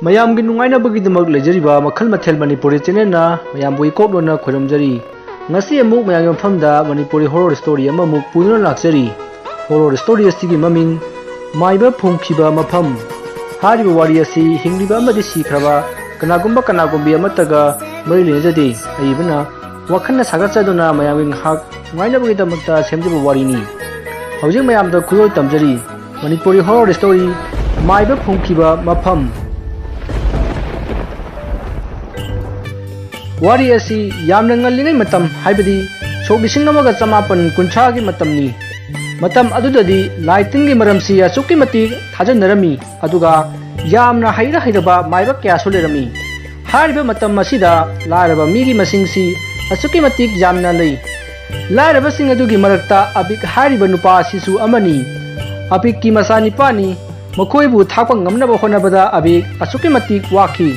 ꯃꯌꯥꯝꯒꯤ ꯅꯨꯡꯉꯥꯏꯅꯕꯒꯤꯗꯃꯛ ꯂꯩꯖꯔꯤꯕ ꯃꯈꯜ ꯃꯊꯦꯜ ꯃꯅꯤꯄꯨꯔꯤ ꯆꯦꯅꯦꯜꯅ ꯃꯌꯥꯝꯕꯨ ꯏꯀꯣꯛꯂꯣꯟꯅ ꯈꯣꯏꯔꯝꯖꯔꯤ। ꯉꯁꯤ ꯑꯃꯨꯛ ꯃꯌꯥꯝꯒꯤ ꯃꯐꯝꯗ ꯃꯅꯤꯄꯨꯔꯤ ꯍꯣꯔꯔ ꯁ꯭ꯇꯣꯔꯤ ꯑꯃꯃꯨꯛ ꯄꯨꯗꯨꯅ ꯂꯥꯛꯆꯔꯤ। ꯍꯣꯔꯔ ꯁ꯭ꯇꯣꯔꯤ ꯑꯁꯤꯒꯤ ꯃꯃꯤꯡ ꯃꯥꯏꯕ ꯐꯨꯝꯈꯤꯕ ꯃꯐꯝ। ꯍꯥꯏꯔꯤꯕ ꯋꯥꯔꯤ ꯑꯁꯤ ꯍꯤꯡꯂꯤꯕ ꯑꯃꯗꯤ ꯁꯤꯈ꯭ꯔꯕ ꯀꯅꯥꯒꯨꯝꯕꯤ ꯑꯃꯠꯇꯒ ꯃꯔꯤ ꯂꯩꯅꯖꯗꯦ। ꯑꯏꯕꯅ ꯋꯥꯈꯜꯅ ꯁꯥꯒꯠꯆꯗꯨꯅ ꯃꯌꯥꯝꯒꯤ ꯉꯥꯏꯍꯥꯛ ꯅꯨꯡꯉꯥꯏꯅꯕꯒꯤꯗꯃꯛꯇ ꯁꯦꯝꯖꯕ ꯋꯥꯔꯤꯅꯤ। ꯍꯧꯖꯤꯛ ꯃꯌꯥꯝꯗ ꯈꯨꯗꯣꯜ ꯇꯝꯖꯔꯤ ꯃꯅꯤꯄꯨꯔꯤ ꯍꯣꯔꯔ ꯁ꯭ꯇꯣꯔꯤ ꯃꯥꯏꯕ ꯐꯨꯝꯈꯤꯕ ꯃꯐꯝ। ꯋꯥꯔꯤ ꯑꯁꯤ ꯌꯥꯝꯅ ꯉꯜꯂꯤꯉꯩ ꯃꯇꯝ ꯍꯥꯏꯕꯗꯤ ꯁꯣꯛ 1950ꯒꯤ ꯃꯇꯝꯅꯤ। ꯃꯇꯝ ꯑꯗꯨꯗꯗꯤ ꯂꯥꯏ ꯇꯤꯟꯒꯤ ꯃꯔꯝꯁꯤ ꯑꯁꯨꯛꯀꯤ ꯃꯇꯤꯛ ꯊꯥꯖꯅꯔꯝꯃꯤ ꯑꯗꯨꯒ ꯌꯥꯝꯅ ꯍꯩꯔꯕ ꯃꯥꯏꯕ ꯀꯌꯥꯁꯨ ꯂꯩꯔꯝꯃꯤ। ꯍꯥꯏꯔꯤꯕ ꯃꯇꯝ ꯑꯁꯤꯗ ꯂꯥꯏꯔꯕ ꯃꯤꯒꯤ ꯃꯁꯤꯡꯁꯤ ꯑꯁꯨꯛꯀꯤ ꯃꯇꯤꯛ ꯌꯥꯝꯅ ꯂꯩ꯫ ꯂꯥꯏꯔꯕꯁꯤꯡ ꯑꯗꯨꯒꯤ ꯃꯔꯛꯇ ꯑꯕꯤꯛ ꯍꯥꯏꯔꯤꯕ ꯅꯨꯄꯥ ꯑꯁꯤꯁꯨ ꯑꯃꯅꯤ꯫ ꯑꯕꯤꯛꯀꯤ ꯃꯆꯥꯅꯤꯄꯥꯅꯤ꯫ ꯃꯈꯣꯏꯕꯨ ꯊꯥꯛꯄ ꯉꯝꯅꯕ ꯍꯣꯠꯅꯕꯗ ꯑꯕꯤꯛ ꯑꯁꯨꯛꯀꯤ ꯃꯇꯤꯛ ꯋꯥꯈꯤ꯫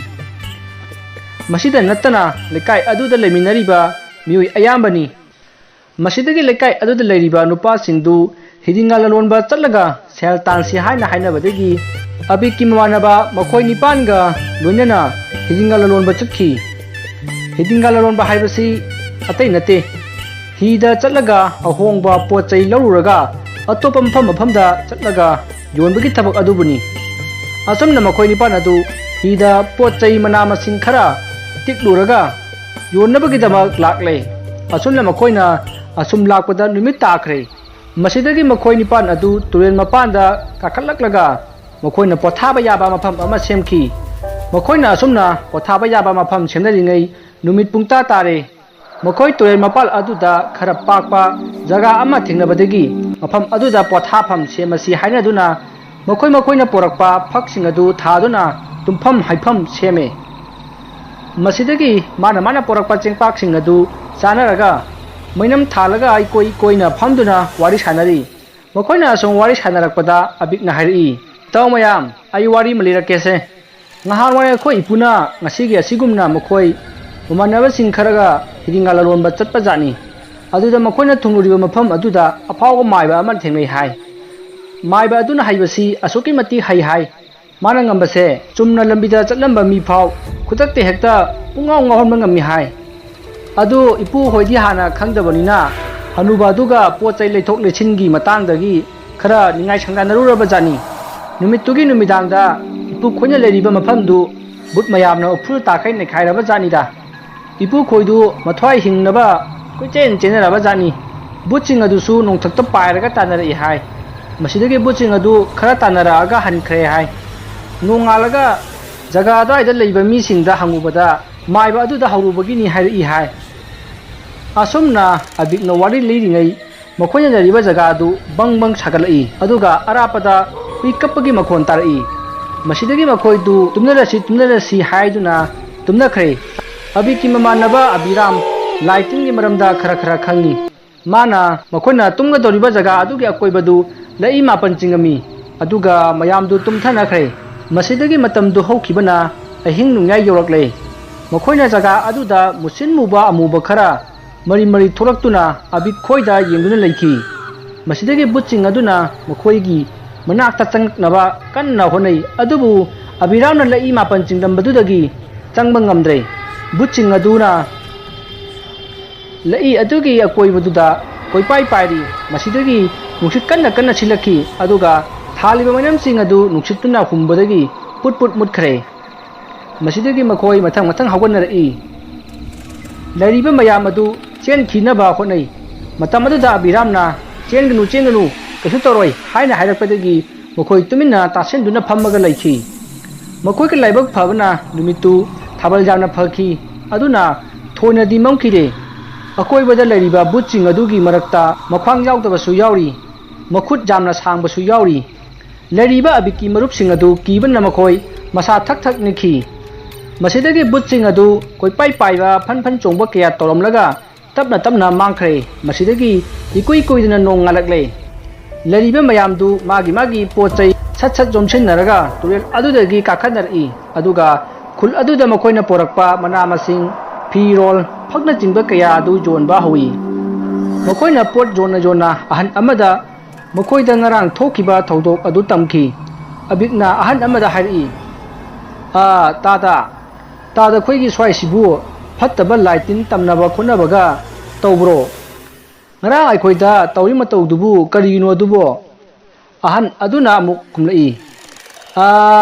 ꯃꯁꯤꯗ ꯅꯠꯇꯅ ꯂꯩꯀꯥꯏ ꯑꯗꯨꯗ ꯂꯩꯃꯤꯟꯅꯔꯤꯕ ꯃꯤꯑꯣꯏ ꯑꯌꯥꯝꯕꯅꯤ꯫ ꯃꯁꯤꯗꯒꯤ ꯂꯩꯀꯥꯏ ꯑꯗꯨꯗ ꯂꯩꯔꯤꯕ ꯅꯨꯄꯥꯁꯤꯡꯗꯨ ꯍꯤꯗꯤꯡꯒꯥ ꯂꯂꯣꯟꯕ ꯆꯠꯂꯒ ꯁꯦꯜ ꯇꯥꯟꯁꯤ ꯍꯥꯏꯅꯕꯗꯒꯤ ꯑꯕꯤꯛꯀꯤ ꯃꯃꯥꯟꯅꯕ ꯃꯈꯣꯏ 9ꯒ ꯂꯣꯏꯅꯅ ꯍꯤꯗꯤꯡꯒꯥ ꯂꯂꯣꯟꯕ ꯆꯠꯈꯤ꯫ ꯍꯤꯗꯤꯡꯒꯥ ꯂꯂꯣꯟꯕ ꯍꯥꯏꯕꯁꯤ ꯑꯇꯩ ꯅꯠꯇꯦ, ꯍꯤꯗ ꯆꯠꯂꯒ ꯑꯍꯣꯡꯕ ꯄꯣꯠ ꯆꯩ ꯂꯧꯔꯨꯔꯒ ꯑꯇꯣꯞꯄ ꯃꯐꯝꯗ ꯆꯠꯂꯒ ꯌꯣꯟꯕꯒꯤ ꯊꯕꯛ ꯑꯗꯨꯕꯨꯅꯤ꯫ ꯑꯁꯨꯝꯅ ꯃꯈꯣꯏ 9 ꯑꯗꯨ ꯍꯤꯗ ꯄꯣꯠ ꯆꯩ ꯃꯅꯥ ꯃꯁꯤꯡ ꯈꯔ ꯇꯤꯛꯂꯨꯔꯒ ꯌꯣꯟꯅꯕꯒꯤꯗꯃꯛ ꯂꯥꯛꯂꯦ꯫ ꯑꯁꯨꯝꯅ ꯃꯈꯣꯏꯅ ꯑꯁꯨꯝ ꯂꯥꯛꯄꯗ ꯅꯨꯃꯤꯠ ꯇꯥꯈ꯭ꯔꯦ꯫ ꯃꯁꯤꯗꯒꯤ ꯃꯈꯣꯏ 9 ꯑꯗꯨ ꯇꯨꯔꯦꯜ ꯃꯄꯥꯟꯗ ꯀꯥꯈꯠꯂꯛꯂꯒ ꯃꯈꯣꯏꯅ ꯄꯣꯊꯥꯕ ꯌꯥꯕ ꯃꯐꯝ ꯑꯃ ꯁꯦꯝꯈꯤ꯫ ꯃꯈꯣꯏꯅ ꯑꯁꯨꯝꯅ ꯄꯣꯊꯥꯕ ꯌꯥꯕ ꯃꯐꯝ ꯁꯦꯝꯅꯔꯤꯉꯩ ꯅꯨꯃꯤꯠ ꯄꯨꯡꯇꯥ ꯇꯥꯔꯦ꯫ ꯃꯈꯣꯏ ꯇꯨꯔꯦꯜ ꯃꯄꯥꯟ ꯑꯗꯨꯗ ꯈꯔ ꯄꯥꯛꯄ ꯖꯒꯥ ꯑꯃ ꯊꯦꯡꯅꯕꯗꯒꯤ ꯃꯐꯝ ꯑꯗꯨꯗ ꯄꯣꯊꯥꯐꯝ ꯁꯦꯝꯃꯁꯤ ꯍꯥꯏꯅꯗꯨꯅ ꯃꯈꯣꯏꯅ ꯄꯣꯔꯛꯄ ꯐꯛꯁꯤꯡ ꯑꯗꯨ ꯊꯥꯗꯨꯅ ꯇꯨꯝꯐꯝ ꯍꯤꯞꯐꯝ ꯁꯦꯝꯃꯦ꯫ ꯃꯁꯤꯗꯒꯤ ꯃꯥꯅ ꯄꯣꯔꯛꯄ ꯆꯦꯡꯄꯥꯛꯁꯤꯡ ꯑꯗꯨ ꯆꯥꯅꯔꯒ ꯃꯩꯅꯝ ꯊꯥꯜꯂꯒ ꯏꯀꯣꯏ ꯀꯣꯏꯅ ꯐꯝꯗꯨꯅ ꯋꯥꯔꯤ ꯁꯥꯟꯅꯔꯤ꯫ ꯃꯈꯣꯏꯅ ꯑꯁꯨꯝ ꯋꯥꯔꯤ ꯁꯥꯟꯅꯔꯛꯄꯗ ꯑꯕꯤꯛꯅ ꯍꯥꯏꯔꯛꯏ, "ꯏꯇꯥꯎ ꯃꯌꯥꯝ, ꯑꯩ ꯋꯥꯔꯤ ꯑꯃ ꯂꯤꯔꯛꯀꯦꯁꯦ꯫ ꯉꯍꯥꯟꯋꯥꯏ ꯑꯩꯈꯣꯏ ꯏꯄꯨꯅ ꯉꯁꯤꯒꯤ ꯑꯁꯤꯒꯨꯝꯅ ꯃꯈꯣꯏ ꯃꯃꯥꯟꯅꯕꯁꯤꯡ ꯈꯔꯒ ꯍꯤꯗꯤꯡꯒꯥ ꯂꯂꯣꯟꯕ ꯆꯠꯄꯖꯥꯠꯅꯤ꯫ ꯑꯗꯨꯗ ꯃꯈꯣꯏꯅ ꯊꯨꯡꯂꯨꯔꯤꯕ ꯃꯐꯝ ꯑꯗꯨꯗ ꯑꯐꯥꯎꯕ ꯃꯥꯏꯕ ꯑꯃ ꯊꯦꯡꯅꯩ ꯍꯥꯏ꯫ ꯃꯥꯏꯕ ꯑꯗꯨꯅ ꯍꯩꯕꯁꯤ ꯑꯁꯨꯛꯀꯤ ꯃꯇꯤꯛ ꯍꯩ ꯍꯥꯏ꯫ ꯃꯥꯅ ꯉꯝꯕꯁꯦ ꯆꯨꯝꯅ ꯂꯝꯕꯤꯗ ꯆꯠꯂꯝꯕ ꯃꯤꯐꯥꯎ ꯈꯨꯗꯛꯇ ꯍꯦꯛꯇ ꯄꯨꯡꯉꯥꯎ ꯉꯥꯎꯍꯟꯕ ꯉꯝꯃꯤ ꯍꯥꯏ꯫ ꯑꯗꯨ ꯏꯄꯨ ꯍꯣꯏꯗꯤ ꯍꯥꯟꯅ ꯈꯪꯗꯕꯅꯤꯅ ꯍꯅꯨꯕ ꯑꯗꯨꯒ ꯄꯣꯠ ꯆꯩ ꯂꯩꯊꯣꯛ ꯂꯩꯁꯤꯟꯒꯤ ꯃꯇꯥꯡꯗꯒꯤ ꯈꯔ ꯅꯤꯡꯉꯥꯏ ꯁꯪꯗꯥꯅꯔꯨꯔꯕꯖꯥꯠꯅꯤ꯫ ꯅꯨꯃꯤꯠꯇꯨꯒꯤ ꯅꯨꯃꯤꯗꯥꯡꯗ ꯏꯄꯨ ꯈꯣꯏꯅ ꯂꯩꯔꯤꯕ ꯃꯐꯝꯗꯨ ꯕꯨꯠ ꯃꯌꯥꯝꯅ ꯎꯐꯨꯜ ꯇꯥꯈꯩ ꯅꯩꯈꯥꯏꯔꯕꯖꯥꯠꯅꯤꯗ꯫ ꯏꯄꯨ ꯈꯣꯏꯗꯨ ꯃꯊ꯭ꯋꯥꯏ ꯍꯤꯡꯅꯕ ꯀꯣꯏꯆꯦꯟ ꯆꯦꯟꯅꯔꯕꯖꯥꯠꯅꯤ꯫ ꯕꯨꯠꯁꯤꯡ ꯑꯗꯨꯁꯨ ꯅꯣꯡꯊꯛꯇ ꯄꯥꯏꯔꯒ ꯇꯥꯟꯅꯔꯛꯏ ꯍꯥꯏ꯫ ꯃꯁꯤꯗꯒꯤ ꯕꯨꯠꯁꯤꯡ ꯑꯗꯨ ꯈꯔ ꯇꯥꯟꯅꯔꯛꯑꯒ ꯍꯟꯈ꯭ꯔꯦ ꯍꯥꯏ꯫ ꯅꯣꯡꯉꯥꯜꯂꯒ ꯖꯒꯥ ꯑꯗꯨꯋꯥꯏꯗ ꯂꯩꯕ ꯃꯤꯁꯤꯡꯗ ꯍꯪꯉꯨꯕꯗ ꯃꯥꯏꯕ ꯑꯗꯨꯗ ꯍꯧꯔꯨꯕꯒꯤꯅꯤ ꯍꯥꯏꯔꯛꯏ ꯍꯥꯏ꯫ ꯑꯁꯨꯝꯅ ꯑꯕꯤꯛꯅ ꯋꯥꯔꯤ ꯂꯤꯔꯤꯉꯩ ꯃꯈꯣꯏꯅ ꯂꯩꯔꯤꯕ ꯖꯒꯥ ꯑꯗꯨ ꯕꯪ ꯕꯪ ꯁꯥꯒꯠꯂꯛꯏ ꯑꯗꯨꯒ ꯑꯔꯥꯞꯄꯗ ꯍꯨꯏ ꯀꯞꯄꯒꯤ ꯃꯈꯣꯟ ꯇꯥꯔꯛꯏ꯫ ꯃꯁꯤꯗꯒꯤ ꯃꯈꯣꯏꯗꯨ ꯇꯨꯝꯅꯔꯁꯤ ꯍꯥꯏꯗꯨꯅ ꯇꯨꯝꯅꯈ꯭ꯔꯦ꯫ ꯑꯕꯤꯛꯀꯤ ꯃꯃꯥꯟꯅꯕ ꯑꯕꯤꯔꯥꯝ ꯂꯥꯏ ꯇꯤꯟꯒꯤ ꯃꯔꯝꯗ ꯈꯔ ꯈꯪꯉꯤ꯫ ꯃꯥꯅ ꯃꯈꯣꯏꯅ ꯇꯨꯝꯒꯗꯧꯔꯤꯕ ꯖꯒꯥ ꯑꯗꯨꯒꯤ ꯑꯀꯣꯏꯕꯗꯨ ꯂꯩꯏ 9 ꯆꯤꯡꯉꯝꯃꯤ ꯑꯗꯨꯒ ꯃꯌꯥꯝꯗꯨ ꯇꯨꯝꯊꯅꯈ꯭ꯔꯦ꯫ ꯃꯁꯤꯗꯒꯤ ꯃꯇꯝꯗꯨ ꯍꯧꯈꯤꯕꯅ ꯑꯍꯤꯡ ꯅꯣꯡꯌꯥꯏ ꯌꯧꯔꯛꯂꯦ꯫ ꯃꯈꯣꯏꯅ ꯖꯒꯥ ꯑꯗꯨꯗ ꯃꯨꯁꯤꯟ ꯃꯨꯕ ꯑꯃꯨꯕ ꯈꯔ ꯃꯔꯤ ꯊꯣꯛꯂꯛꯇꯨꯅ ꯑꯕꯤꯛ ꯈꯣꯏꯗ ꯌꯦꯡꯗꯨꯅ ꯂꯩꯈꯤ꯫ ꯃꯁꯤꯗꯒꯤ ꯕꯨꯠꯁꯤꯡ ꯑꯗꯨꯅ ꯃꯈꯣꯏꯒꯤ ꯃꯅꯥꯛꯇ ꯆꯪꯉꯛꯅꯕ ꯀꯟꯅ ꯍꯣꯠꯅꯩ ꯑꯗꯨꯕꯨ ꯑꯕꯤꯔꯥꯝꯅ ꯂꯩꯏ 9 ꯆꯤꯡꯂꯝꯕꯗꯨꯗꯒꯤ ꯆꯪꯕ ꯉꯝꯗ꯭ꯔꯦ꯫ ꯕꯨꯠꯁꯤꯡ ꯑꯗꯨꯅ ꯂꯩꯏ ꯑꯗꯨꯒꯤ ꯑꯀꯣꯏꯕꯗꯨꯗ ꯀꯣꯏꯄꯥꯏ ꯄꯥꯏꯔꯤ꯫ ꯃꯁꯤꯗꯒꯤ ꯅꯨꯡꯁꯤꯠ ꯀꯟꯅ ꯁꯤꯠꯂꯛꯈꯤ ꯑꯗꯨꯒ ꯊꯥꯜꯂꯤꯕ ꯃꯩꯅꯝꯁꯤꯡ ꯑꯗꯨ ꯅꯨꯡꯁꯤꯠꯇꯨꯅ ꯍꯨꯝꯕꯗꯒꯤ ꯄꯨꯠ ꯃꯨꯠꯈ꯭ꯔꯦ꯫ ꯃꯁꯤꯗꯒꯤ ꯃꯈꯣꯏ ꯃꯊꯪ ꯍꯧꯒꯠꯅꯔꯛꯏ꯫ ꯂꯩꯔꯤꯕ ꯃꯌꯥꯝ ꯑꯗꯨ ꯆꯦꯟꯈꯤꯅꯕ ꯍꯣꯠꯅꯩ꯫ ꯃꯇꯝ ꯑꯗꯨꯗ ꯑꯕꯤꯔꯥꯝꯅ ꯆꯦꯟꯒꯅꯨ ꯀꯩꯁꯨ ꯇꯧꯔꯣꯏ ꯍꯥꯏꯅ ꯍꯥꯏꯔꯛꯄꯗꯒꯤ ꯃꯈꯣꯏ ꯇꯨꯃꯤꯟꯅ ꯇꯥꯁꯤꯟꯗꯨꯅ ꯐꯝꯃꯒ ꯂꯩꯈꯤ꯫ ꯃꯈꯣꯏꯒꯤ ꯂꯥꯏꯕꯛ ꯐꯕꯅ ꯅꯨꯃꯤꯠꯇꯨ ꯊꯥꯕꯜ ꯌꯥꯝꯅ ꯐꯈꯤ ꯑꯗꯨꯅ ꯊꯣꯏꯅꯗꯤ ꯃꯝꯈꯤꯗꯦ꯫ ꯑꯀꯣꯏꯕꯗ ꯂꯩꯔꯤꯕ ꯕꯨꯠꯁꯤꯡ ꯑꯗꯨꯒꯤ ꯃꯔꯛꯇ ꯃꯈ꯭ꯋꯥꯡ ꯌꯥꯎꯗꯕꯁꯨ ꯌꯥꯎꯔꯤ, ꯃꯈꯨꯠ ꯌꯥꯝꯅ ꯁꯥꯡꯕꯁꯨ ꯌꯥꯎꯔꯤ꯫ ꯂꯩꯔꯤꯕ ꯑꯕꯤꯛꯀꯤ ꯃꯔꯨꯞꯁꯤꯡ ꯑꯗꯨ ꯀꯤꯕꯅ ꯃꯈꯣꯏ ꯃꯁꯥ ꯊꯛ ꯅꯤꯛꯈꯤ꯫ ꯃꯁꯤꯗꯒꯤ ꯕꯨꯠꯁꯤꯡ ꯑꯗꯨ ꯀꯣꯏꯄꯥꯏ ꯄꯥꯏꯕ ꯐꯟ ꯆꯣꯡꯕ ꯀꯌꯥ ꯇꯧꯔꯝꯂꯒ ꯇꯞꯅ ꯃꯥꯡꯈ꯭ꯔꯦ꯫ ꯃꯁꯤꯗꯒꯤ ꯏꯀꯨꯏ ꯀꯨꯏꯗꯅ ꯅꯣꯡ ꯉꯥꯜꯂꯛꯂꯦ꯫ ꯂꯩꯔꯤꯕ ꯃꯌꯥꯝꯗꯨ ꯃꯥꯒꯤ ꯄꯣꯠ ꯆꯩ ꯁꯠ ꯌꯣꯝꯁꯤꯟꯅꯔꯒ ꯇꯨꯔꯦꯜ ꯑꯗꯨꯗꯒꯤ ꯀꯥꯈꯠꯅꯔꯛꯏ ꯑꯗꯨꯒ ꯈꯨꯜ ꯑꯗꯨꯗ ꯃꯈꯣꯏꯅ ꯄꯣꯔꯛꯄ ꯃꯅꯥ ꯃꯁꯤꯡ, ꯐꯤꯔꯣꯜ, ꯐꯛꯅꯆꯤꯡꯕ ꯀꯌꯥ ꯑꯗꯨ ꯌꯣꯟꯕ ꯍꯧꯏ꯫ ꯃꯈꯣꯏꯅ ꯄꯣꯠ ꯌꯣꯟꯅ ꯑꯍꯟ ꯑꯃꯗ ꯃꯈꯣꯏꯗ ꯉꯔꯥꯡ ꯊꯣꯛꯈꯤꯕ ꯊꯧꯗꯣꯛ ꯑꯗꯨ ꯇꯝꯈꯤ꯫ ꯑꯕꯤꯛꯅ ꯑꯍꯟ ꯑꯃꯗ ꯍꯥꯏꯔꯛꯏ, ꯇꯥꯗ ꯑꯩꯈꯣꯏꯒꯤ ꯁ꯭ꯋꯥꯏꯁꯤꯕꯨ ꯐꯠꯇꯕ ꯂꯥꯏ ꯇꯤꯟ ꯇꯝꯅꯕ ꯈꯣꯠꯅꯕꯒ ꯇꯧꯕ꯭ꯔꯣ? ꯉꯔꯥꯡ ꯑꯩꯈꯣꯏꯗ ꯇꯧꯔꯤ ꯃꯇꯧꯗꯨꯕꯨ ꯀꯔꯤꯒꯤꯅꯣ ꯑꯗꯨꯕꯣ? ꯑꯍꯟ ꯑꯗꯨꯅ ꯑꯃꯨꯛ ꯈꯨꯝꯂꯛꯏ,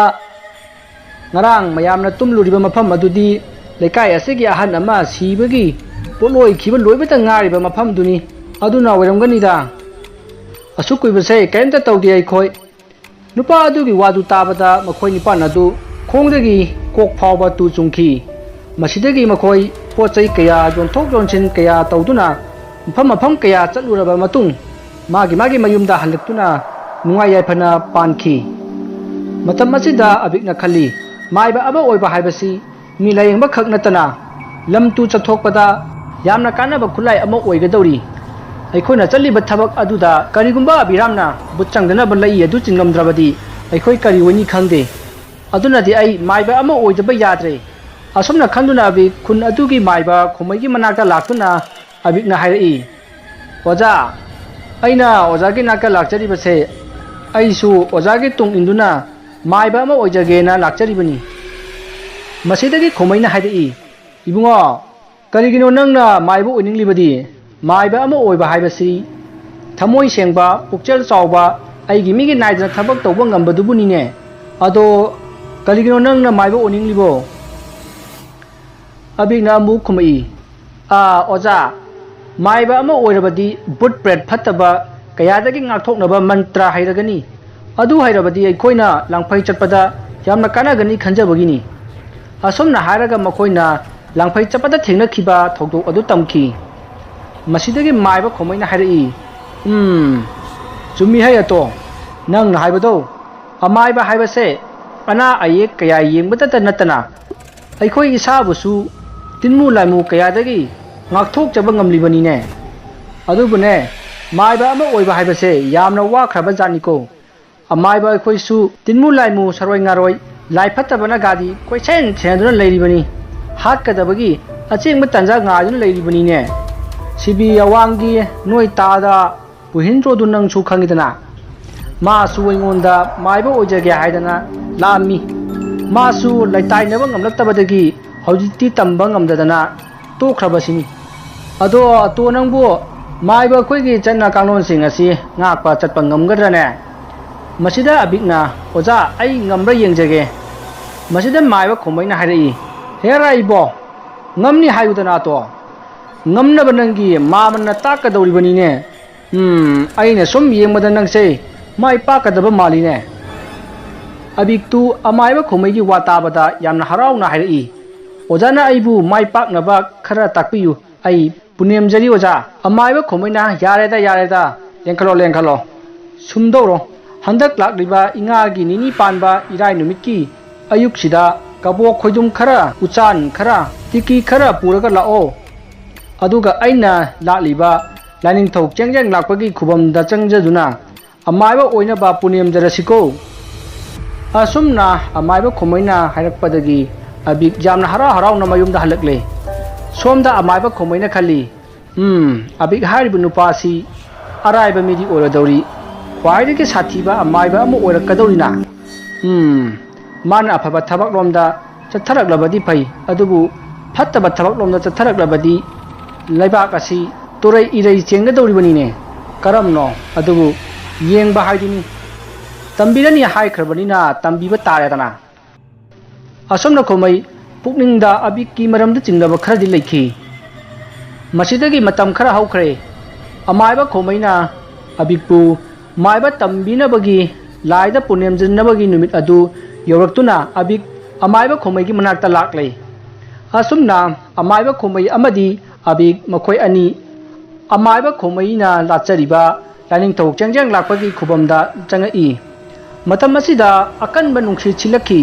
ꯉꯔꯥꯡ ꯃꯌꯥꯝꯅ ꯇꯨꯝꯂꯨꯔꯤꯕ ꯃꯐꯝ ꯑꯗꯨꯗꯤ ꯂꯩꯀꯥꯏ ꯑꯁꯤꯒꯤ ꯑꯍꯟ ꯑꯃ ꯁꯤꯕꯒꯤ ꯄꯣꯠꯂꯣꯏꯈꯤꯕ ꯂꯣꯏꯕꯇ ꯉꯥꯏꯔꯤꯕ ꯃꯐꯝꯗꯨꯅꯤ, ꯑꯗꯨꯅ ꯑꯣꯏꯔꯝꯒꯅꯤꯗ꯫ ꯑꯁꯨꯛ ꯀꯨꯏꯕꯁꯦ ꯀꯔꯤꯝꯇ ꯇꯧꯗꯦ ꯑꯩꯈꯣꯏ꯫ ꯅꯨꯄꯥ ꯑꯗꯨꯒꯤ ꯋꯥꯗꯨ ꯇꯥꯕꯗ ꯃꯈꯣꯏ ꯅꯤꯄꯥꯟ ꯑꯗꯨ ꯈꯣꯡꯗꯒꯤ ꯀꯣꯛ ꯐꯥꯎꯕ ꯇꯨ ꯆꯨꯡꯈꯤ꯫ ꯃꯁꯤꯗꯒꯤ ꯃꯈꯣꯏ ꯄꯣꯠ ꯆꯩ ꯀꯌꯥ ꯌꯣꯟꯊꯣꯛ ꯌꯣꯟꯁꯤꯟ ꯀꯌꯥ ꯇꯧꯗꯨꯅ ꯃꯐꯝ ꯀꯌꯥ ꯆꯠꯂꯨꯔꯕ ꯃꯇꯨꯡ ꯃꯥꯒꯤ ꯃꯌꯨꯝꯗ ꯍꯜꯂꯛꯇꯨꯅ ꯅꯨꯡꯉꯥꯏ ꯌꯥꯏꯐꯅ ꯄꯥꯟꯈꯤ꯫ ꯃꯇꯝ ꯑꯁꯤꯗ ꯑꯕꯤꯛꯅ ꯈꯜꯂꯤ, ꯃꯥꯏꯕ ꯑꯃ ꯑꯣꯏꯕ ꯍꯥꯏꯕꯁꯤ ꯃꯤ ꯂꯥꯌꯦꯡꯕ ꯈꯛ ꯅꯠꯇꯅ ꯂꯝ ꯇꯨ ꯆꯠꯊꯣꯛꯄꯗ ꯌꯥꯝꯅ ꯀꯥꯟꯅꯕ ꯈꯨꯠꯂꯥꯏ ꯑꯃ ꯑꯣꯏꯒꯗꯧꯔꯤ꯫ ꯑꯩꯈꯣꯏꯅ ꯆꯠꯂꯤꯕ ꯊꯕꯛ ꯑꯗꯨꯗ ꯀꯔꯤꯒꯨꯝꯕ ꯑꯕꯤꯔꯥꯝꯅ ꯕꯨꯠ ꯆꯪꯗꯅꯕ ꯂꯩ ꯑꯗꯨ ꯆꯤꯡꯂꯝꯗ꯭ꯔꯕꯗꯤ ꯑꯩꯈꯣꯏ ꯀꯔꯤ ꯑꯣꯏꯅꯤ ꯈꯪꯗꯦ꯫ ꯑꯗꯨꯅꯗꯤ ꯑꯩ ꯃꯥꯏꯕ ꯑꯃ ꯑꯣꯏꯗꯕ ꯌꯥꯗ꯭ꯔꯦ꯫ ꯑꯁꯨꯝꯅ ꯈꯟꯗꯨꯅ ꯑꯕꯤꯛ ꯈꯨꯟ ꯑꯗꯨꯒꯤ ꯃꯥꯏꯕ ꯈꯣꯃꯩꯒꯤ ꯃꯅꯥꯛꯇ ꯂꯥꯛꯇꯨꯅ ꯑꯕꯤꯛꯅ ꯍꯥꯏꯔꯛꯏ, ꯑꯣꯖꯥ, ꯑꯩꯅ ꯑꯣꯖꯥꯒꯤ ꯅꯥꯛꯇ ꯂꯥꯛꯆꯔꯤꯕꯁꯦ ꯑꯩꯁꯨ ꯑꯣꯖꯥꯒꯤ ꯇꯨꯡ ꯏꯟꯗꯨꯅ ꯃꯥꯏꯕ ꯑꯃ ꯑꯣꯏꯖꯒꯦꯅ ꯂꯥꯛꯆꯔꯤꯕꯅꯤ꯫ ꯃꯁꯤꯗꯒꯤ ꯈꯣꯃꯩꯅ ꯍꯥꯏꯔꯛꯏ, ꯏꯕꯨꯡꯉꯣ, ꯀꯔꯤꯒꯤꯅꯣ ꯅꯪꯅ ꯃꯥꯏꯕ ꯑꯣꯏꯅꯤꯡꯂꯤꯕꯗꯤ? ꯃꯥꯏꯕ ꯑꯃ ꯑꯣꯏꯕ ꯍꯥꯏꯕꯁꯤ ꯊꯃꯣꯏ ꯁꯦꯡꯕ, ꯄꯨꯛꯆꯦꯜ ꯆꯥꯎꯕ, ꯑꯩꯒꯤ ꯃꯤꯒꯤ ꯅꯥꯏꯗꯅ ꯊꯕꯛ ꯇꯧꯕ ꯉꯝꯕꯗꯨꯕꯨꯅꯤꯅꯦ꯫ ꯑꯗꯣ ꯀꯔꯤꯒꯤꯅꯣ ꯅꯪꯅ ꯃꯥꯏꯕ ꯑꯣꯏꯅꯤꯡꯂꯤꯕꯣ? ꯑꯕꯤꯛꯅ ꯑꯃꯨꯛ ꯈꯨꯝꯃꯛꯏ, ꯑꯣꯖꯥ, ꯃꯥꯏꯕ ꯑꯃ ꯑꯣꯏꯔꯕꯗꯤ ꯕꯨꯠ ꯄ꯭ꯔꯦꯠ ꯐꯠꯇꯕ ꯀꯌꯥꯗꯒꯤ ꯉꯥꯛꯊꯣꯛꯅꯕ ꯃꯟꯇ꯭ꯔ ꯍꯩꯔꯒꯅꯤ꯫ ꯑꯗꯨ ꯍꯩꯔꯕꯗꯤ ꯑꯩꯈꯣꯏꯅ ꯂꯥꯡꯐꯩ ꯆꯠꯄꯗ ꯌꯥꯝꯅ ꯀꯥꯟꯅꯒꯅꯤ ꯈꯟꯖꯕꯒꯤꯅꯤ꯫ ꯑꯁꯨꯝꯅ ꯍꯥꯏꯔꯒ ꯃꯈꯣꯏꯅ ꯂꯥꯡꯐꯩ ꯆꯠꯄꯗ ꯊꯦꯡꯅꯈꯤꯕ ꯊꯧꯗꯣꯛ ꯑꯗꯨ ꯇꯝꯈꯤ꯫ ꯃꯁꯤꯗꯒꯤ ꯃꯥꯏꯕ ꯈꯣꯃꯩꯅ ꯍꯥꯏꯔꯛꯏ, ꯆꯨꯝꯃꯤ ꯍꯩ ꯑꯇꯣ, ꯅꯪꯅ ꯍꯥꯏꯕꯗꯣ꯫ ꯑꯃꯥꯏꯕ ꯍꯥꯏꯕꯁꯦ ꯑꯅꯥ ꯑꯌꯦꯛ ꯀꯌꯥ ꯌꯦꯡꯕꯇ ꯅꯠꯇꯅ ꯑꯩꯈꯣই ꯏꯁꯥꯕꯨꯁꯨ ꯇꯤꯟꯃꯨ ꯂꯥꯏꯃꯨ ꯀꯌꯥꯗꯒꯤ ꯉꯥꯛꯊꯣꯛꯆꯕ ꯉꯝꯂꯤꯕꯅꯤꯅꯦ꯫ ꯑꯗꯨꯕꯨꯅꯦ, ꯃꯥꯏꯕ ꯑꯃ ꯑꯣꯏꯕ ꯍꯥꯏꯕꯁꯦ ꯌꯥꯝꯅ ꯋꯥꯈ꯭ꯔꯕ ꯖꯥꯠꯅꯤꯀꯣ꯫ ꯑꯃꯥꯏꯕ ꯑꯩꯈꯣꯏꯁꯨ ꯇꯤꯟꯃꯨ ꯂꯥꯏꯃꯨ ꯁꯔꯣꯏ ꯉꯥꯔꯣꯏ ꯂꯥꯏ ꯐꯠꯇꯕꯅ ꯒꯥꯗꯤ ꯀꯣꯏꯁꯦꯟ ꯁꯦꯟꯅꯗꯨꯅ ꯂꯩꯔꯤꯕꯅꯤ, ꯍꯥꯠꯀꯗꯕꯒꯤ ꯑꯆꯦꯡꯕ ꯇꯟꯖꯥ ꯉꯥꯏꯗꯨꯅ ꯂꯩꯔꯤꯕꯅꯤꯅꯦ꯫ ꯁꯤꯕꯤ ꯑꯋꯥꯡꯒꯤ ꯅꯣꯏ ꯇꯥꯗ ꯄꯨꯍꯤꯟꯗ꯭ꯔꯣꯗꯨ ꯅꯪꯁꯨ ꯈꯪꯉꯤꯗꯅ, ꯃꯥꯁꯨ ꯑꯩꯉꯣꯟꯗ ꯃꯥꯏꯕ ꯑꯣꯏꯖꯒꯦ ꯍꯥꯏꯗꯅ ꯂꯥꯛꯑꯝꯃꯤ꯫ ꯃꯥꯁꯨ ꯂꯩꯇꯥꯏꯅꯕ ꯉꯝꯂꯛꯇꯕꯗꯒꯤ ꯍꯧꯖꯤꯛꯇꯤ ꯇꯝꯕ ꯉꯝꯗꯗꯅ ꯇꯣꯛꯈ꯭ꯔꯕꯁꯤꯅꯤ꯫ ꯑꯗꯣ ꯑꯇꯣ ꯅꯪꯕꯨ ꯃꯥꯏꯕ ꯑꯩꯈꯣꯏꯒꯤ ꯆꯠꯅ ꯀꯥꯡꯂꯣꯟꯁꯤꯡ ꯑꯁꯤ ꯉꯥꯛꯄ ꯆꯠꯄ ꯉꯝꯒꯗ꯭ꯔꯅꯦ? ꯃꯁꯤꯗ ꯑꯕꯤꯛꯅ, ꯑꯣꯖꯥ, ꯑꯩ ꯉꯝꯕ꯭ꯔꯥ ꯌꯦꯡꯖꯒꯦ꯫ ꯃꯁꯤꯗ ꯃꯥꯏꯕ ꯈꯣꯃꯩꯅ ꯍꯥꯏꯔꯛꯏ, ꯍꯦꯔꯥ ꯏꯕꯣ, ꯉꯝꯅꯤ ꯍꯥꯏꯌꯨꯗꯅ ꯑꯇꯣ꯫ ꯉꯝꯅꯕ ꯅꯪꯒꯤ ꯃꯥꯃꯟꯅ ꯇꯥꯛꯀꯗꯧꯔꯤꯕꯅꯤꯅꯦ꯫ ꯑꯩꯅ ꯁꯨꯝ ꯌꯦꯡꯕꯗ ꯅꯪꯁꯦ ꯃꯥꯏ ꯄꯥꯛꯀꯗꯕ ꯃꯥꯜꯂꯤꯅꯦ꯫ ꯑꯕꯤꯛꯇꯨ ꯑꯃꯥꯏꯕ ꯈꯣꯃꯩꯒꯤ ꯋꯥ ꯇꯥꯕꯗ ꯌꯥꯝꯅ ꯍꯔꯥꯎꯅ ꯍꯥꯏꯔꯛꯏ, ꯑꯣꯖꯥꯅ ꯑꯩꯕꯨ ꯃꯥꯏ ꯄꯥꯛꯅꯕ ꯈꯔ ꯇꯥꯛꯄꯤꯌꯨ, ꯑꯩ ꯄꯨꯅꯦꯝꯖꯔꯤ ꯑꯣꯖꯥ꯫ ꯑꯃꯥꯏꯕ ꯈꯣꯃꯩꯅ, ꯌꯥꯔꯦꯗ, ꯂꯦꯡꯈꯠꯂꯣ, ꯁꯨꯝꯗꯧꯔꯣ꯫ ꯍꯟꯗꯛ ꯂꯥꯛꯂꯤꯕ ꯏꯉꯥꯒꯤ ꯅꯤꯅꯤ ꯄꯥꯟꯕ ꯏꯔꯥꯏ ꯅꯨꯃꯤꯠꯀꯤ ꯑꯌꯨꯛꯁꯤꯗ ꯀꯕꯣꯛ ꯈꯣꯏꯗꯨꯝ ꯈꯔ, ꯎꯆꯥꯟ ꯈꯔ, ꯇꯤꯀꯤ ꯈꯔ ꯄꯨꯔꯒ ꯂꯥꯛꯑꯣ꯫ ꯑꯗꯨꯒ ꯑꯩꯅ ꯂꯥꯛꯂꯤꯕ ꯂꯥꯏꯅꯤꯡꯊꯧ ꯆꯦꯡꯖꯦꯡ ꯂꯥꯛꯄꯒꯤ ꯈꯨꯕꯝꯗ ꯆꯪꯖꯗꯨꯅ ꯑꯃꯥꯏꯕ ꯑꯣꯏꯅꯕ ꯄꯨꯅꯦꯝꯖꯔꯁꯤꯀꯣ꯫ ꯑꯁꯨꯝꯅ ꯑꯃꯥꯏꯕ ꯈꯣꯃꯩꯅ ꯍꯥꯏꯔꯛꯄꯗꯒꯤ ꯑꯕꯤꯛ ꯌꯥꯝꯅ ꯍꯔꯥꯎꯅ ꯃꯌꯨꯝꯗ ꯍꯜꯂꯛꯂꯦ꯫ ꯁꯣꯝꯗ ꯑꯃꯥꯏꯕ ꯈꯣꯃꯩꯅ ꯈꯜꯂꯤ, ꯑꯕꯤꯛ ꯍꯥꯏꯔꯤꯕ ꯅꯨꯄꯥꯁꯤ ꯑꯔꯥꯏꯕ ꯃꯤꯗꯤ ꯑꯣꯏꯔꯣꯏꯗꯧꯔꯤ, ꯈ꯭ꯋꯥꯏꯗꯒꯤ ꯁꯥꯊꯤꯕ ꯑꯃꯥꯏꯕ ꯑꯃ ꯑꯣꯏꯔꯛꯀꯗꯧꯔꯤꯅ꯫ ꯃꯥꯅ ꯑꯐꯕ ꯊꯕꯛꯂꯣꯝꯗ ꯆꯠꯊꯔꯛꯂꯕꯗꯤ ꯐꯩ, ꯑꯗꯨꯕꯨ ꯐꯠꯇꯕ ꯊꯕꯛꯂꯣꯝꯗ ꯆꯠꯊꯔꯛꯂꯕꯗꯤ ꯂꯩꯕꯥꯛ ꯑꯁꯤ ꯇꯨꯔꯩ ꯏꯔꯩ ꯆꯦꯟꯒꯗꯧꯔꯤꯕꯅꯤꯅꯦ꯫ ꯀꯔꯝꯅꯣ ꯑꯗꯨꯕꯨ ꯌꯦꯡꯕ ꯍꯥꯏꯗꯨꯅꯤ꯫ ꯇꯝꯕꯤꯔꯅꯤ ꯍꯥꯏꯈ꯭ꯔꯕꯅꯤꯅ ꯇꯝꯕꯤꯕ ꯇꯥꯔꯦꯗꯅ꯫ ꯑꯁꯨꯝꯅ ꯈꯣꯃꯩ ꯄꯨꯛꯅꯤꯡꯗ ꯑꯕꯤꯛꯀꯤ ꯃꯔꯝꯗ ꯆꯤꯡꯅꯕ ꯈꯔꯗꯤ ꯂꯩꯈꯤ꯫ ꯃꯁꯤꯗꯒꯤ ꯃꯇꯝ ꯈꯔ ꯍꯧꯈ꯭ꯔꯦ꯫ ꯑꯃꯥꯏꯕ ꯈꯣꯃꯩꯅ ꯑꯕꯤꯛꯄꯨ ꯃꯥꯏꯕ ꯇꯝꯕꯤꯅꯕꯒꯤ ꯂꯥꯏꯗ ꯄꯨꯅꯦꯝꯖꯅꯕꯒꯤ ꯅꯨꯃꯤꯠ ꯑꯗꯨ ꯌꯧꯔꯛꯇꯨꯅ ꯑꯕꯤꯛ ꯑꯃꯥꯏꯕ ꯈꯣꯃꯩꯒꯤ ꯃꯅꯥꯛꯇ ꯂꯥꯛꯂꯦ꯫ ꯑꯁꯨꯝꯅ ꯑꯃꯥꯏꯕ ꯈꯣꯃꯩ ꯑꯃꯗꯤ ꯑꯕꯤꯛ ꯃꯈꯣꯏ ꯑꯅꯤ ꯑꯃꯥꯏꯕ ꯈꯣꯃꯩꯅ ꯂꯥꯠꯆꯔꯤꯕ ꯂꯥꯏꯅꯤꯡꯊꯧ ꯆꯦꯡꯖꯦꯡ ꯂꯥꯛꯄꯒꯤ ꯈꯨꯕꯝꯗ ꯆꯪꯉꯛꯏ꯫ ꯃꯇꯝ ꯑꯁꯤꯗ ꯑꯀꯟꯕ ꯅꯨꯡꯁꯤꯠ ꯁꯤꯠꯂꯛꯈꯤ꯫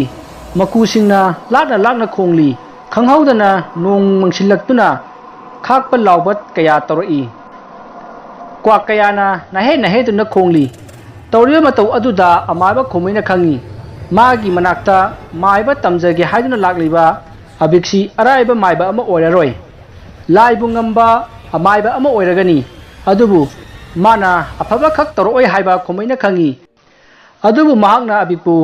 ꯃꯀꯨꯁꯤꯡꯅ ꯂꯥꯛꯅ ꯈꯣꯡꯂꯤ꯫ ꯈꯪꯍꯧꯗꯅ ꯅꯣꯡ ꯃꯪꯁꯤꯜꯂꯛꯇꯨꯅ ꯈꯥꯛꯄ ꯂꯥꯎꯕ ꯀꯌꯥ ꯇꯧꯔꯛꯏ꯫ ꯀ꯭ꯋꯥꯛ ꯀꯌꯥꯅ ꯅꯥꯍꯦꯗꯨꯅ ꯈꯣꯡꯂꯤ꯫ ꯇꯧꯔꯤꯕ ꯃꯇꯧ ꯑꯗꯨꯗ ꯑꯃꯥꯏꯕ ꯈꯣꯃꯩꯅ ꯈꯪꯏ, ꯃꯥꯒꯤ ꯃꯅꯥꯛꯇ ꯃꯥꯏꯕ ꯇꯝꯖꯒꯦ ꯍꯥꯏꯗꯨꯅ ꯂꯥꯛꯂꯤꯕ ꯑꯕꯤꯛꯁꯤ ꯑꯔꯥꯏꯕ ꯃꯥꯏꯕ ꯑꯃ ꯑꯣꯏꯔꯔꯣꯏ, ꯂꯥꯏꯕꯨ ꯉꯝꯕ ꯑꯃꯥꯏꯕ ꯑꯃ ꯑꯣꯏꯔꯒꯅꯤ꯫ ꯑꯗꯨꯕꯨ ꯃꯥꯅ ꯑꯐꯕ ꯈꯛ ꯇꯧꯔꯛꯑꯣꯏ ꯍꯥꯏꯕ ꯈꯣꯃꯩꯅ ꯈꯪꯏ꯫ ꯑꯗꯨꯕꯨ ꯃꯍꯥꯛꯅ ꯑꯕꯤꯛꯄꯨ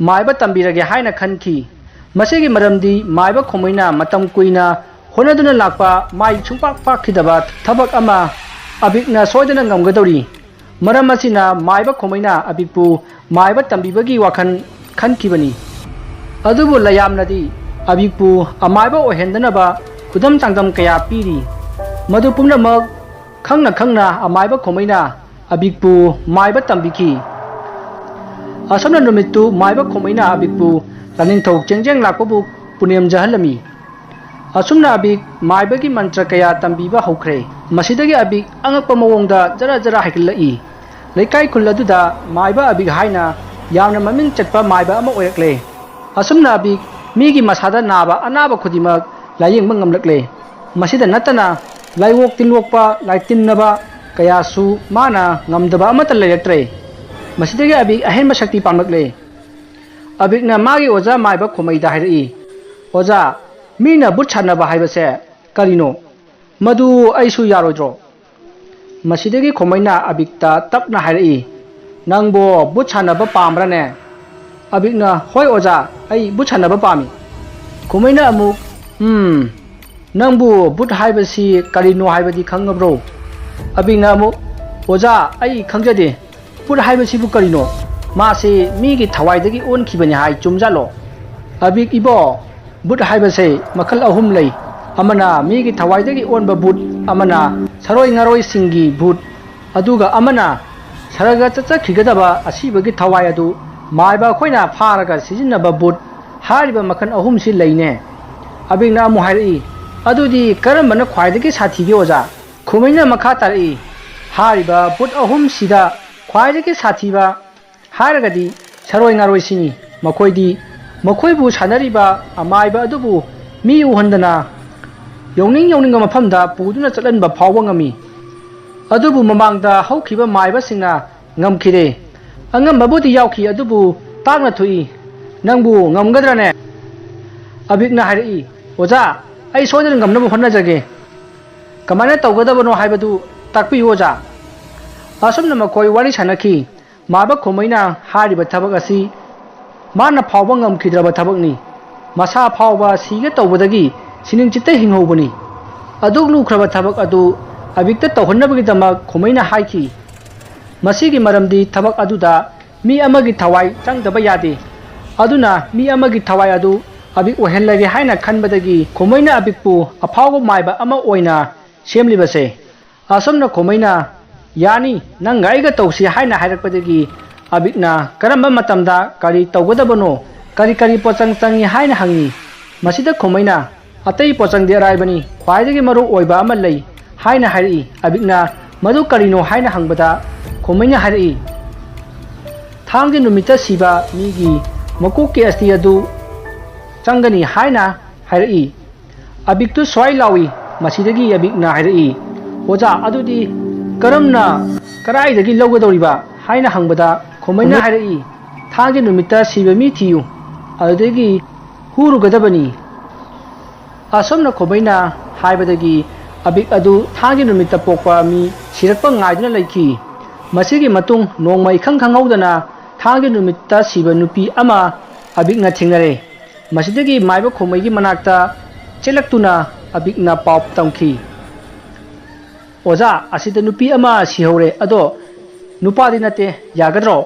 ꯃꯥꯏꯕ ꯇꯝꯕꯤꯔꯒꯦ ꯍꯥꯏꯅ ꯈꯟꯈꯤ꯫ मसेगी मरमदी माइबा खोमैना मतम कुइना होनदुना लाकपा माइ सुंपाक पाखिदबा थबक अमा अबिकना सोयदना ngamgadori मरम असिना माइबा खोमैना अबिकपु माइबा तंबिबगी वाखन खनखिबनी अदुबु लयामनदी अबिकपु अमाइबा ओहेंदनबा खुदम चांगदम कया पीरी मधु पुनमक खंगना खंगना अमाइबा खोमैना अबिकपु माइबा तंबिकी असमना नुमित्तु माइबा खोमैना अबिकपु लानिंथौ चेंजेंग लाकबु पुनेम जहलमी असुमना अबिक माइबगी मंत्र कया तंबीबा हौख्रे मसिदगी अबिक अंगकपा मवोंगदा जरा जरा हाइकलई लेकाई खुल्लदुदा माइबा अबिक हाइना यामना ममिंग चटपा माइबा अमा ओयरकले असुमना अबिक मीगी मसादा नाबा अनाबा खुदिमक लायेंग ngamlakle masida natana laiwok tilwokpa laitinaba kayasu mana ngamdaba amata layatre masidagi abik ahenba shakti pamlakle abikna magi oja maiba khomaida hairi oja mina butchanaba haibase karino madu aisu yarodro masidagi khomaina abikta tapna hairi nangbo butchanaba pamrane abikna hoi oja ai butchanaba pami khomaina amuk नंबु बुट हाइबसी करिनो हाइबदी खंगब्रो अबिना मु ओजा आई खंगजदे बुट हाइबसीबु करिनो मासे मीगी थवाइदगी own खिबनि high चुमजालो Abhik इबो बुट हाइबसे मखल अहुम लै अमना मीगी थवाइदगी ओनबा बुट अमना सरोय ngaroi सिंगी बुट अदुगा अमना सरगा चचा खिगदबा असिबगी थवाइ अदु माइबा खोइना फारगा सिजिनबा बुट हारिबा मखन अहुम सि लैने अबिना मुहारी अदुदी करमबन ख्वाइदगी साथीगे ओजा खुमैना मखा तारई हारिबा बुट अहुम सिदा ख्वाइदगी साथीबा हारगदी सरोय ngaroi सिनी मखोइदी मखोइबु सानरिबा अमाइबा अदुबु मी उहंदना यौनिंग मफमदा पुदुना चलनबा फावबा ngami अदुबु ममांगदा हौखिबा माइबा सिंना ngamखिरे अंगमबुदी यावखि अदुबु तांगना थुई नंगबु ngamगद्राने अबिकना हारई ओजा आई सोदन ngamनबु होनजगे कमाने तौगदबनो हाइबदु ताकपि ओजा असमना मखोइ वारी सानखि माबा खोमैना हारिबा थबक असि माना फावबा ngamखिद्रबा थबकनि मसा फावबा सिगे तौबदगी सिनिंग चित्ते हिंहौबनि अदुक लुख्रबा थबक अदु अबिकता तौहन्नबगिदमक खोमैना हाइखि मसिगी मरमदी थबक अदुदा मी अमगी थवाई चंगदबा यादे अदुना मी अमगी थवाई अदु अबिक ओहेनलगे हाइना खनबदगी खोमैना अबिकपु अफावबा माइबा अमा ओइना सेमलिबसे असमना खोमैना यानी नंग आइगा तौसी हाइना हाइरकपदगी अबिकना करम्बा मतमदा करी तौगदबनो करी पोचंग चंगी हाइना हंगी मसिदा खोमैना अतै पोचंग दे राइबनी ख्वाइदगी मरु ओइबा अमा लै हाइना हाइरई अबिकना मदु करिनो हाइना हंगबदा खोमैना हाइरई थांगदि नुमिता सिबा मीगी मकुकी अस्ति अदु चंगनी हाइना हाइरई अबिकतु स्वाइ लावी मसिदगी अबिकना हाइरई ओजा अदुदी करमना कराइदगी लौगदौरिबा हाइना हंगबदा खोमैना हाइरई थांगदि नुमिता सिबा मी थियु अदुदगी हुरुगदबनी असमना खोमैना हाइबदगी अबिक अदु थांगदि नुमिता पोकपा मी सिरकपा ngaiduna लैखि मसिगी मतुंग नोंगमा इखंग खंगौदना थांगदि नुमिता सिबा नुपी अमा अबिकना थिंगरे मसिदगी माइबा खोमैगी मनाक्ता चेलक्तुना अबिकना पाप तमखि ओजा असिदा नुपी अमा सिहौरे अदो नुपादी नते यागद्रो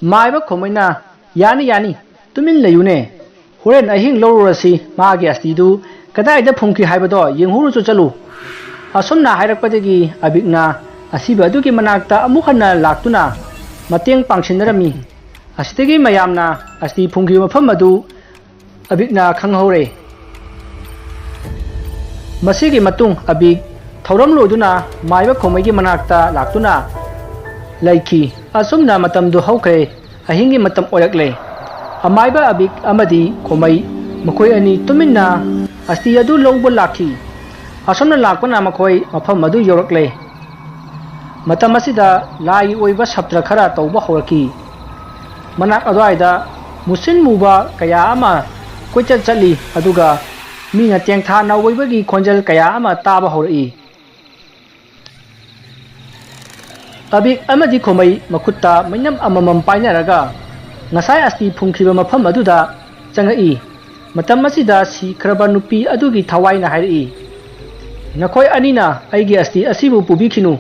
माइबा खोमैना यानी तुमिन लयुने होरेन अहिंग लौरसी मागी अस्तिदु कदाइदा फुंखि हाइबदो येंहुरुचु चलु असुमना हाइरकपदगी अबिकना असिबा अदुगी मनाक्ता अमुखना लाक्तुना मतेंग पांगसिनरमी असिदगी मयामना अस्ति फुंखि मफम अदु अबिकना खंगहौरे मसिगी मतुंग अबिक थौरम लोदुना माइबा खोमैगी मनाक्ता लाक्तुना लैखि असुमना मतमदु हौखरे अहिंगी मतम ओरकले अमाइबा अबिक अमदी खोमै मखोय अनि तुमिन्ना अस्ति अदु लौबा लाखि असुमना लाक्पना मखोय मफम अदु यौरकले मतम असिदा लाई ओइबा सप्त्र खरा तौबा हौरकि मनाक अदवाइदा मुसिन मुबा कया अमा कोइचत चली अदुगा मीना तेंथा नावइबगी खोंजल कया अमा ताबा हौरई Abhik अमदी खोमै मखुत्ता मैनम अममम पाइनरगा ngasai asti phungkhiba mafam aduda चंगई मतम मसिदा सिख्रबा नुपी अदुगी थवाइना हाइरई नखोय अनिना अइगी अस्ति असिबु पुबिखिनु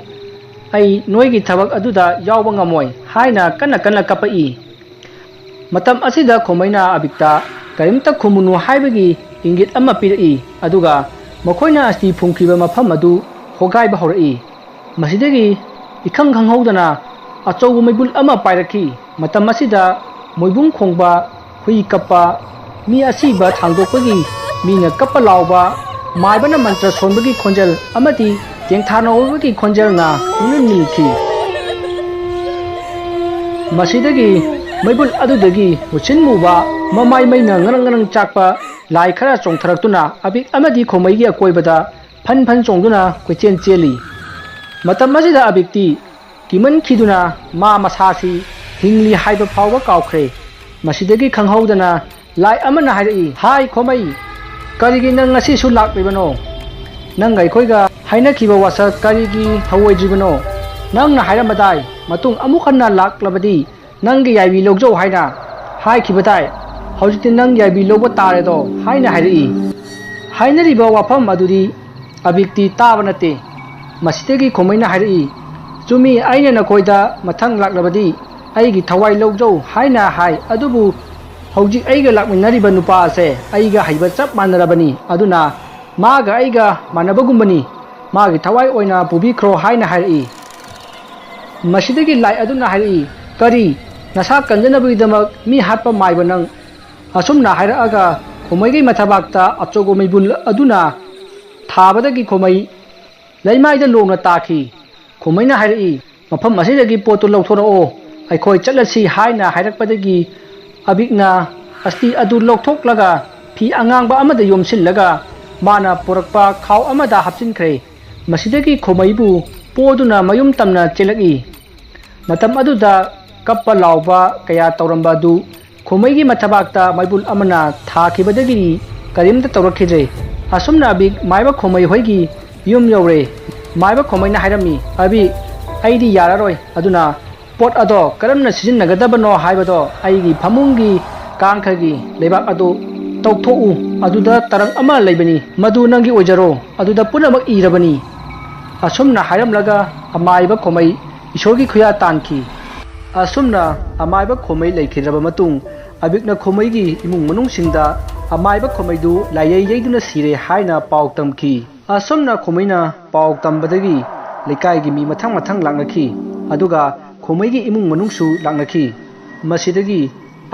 अई नोइगी थबक अदुदा यावबा ngamoi हाइना कन्ना कन्ना कपई मतम असिदा खोमैना अबिक्ता करिमता खुमुनु हाइबगी इंगित अमा पिरई अदुगा मखोइना अस्ति फुंखिबा मफम अदु होगाइबा हौरई मसिदगी इखंग खंगहौदना अचौबु मैबुल अमा पाइरखी मतम मसिदा मोइबुंग खोंगबा हुई कप्पा मी असिबा थांगदोकपगी मीना कप्पा लावबा माइबना मंत्र सोनबगी खोंजल अमति तेंथानौबगी खोंजलना उनु निखी मसिदगी मैबुल अदुदगी मुचिन मुबा ममाई मैना ngरंग ngरंग चाकपा लाई खरा चोंथरक्तुना अबिक अमदि खोमैगी अकोइबदा फन फन चोंदुना क्वेचेन चेली मतम मसिदा अबिकती किमन खिदुना मा मसासी हिंगली हाइबा फावबा काउख्रे मसिदगी खंगहौदना लाई अमना हाइरई हाय खोमै करिगी नंग ngasi लाक्लिबनो नंग अखोइगा हाइनखिबा वासा करिगी हवोइद्रिबनो नंगना हाइरमदाय मतुंग अमुखन्ना लाक्लबदी नंगी याइबी लोगजौ हाइना हाइखिबदाय हौजिति नंग याइबी लोगबा तारेदो हाइना हाइरई हाइनरिबा वाफम अदुदी अबिकती ताबा नते मसिदगी खोमैना हाइरई चुमी आइना नखोइदा मथंग लाक्लबदी अइगी थवाइ लोगजौ हाइना हाइ अदुबु हौजिक अइगा लाक्मिनरिबा नुपा असे अइगा हाइबा चप मानरबनी अदुना मागा अइगा मानबगुम्बनी मागी थवाइ ओइना पुबिख्रो हाइना हाइरई मसिदगी लाई अदुना हाइरई करी नसा कंजनबगीदमक मी हाटपा माइबा नंग असुमना हाइरअगा खोमैगी मथबाक्ता अचोगो मैबुल अदुना थाबदगी खोमै लैमाइदा लोंना ताखी खोमैना हाइरई मफम असिदगी पोतु लौथोरओ अखोय चलसी हाइना हाइरकपदगी अबिकना अस्ति अदु लौथोक्लगा फी अंगांगबा अमदा योमसिल्लगा माना पुरकपा खाव अमदा हापचिनख्रे मसिदगी खोमैबु पोदुना मयुम तमना चेलगी मतम अदुदा कप्पा लावबा कया तौरंबा दु खोमैगी मथबाक्ता मैबुल अमना थाखिबदगी करिमता तौरखिद्रे असुमना अबिक माइबा खोमै होइगी युम यौरे माइबा खोमैना हाइरमी अबि अइदी यारारोय अदुना पोट अदो करमना सिजिन्नगदबनो हाइबदो अइगी फमुंगी कांखगी लेबाक अदो तौथोउ अदुदा तरंग अमा लेबनी मदु नंगी ओजरो अदुदा पुनमक इरबनी असुमना हाइरमलगा अमाइबा खोमै ईश्वरगी खुया तानखी असुमना अमाइबा खोमै लेखिद्रबा मतुंग अबिकना खोमैगी इमुंग मनुंगसिंगदा अमाइबा खोमैदु लायै यैदुना सिरे हाइना पाउ तमखी असुमना खोमैना पाउ तमबदगी लेकाइगी मी मथंग मथंग लांगखी अदुगा खोमैगी इमुंग मनुंगसु लांगखी मसिदगी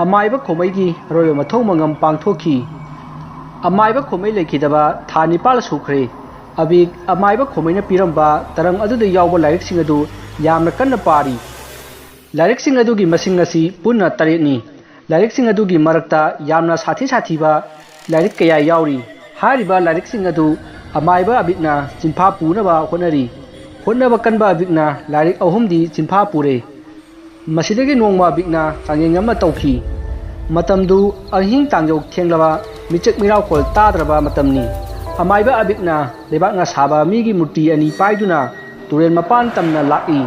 अमाइबा खोमैगी अरोय मथौ मंगम पांगथोखी अमाइबा खोमै लेखिदबा था निपाल सुख्रे अबिक अमाइबा खोमैना पिरंबा तरंग अदुदा यावबा लाइरिकसिंग अदु यामना कन्ना पारी लाइरिकसिंग अदुगी मसिंग असि पुन्ना तरेनी लाइरिकसिंग अदुगी मरक्ता यामना साथी साथीबा लाइरिक कया यावरी हारिबा लाइरिकसिंग अदु अमाइबा अबिकना चिंफा पुनबा होनरी होनबा कनबा अबिकना लाइरिक अहुमदी चिंफा पुरे मसिदगी नोंगमा अबिकना चांगेंग अमा तौखी मतमदु अहिंग तांजौ थेंगलबा मिचक मिराव कोल ताद्रबा मतमनी अमाइबा अबिकना लेबाकना साबा मीगी मूर्ति अनि पाइदुना तुरेन मपान तमना लाकी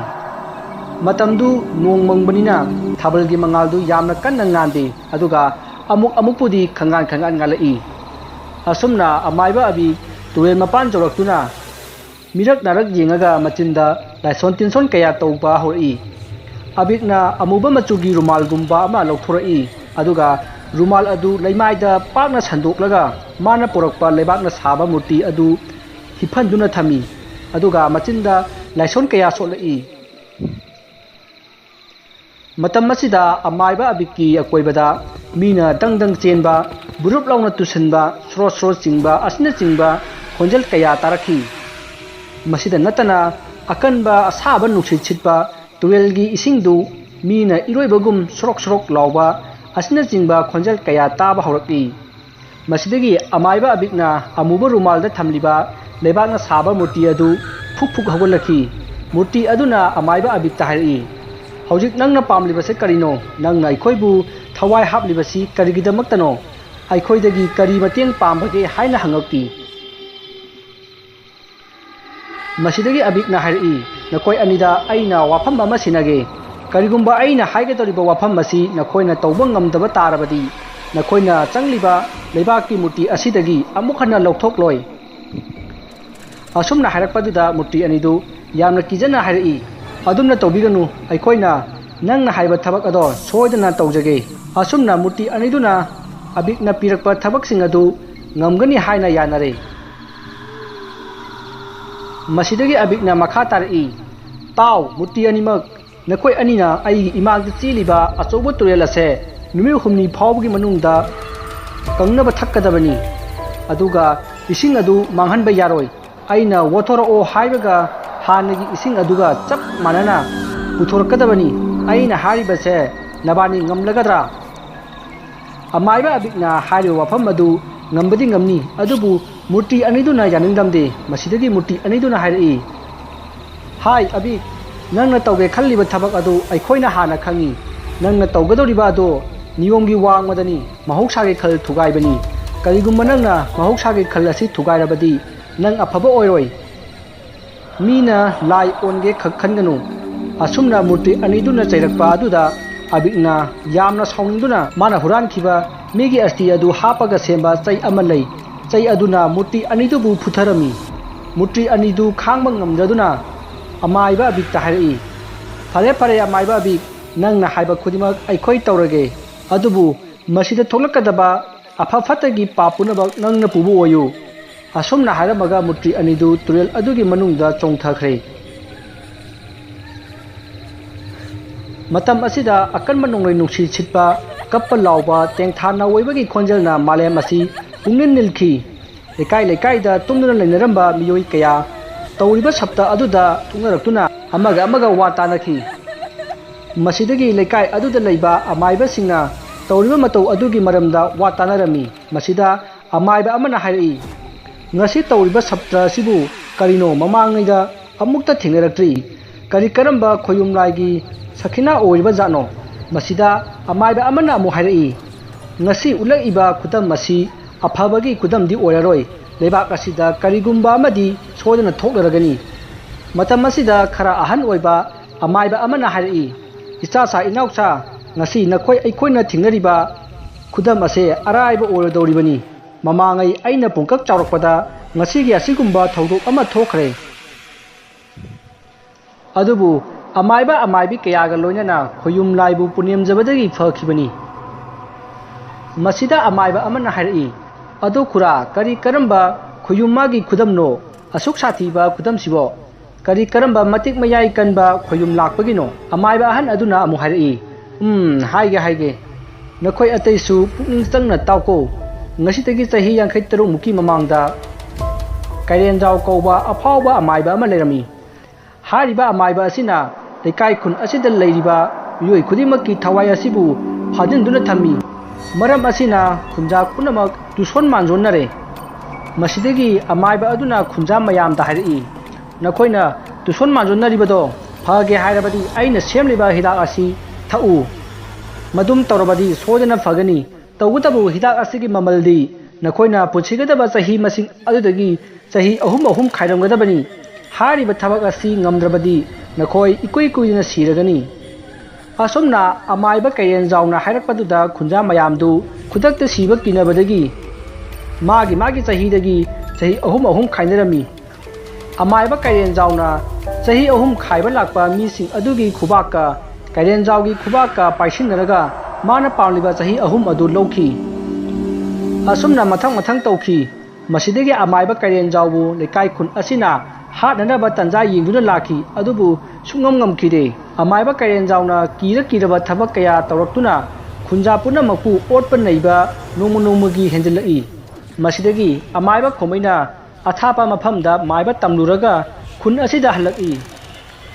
मतमदु नोंग मंगबनिना थाबलगी मंगालदु यामना कन्ना ngande aduga amuk amukpudi khangan khangan ngalai asumna amaiba abi turen mapan joroktuna mirak narak yengaga machinda laison tinson kaya tauba hori abikna amuba machugi rumal gumba ama lokthorei aduga rumal adu leimaida pakna sandoklaga mana porakpa lebakna saba murti adu hiphanduna thami aduga machinda laison kaya solei मतम मसिदा अमाइबा अबिकी अकोइबदा मीना दंग चेनबा बुरुप लाउना तुसनबा स्रो स्रो चिंगबा असना चिंगबा खोंजल कया तारखी मसिदा नतना अकनबा असाबा नुसित छितबा तुवेलगी इसिंगदु मीना इरोइबगुम स्रोक स्रोक लाउबा असना चिंगबा खोंजल कया ताबा हौरकी मसिदगी अमाइबा अबिकना अमुबा रुमालदा थमलिबा लेबाकना साबा मूर्ति अदु फुक फुक हगलखी मूर्ति अदुना अमाइबा अबिकता हाइरई हौजिक नंगना पामलिबसे करिनो नंगना अखोइबु थवाइ हापलिबसी करिगिदमक्तनो अखोइदगी करि मतेंग पामबगे हाइना हंगक्ति मसिदगी अबिकना हाइरई नकोइ अनिदा अइना वाफम अमा सिनगे करिगुम्बा अइना हाइगेदरिबा वाफम मसी नकोइना तौबा ngamdaba तारबदी नखोइना चंगलिबा लेबाकी मूर्ति असिदगी अमुक हन्ना लौथोक्लोय असुमना हारकपदुदा मूर्ति अनिदु यामना किजना हारई अदुमना तौबिगनु अखोइना नंगना हाइबा थबक अदो सोयदना तौजगे असुमना मूर्ति अनिदुना अबिकना पिरकपा थबकसिंग अदु ngमगनी हाइना यानरे मसिदगी अबिकना मखा तारई ताव मूर्ति अनिमक नखोय अनिना आई इमागद चीलिबा अचौबो तुरेल असे नुमि हुमनी फावगी मनुंगदा कंगनब थक्कदबनी अदुगा इसिंग अदु मांगहनबा यारोय आइना वोथोरओ हाइबगा हानगी इसिंग अदुगा चप मानना पुथोरकदबनी आइना हारिबसे नबानी ngमलगद्रा अमाइबा अबिकना हारियो वफम अदु ngमबदी ngमनी अदुबु मूर्ति अनिदुना यानिंगदमदे मसिदगी मूर्ति अनिदुना हाइरई हाय अबिक नंगना तौगे खल्लिबा थबक अदु अखोइना हाना खंगी नंगना तौगदोरिबा अदु नियमगी वांगमदनी महौसागे खल थुगाइबनी करिगुम नंगना महौसागे खल असि थुगाइरबदी नंग अफबा ओइरोय मीना लाई ओनगे खखनगनु असुमना मूर्ति अनिदुना चैरकपा अदुदा अबिकना यामना साउनिंगदुना माना हुरानखिबा मीगी अस्ति अदु हापगा सेंबा चै अमा लै चै अदुना मूर्ति अनिदुबु फुथरमी मूर्ति अनिदु खांगबा ngमदुना अमाइबा अबिक ताहरई फरे फरे अमाइबा अबिक नंगना हाइबा खुदिमक अखोइ तौरगे अदुबु मसिदा थोलकदबा अफफतगी पापुनबक नंगना पुबु ओयु असुमना हारमगा मूर्ति अनिदु तुरेल अदुगी मनुंगदा चोंथखरे मतम असिदा अकनबा नोंगलै नुंसी छिटपा कप्पा लाउबा तेंथाना ओइबगी खोंजलना मालेम असि पुंगनिन निलखी लेकाय लेकायदा तुंगदुना लेनरंबा मियोय कया तौरिबा सप्ता अदुदा थुंगरक्तुना अमगा अमगा वा तानखी मसिदगी लेकाय अदुदा लैबा अमाइबा सिंगना तौरिबा मतौ अदुगी मरमदा वा तानरमी मसिदा अमाइबा अमना हाइरई ngasi तौरिबा सप्ता सिबु करिनो ममांगैदा अमुक्ता थेंगरक्ट्री करी करंबा खोयुमलाइगी सखिना ओइबा जानो मसिदा अमाइबा अमना अमु हाइरई ngasi उलइबा खुदम मसि अफबगी खुदमदी ओइररोय लेबाक असिदा करिगुम्बा अमदी सोदना थोकलरगनी मतम असिदा खरा अहन ओइबा अमाइबा अमना हाइरई इचासा इनाउसा ngasi नखोय अखोइना थिंगरिबा खुदम असे अराइबा ओइरदौरिबनी ममांगै अइना पुंकक चावरकपदा ngasiगी असिगुम्बा थौदोक अमा थोखरे अदुबु अमाइबा अमाइबी कयागा लोइनना खोयुम लाइबु पुनियमजबदगी फखिबनी मसिदा अमाइबा अमना हाइरई अदु खुरा करी करंबा खोयुमागी खुदमनो असुक साथीबा खुदमसिबो करी करंबा मतिक मयाई कनबा खोयुम लाकपगिनो अमाइबा अहन अदुना अमु हाइरई हाइगे नखोय अतैसु पुनिंग चंगना तावको ngasiतगी चाही 53 मुकी ममांगदा काइरेनजाव कौबा अफावबा अमाइबा अमा लेरमी हारिबा अमाइबा असिना लेकाय खुन असिदा लैरिबा मियोय खुदिमकी थवाय असिबु फाजिनदुना थमी मरम असिना खुंजा पुनमक तुसन मानजोनरे मसिदगी अमाइबा अदुना खुंजा मयामदा हाइरई नखोइना तुसन मानजोनरिबदो फगे हाइरबदी आइना सेमलिबा हिदाक असि थउ मदुम तौरबदी सोजना फगनी तौगतबु हिदाक असिगी ममलदी नखोइना पुछिगदबा चाही मसिंग अदुदगी चाही अहुम अहुम खाइरमगदबनी हारिबा थबक असि ngमद्रबदी नखोइ इकुइ कुइना सिरगनी असुमना अमाइबा कयेन जाउना हाइरकपदुदा खुंजा मयामदु खुदक्ता सिबा किनबदगी मागी चाहीदगी चाही अहुम अहुम खाइनरमी अमाइबा कयेन जाउना चाही अहुम खाइबा लाकपा मिसिंग अदुगी खुबाका कयेन जाउगी खुबाका पाइसिनरगा माना पावलिबा चाही अहुम अदु लौखी असुमना मथंग मथंग तौखी मसिदगी अमाइबा कयेन जाउबु लेकाय खुन असिना हादनबा तंजा यिंगदुना लाखी अदुबु सुंगम ngमखिदे अमाइबा कयेन जाउना कीरबा थबक कया तौरक्तुना खुंजा पुनमकु ओटपा नैबा नोमनोमगी हेंजलई मसिदगी अमाइबा खोमैना अथापा मफमदा माइबा तमलुरगा खुन असिदा हलकई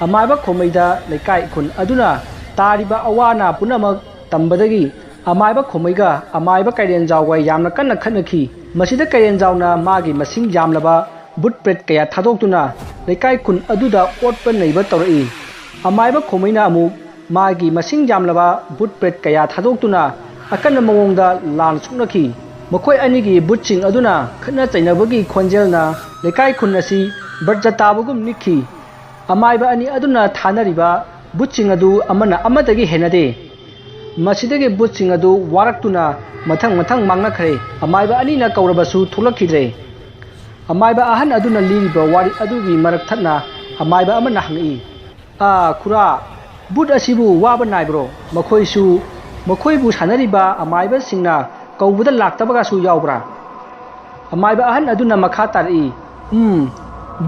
अमाइबा खोमैदा लेकाय खुन अदुना तारिबा अवाना पुनमक तंबदगी अमाइबा खोमैगा अमाइबा कयेन जाउगा यामना कन्ना खनखी मसिदा कयेन जाउना मागी मसिंग यामलबा बुट प्रेट कया थादोक्तुना लेकाय खुन अदुदा ओटपा नैबा तौरई अमाइबा खोमैना अमु मागी मसिंग यामलबा बुट प्रेट कया थादोक्तुना अकन मवोंगदा लान सुनखी मखोय अनिगी बुटसिंग अदुना खना चैनबगी खोंजेलना लेकाय खुन असि बर्जताबगुम निखी अमाइबा अनि अदुना थानरिबा बुटसिंग अदु अमना अमदगी हेनदे मसिदगी बुतसिंग अदु वारक्तुना मथंग मथंग मांगनखरे अमाइबा अनीना कौरबसु थोलखिद्रे अमाइबा अहन अदुना लिरिबा वारी अदुगी मरक थना अमाइबा अमना हंगी आ खुरा बुत असिबु वाबा नाइब्रो मखोइबु सानरिबा अमाइबा सिंगना कौबदा लाक्तबगासु यावब्रा अमाइबा अहन अदुना मखा तारई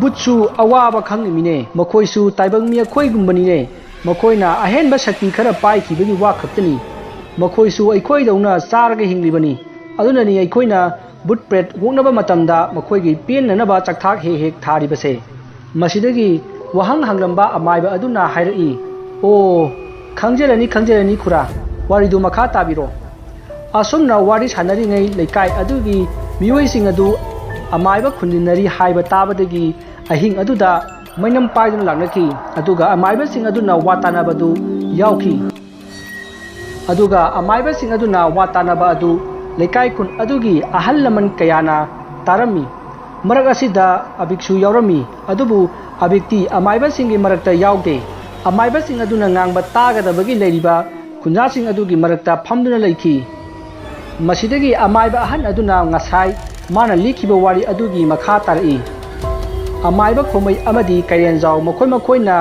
बुतसु अवाबा खंगिमिने मखोइसु ताइबंग मिया खोइगुम्बनिने मखोइना अहेनबा शक्ति खरा पाइखिबगी वा खप्तनी मखोइसु अइखोइदौना चारगा हिंग्लिबनी अदुननी अइखोइना बुट प्रेत वोंगनबा मतमदा मखोइगी पेननबा चक्थाक हे हेक थारिबसे मसिदगी वहंग हंगलंबा अमाइबा अदुना हाइरई ओ खंजरनी खुरा वारिदु मखा ताबिरो असुमना वारी सानरिङै लेकाय अदुगी मियोइसिंग अदु अमाइबा खुनिनरी हाइबा ताबदगी अहिंग अदुदा मैनम पाइदुना लांगनखि अदुगा अमाइबा सिंग अदुना वातानाबदु यावखि अदुगा अमाइबा सिंग अदुना वातानाबा अदु लेकाय खुन अदुगी अहल लमन कयाना तारमी मरक असिदा अबिक्सु यावरमी अदुबु अबिक्ति अमाइबा सिंगी मरकता यावदे अमाइबा सिंग अदुना ngang तागदबगी लेरिबा खुंजा सिंग अदुगी मरकता फमदुना लैखि मसिदगी अमाइबा अहन अदुना ngasai माना लिखिबा वारी अदुगी मखा तारई अमाइबा खोमै अमदी कैरेंजाव मखोइना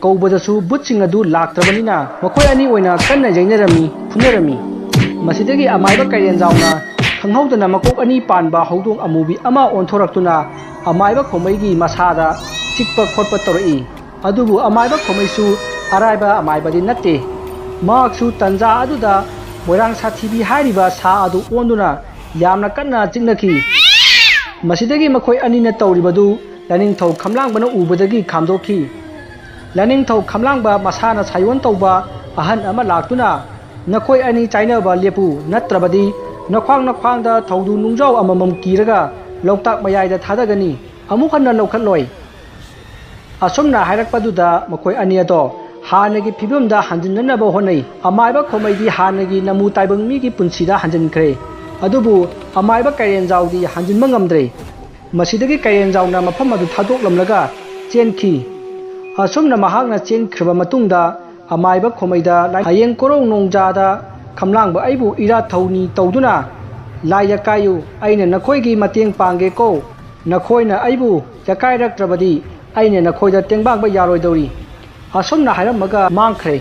कौबदसु बुतसिंग अदु लाक्त्रबनिना मखोइ अनि ओइना कन्ना जैनरमी फुनरमी मसिदगी अमाइबा कैरेंजावना खंहौदना मकोक अनि पानबा हौदोंग अमुबी अमा ओंथोरक्तुना अमाइबा खोमैगी मसादा चिकपा खोटपा तोरई अदुबु अमाइबा खोमैसु अराइबा अमाइबादि नत्ते माक्सु तंजा अदुदा मोइरांग साथिबी हारिबा सा अदु ओंदुना यामना कन्ना चिंगनखि मसिदगी मखोइ अनिना तौरिबदु लानिंगथौ खमलांगबना उबदगी खामदोखि लानिंगथौ खमलांगबा मसाना सायोन तौबा अहन अमा लाक्तुना नखोइ अनि चाइनाबा लेपु नत्रबदी नख्वांगदा थौदु नुंजाव अममम कीरगा लौताक मयाइदा थादगनी अमुक हन्ना लौखत्लोय असुमना हाइरकपदुदा मखोइ अनियादो हानगी फिबमदा हंजिननबा होनै अमाइबा खोमैदी हानगी नमु ताइबंग मिगी पुंसिदा हंजिनख्रे अदुबु अमाइबा कैरेंजावदी हंजिनबा ngamdre मसिदगी कैरेंजावना मफम अदु थादोकलमलगा चेनखि असुमना महागना चेनख्रबा मतुंगदा अमाइबा खोमैदा हयेंग कोरौ नोंजादा खमलांगबा आइबु इरा थौनी तौदुना लाई यकायु आइने नखोइगी मतेंग पांगे को नखोइना आइबु यकाइरक्त्रबदी आइने नखोइदा तेंबांगबा यारोइदौरी असुमना हाइरमगा मांगख्रे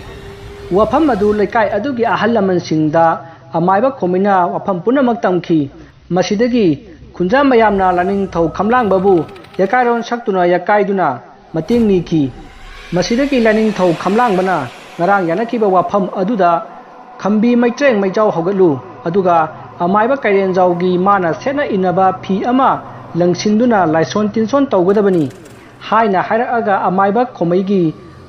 वफम अदु लेकाय अदुगी अहल लमनसिंगदा अमाइबा खोमैना वफम पुनमक तमखि मसिदगी खुंजा मयामना लानिंगथौ खमलांगबाबु यकाइरोन सक्तुना यकाइदुना मतेंग निखि मसिदगी लानिंगथौ खमलांगबना ngarang yanakhiba wafam aduda khambi maitreng maijau hogatlu aduga अमाइबा कैरेंजावगी माना सेना इनबा फी अमा लंगसिंदुना लाइसोन तिनसोन तौगदबनी हाइना हाइरअगा अमाइबा खोमैगी